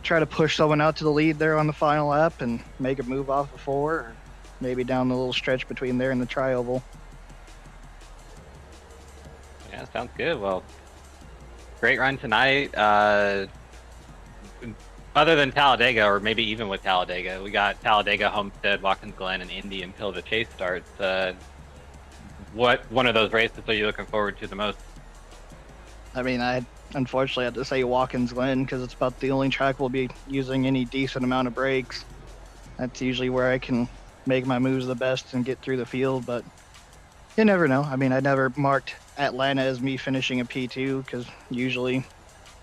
try to push someone out to the lead there on the final lap and make a move off of 4, or maybe down the little stretch between there and the tri-oval. Yeah, sounds good. Well, great run tonight. Other than Talladega, or maybe even with Talladega, we got Talladega, Homestead, Watkins Glen, and Indy until the chase starts. What one of those races are you looking forward to the most? I mean, I unfortunately have to say Watkins Glen because it's about the only track we'll be using any decent amount of brakes. That's usually where I can make my moves the best and get through the field, but you never know. I mean, I never marked Atlanta as me finishing a P2 because usually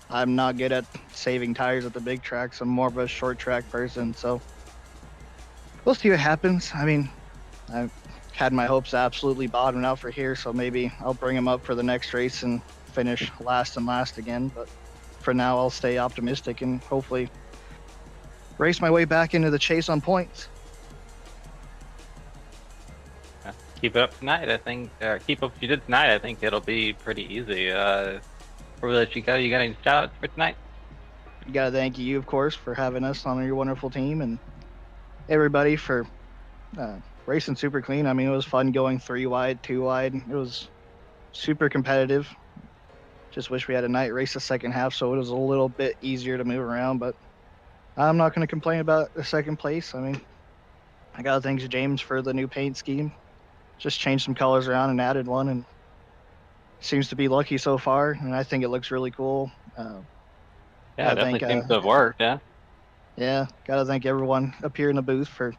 I'm not good at saving tires at the big tracks. I'm more of a short track person, so we'll see what happens. I mean, I've had my hopes absolutely bottomed out for here, so maybe I'll bring them up for the next race and finish last and last again. But for now, I'll stay optimistic and hopefully race my way back into the chase on points. Keep it up tonight, I think. Keep up what you did tonight. I think it'll be pretty easy. Before we let you go, you got any shout-outs for tonight? You gotta thank you, of course, for having us on your wonderful team, and everybody for racing super clean. I mean, it was fun going 3 wide, 2 wide. It was super competitive. Just wish we had a night race the second half, so it was a little bit easier to move around. But I'm not going to complain about the second place. I mean, I gotta thank James for the new paint scheme. Just changed some colors around and added one, and seems to be lucky so far. And I think it looks really cool. Yeah, it definitely seems to have worked. Yeah. Yeah, gotta thank everyone up here in the booth for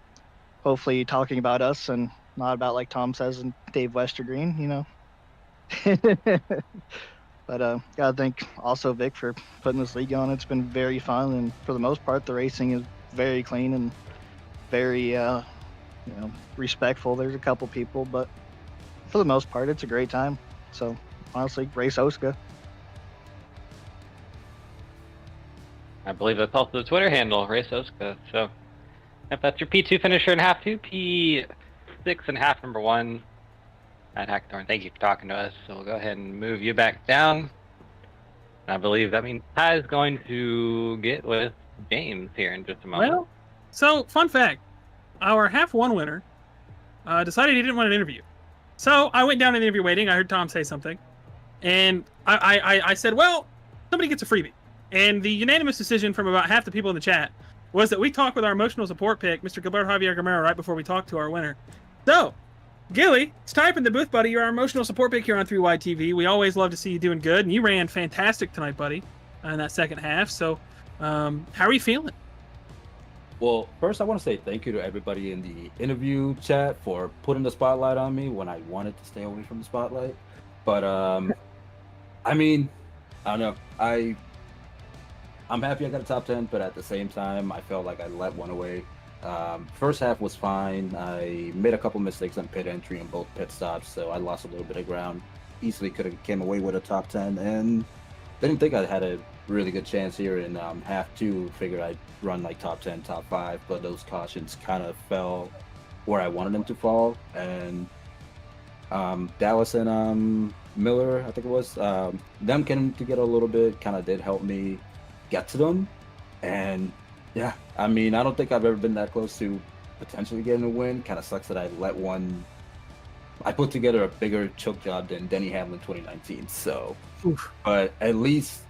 hopefully talking about us and not about, like Tom says, and Dave Westergreen, But gotta thank also Vic for putting this league on. It's been very fun, and for the most part, the racing is very clean and very, respectful. There's a couple people, but for the most part, it's a great time. So honestly, race OSCA. I believe that's also the Twitter handle, Race OSCA. So if that's your P2 finisher in half 2, P6 and half number 1. Matt Hackthorne, thank you for talking to us. So we'll go ahead and move you back down. I believe that means Ty is going to get with James here in just a moment. Well, so fun fact, our half 1 winner decided he didn't want an interview. So I went down in the interview waiting. I heard Tom say something, and I said, well, somebody gets a freebie. And the unanimous decision from about half the people in the chat was that we talk with our emotional support pick, Mr. Gilberto Javier Gamero, right before we talk to our winner. So, Gilly, it's type in the booth, buddy. You're our emotional support pick here on 3Y TV. We always love to see you doing good, and you ran fantastic tonight, buddy, in that second half. So, how are you feeling? Well, first, I want to say thank you to everybody in the interview chat for putting the spotlight on me when I wanted to stay away from the spotlight. But, I mean, I don't know. I'm happy I got a top 10, but at the same time, I felt like I let one away. First half was fine. I made a couple mistakes on pit entry and both pit stops, so I lost a little bit of ground. Easily could have came away with a top 10, and didn't think I had a really good chance here in half two. Figured I'd run like top 10, top 5, but those cautions kind of fell where I wanted them to fall. And Dallas and Miller, I think it was, them getting together a little bit kind of did help me get to them. And yeah, I mean, I don't think I've ever been that close to potentially getting a win. Kind of sucks that I put together a bigger choke job than Denny Hamlin 2019. So, but at least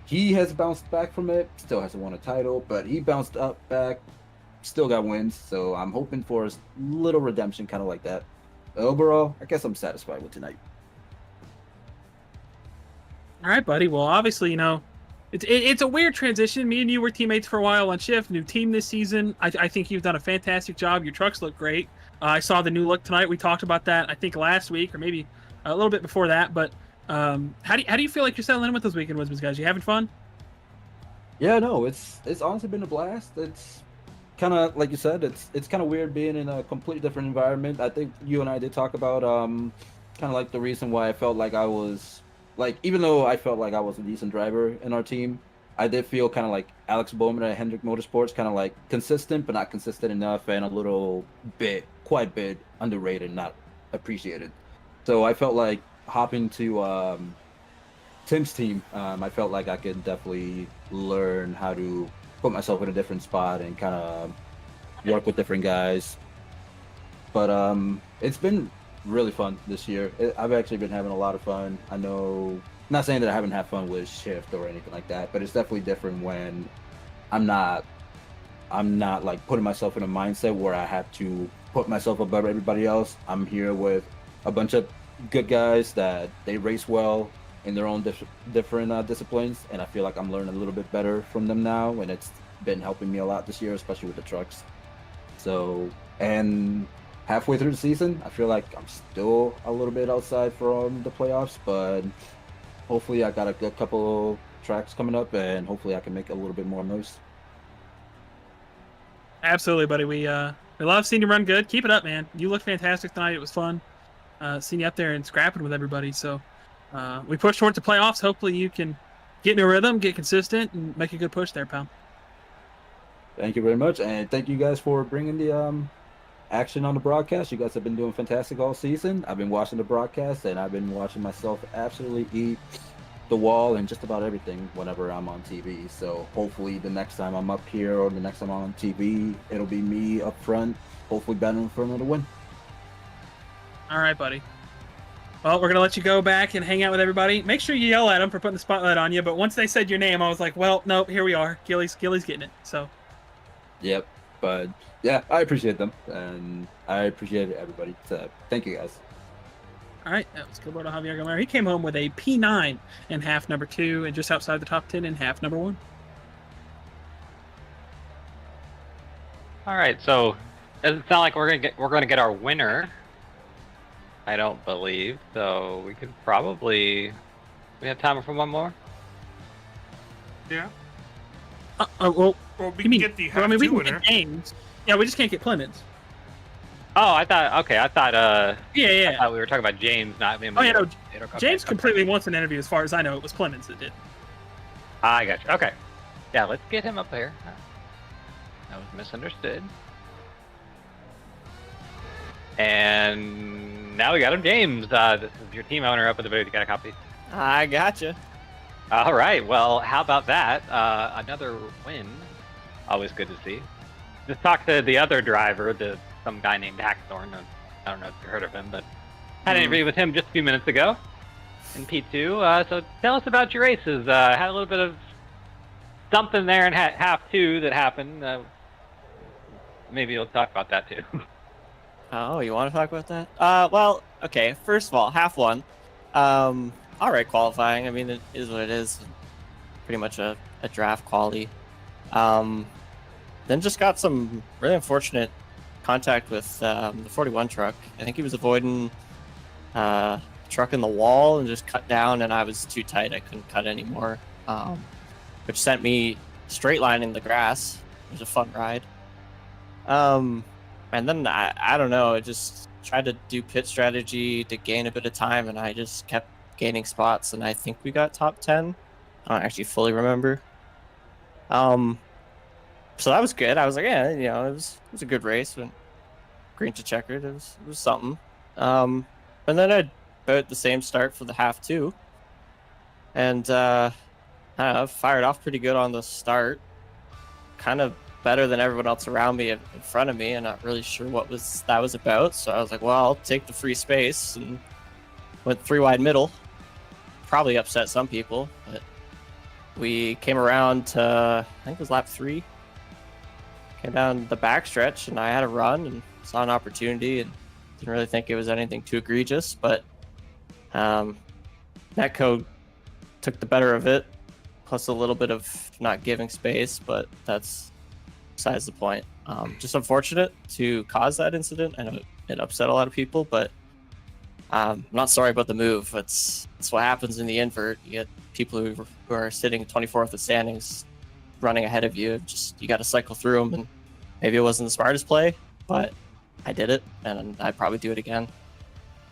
he has bounced back from it. Still hasn't won a title, but he bounced up back, still got wins. So I'm hoping for a little redemption, kind of like that. Overall, I guess I'm satisfied with tonight. All right, buddy. Well, obviously, you know, it's a weird transition. Me and you were teammates for a while on shift. New team this season. I think you've done a fantastic job. Your trucks look great. I saw the new look tonight. We talked about that, I think, last week or maybe a little bit before that. But how do you feel like you're settling in with those weekend Woodsmen guys? You having fun? Yeah, no, it's honestly been a blast. It's kind of like you said. It's kind of weird being in a completely different environment. I think you and I did talk about kind of like the reason why I felt like I was like, even though I felt like I was a decent driver in our team, I did feel kind of like Alex Bowman at Hendrick Motorsports, kind of like consistent but not consistent enough, and a little bit, quite a bit underrated, not appreciated. So I felt like hopping to Tim's team, I felt like I could definitely learn how to put myself in a different spot and kind of work with different guys. But it's been really fun this year. I've actually been having a lot of fun. I know, not saying that I haven't had fun with shift or anything like that, but it's definitely different when I'm not like putting myself in a mindset where I have to put myself above everybody else. I'm here with a bunch of good guys that they race well in their own different disciplines, and I feel like I'm learning a little bit better from them now, and it's been helping me a lot this year, especially with the trucks. So, and halfway through the season, I feel like I'm still a little bit outside from the playoffs, but hopefully I got a good couple tracks coming up, and hopefully I can make a little bit more noise. Absolutely, buddy. We love seeing you run good. Keep it up, man. You look fantastic tonight. It was fun seeing you up there and scrapping with everybody. So we push towards the playoffs. Hopefully you can get in a rhythm, get consistent, and make a good push there, pal. Thank you very much, and thank you guys for bringing the action on the broadcast. You guys have been doing fantastic all season. I've been watching the broadcast, and I've been watching myself absolutely eat the wall and just about everything whenever I'm on TV. So hopefully the next time I'm up here or the next time I'm on TV, it'll be me up front, hopefully battling for another win. All right, buddy. Well, we're going to let you go back and hang out with everybody. Make sure you yell at them for putting the spotlight on you. But once they said your name, I was like, well, no, here we are. Gilly's getting it. So. Yep. But yeah, I appreciate them, and I appreciate everybody. So thank you guys. All right, that was Gilberto Javier Gomero. He came home with a P9 in half number 2 and just outside the top 10 in half number 1. All right, so doesn't sound like we're gonna get our winner. I don't believe so. We could probably we have time for one more. Yeah. Well, we can get the half we can winner. get James. Yeah, we just can't get Clemens. Oh, I thought. Okay, I thought. Yeah. I thought we were talking about James, not me. Oh yeah, no. James completely wants an interview. As far as I know, it was Clemens that did. I got you. Okay. Yeah, let's get him up here. That was misunderstood. And now we got him, James. This is your team owner up at the booth. You got a copy? I gotcha. All right. Well, how about that? Another win. Always good to see. Just talked to the other driver, some guy named Hackthorn. I don't know if you heard of him, but had an interview with him just a few minutes ago in P2. So tell us about your races. Had a little bit of something there in half 2 that happened. Maybe you'll talk about that too. Oh, you want to talk about that? Well, okay. First of all, half 1. All right, qualifying. I mean, it is what it is. Pretty much a draft quality. Then just got some really unfortunate contact with the 41 truck. I think he was avoiding truck in the wall and just cut down, and I was too tight. I couldn't cut anymore, which sent me straight lining the grass. It was a fun ride. And then I don't know. I just tried to do pit strategy to gain a bit of time, and I just kept gaining spots, and I think we got top 10. I don't actually fully remember. So that was good. I was like, yeah, you know, it was a good race. Went green to checkered. It was something. And then I had about the same start for the half too. And I don't know, fired off pretty good on the start. Kind of better than everyone else around me in front of me, and not really sure what that was about. So I was like, well, I'll take the free space and went 3 wide middle. Probably upset some people, but we came around to, I think it was lap 3. Came down the backstretch, and I had a run and saw an opportunity, and didn't really think it was anything too egregious, but Netcode took the better of it, plus a little bit of not giving space, but that's besides the point. Just unfortunate to cause that incident. I know it upset a lot of people, but I'm not sorry about the move. It's what happens in the invert. You get people who are sitting 24th of standings running ahead of you. You got to cycle through them, and maybe it wasn't the smartest play, but I did it, and I'd probably do it again.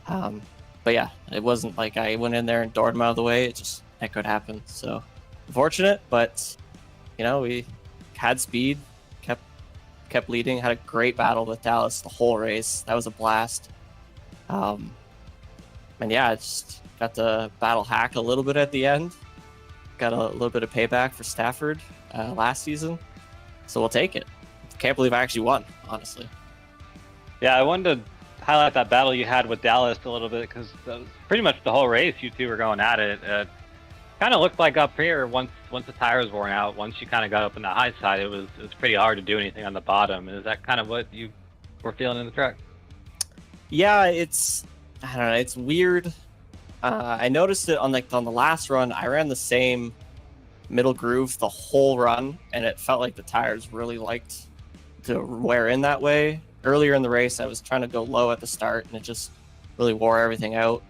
But yeah, it wasn't like I went in there and doored them out of the way. It could happen. So unfortunate, but you know, we had speed, kept leading, had a great battle with Dallas the whole race. That was a blast. And yeah, I just got to battle Hack a little bit at the end. Got a little bit of payback for Stafford last season, so we'll take it. Can't believe I actually won, honestly. Yeah, I wanted to highlight that battle you had with Dallas a little bit, because pretty much the whole race you two were going at it. Kind of looked like up here once the tires worn out. Once you kind of got up in the high side, it was pretty hard to do anything on the bottom. Is that kind of what you were feeling in the truck? Yeah, I don't know. It's weird. I noticed it on the last run. I ran the same middle groove the whole run, and it felt like the tires really liked to wear in that way. Earlier in the race, I was trying to go low at the start, and it just really wore everything out.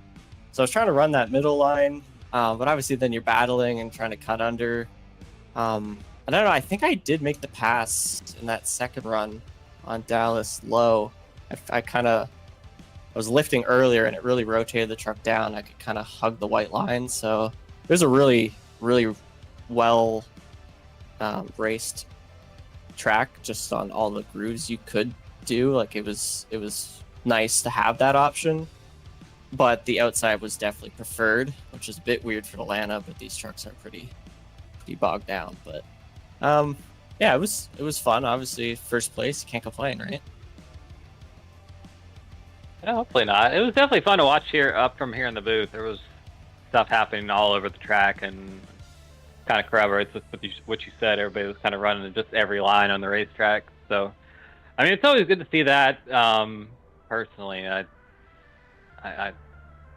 So I was trying to run that middle line, but obviously then you're battling and trying to cut under. I don't know. I think I did make the pass in that second run on Dallas low. I was lifting earlier, and it really rotated the truck down. I could kind of hug the white line. So there's a really, really well raced track just on all the grooves you could do. Like it was nice to have that option, but the outside was definitely preferred, which is a bit weird for Atlanta, but these trucks are pretty bogged down. But yeah, it was fun. Obviously first place, can't complain, right? Yeah, hopefully not. It was definitely fun to watch from here in the booth. There was stuff happening all over the track, and kind of corroborates with what you said. Everybody was kind of running just every line on the racetrack. So, I mean, it's always good to see that. Personally, I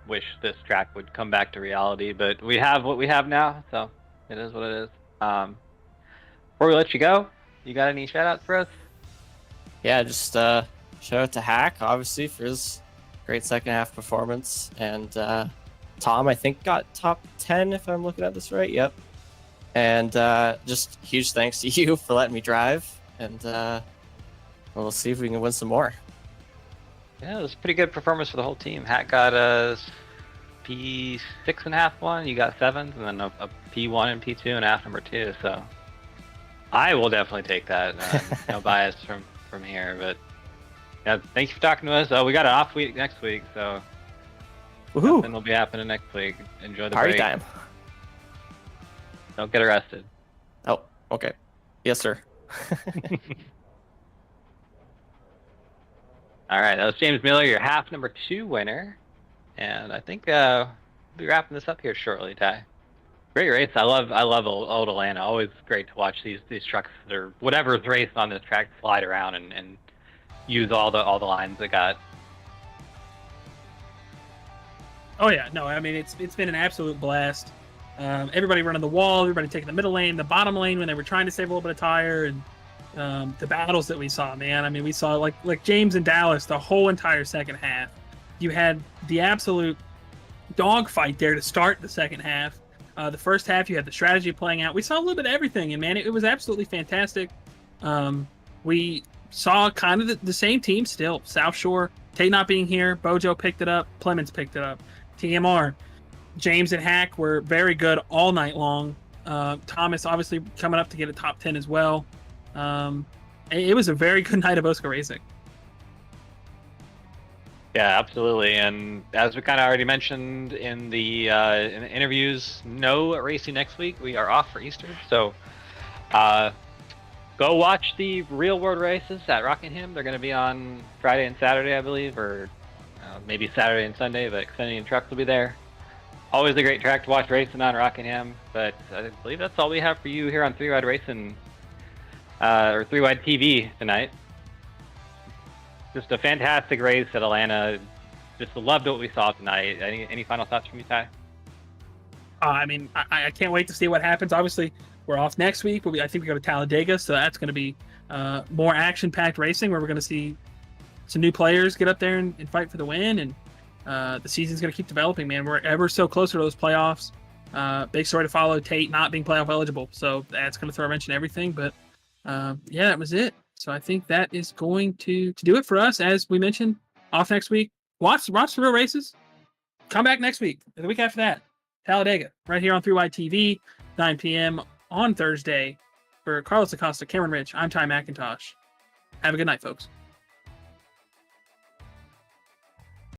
wish this track would come back to reality, but we have what we have now, so it is what it is. Before we let you go, you got any shout outs for us? Yeah, just shout out to Hack, obviously, for his great second half performance, and Tom, I think, got top 10 if I'm looking at this right. Yep. And just huge thanks to you for letting me drive, and we'll see if we can win some more. Yeah, it was a pretty good performance for the whole team. Hat got a P6.5 one, you got 7s, and then a P1 and P2.5 number 2. So I will definitely take that. No bias from here, but yeah, thank you for talking to us. We got an off week next week, so nothing will be happening next week. Enjoy the Party break. time. Don't get arrested. Oh, okay. Yes, sir. All right, that was James Miller, your half number 2 winner, and I think we'll be wrapping this up here shortly, Ty. Great race. I love old Atlanta. Always great to watch these trucks or whatever's raced on this track slide around and use all the lines they got. Oh yeah, no, I mean it's been an absolute blast. Everybody running the wall, everybody taking the middle lane, the bottom lane when they were trying to save a little bit of tire, and the battles that we saw, man. I mean, we saw like James and Dallas the whole entire second half. You had the absolute dogfight there to start the second half. The first half, you had the strategy playing out. We saw a little bit of everything, and man, it was absolutely fantastic. We saw kind of the same team still. South Shore, Tate not being here, Bojo picked it up, Clemens picked it up, TMR. James and Hack were very good all night long. Thomas obviously coming up to get a top 10 as well. It was a very good night of OSCA racing. Yeah, absolutely. And as we kind of already mentioned in the interviews, no racing next week. We are off for Easter. So go watch the real world races at Rockingham. They're going to be on Friday and Saturday, I believe, or maybe Saturday and Sunday, but Xfinity and Trucks will be there. Always a great track to watch racing on Rockingham. But I believe that's all we have for you here on 3-Wide Racing, or 3-Wide TV tonight. Just a fantastic race at Atlanta. Just loved what we saw tonight. Any final thoughts from you, Ty? I mean, I can't wait to see what happens. Obviously, we're off next week. I think we go to Talladega, so that's going to be more action-packed racing where we're going to see some new players get up there and fight for the win. And the season's going to keep developing, man. We're ever so closer to those playoffs. Big story to follow, Tate not being playoff eligible. So that's going to throw a wrench in everything. But yeah, that was it. So I think that is going to do it for us. As we mentioned, off next week. Watch the real races. Come back next week. The week after that, Talladega, right here on 3-Wide TV, 9 p.m. on Thursday. For Carlos Acosta, Cameron Rich, I'm Ty McIntosh. Have a good night, folks.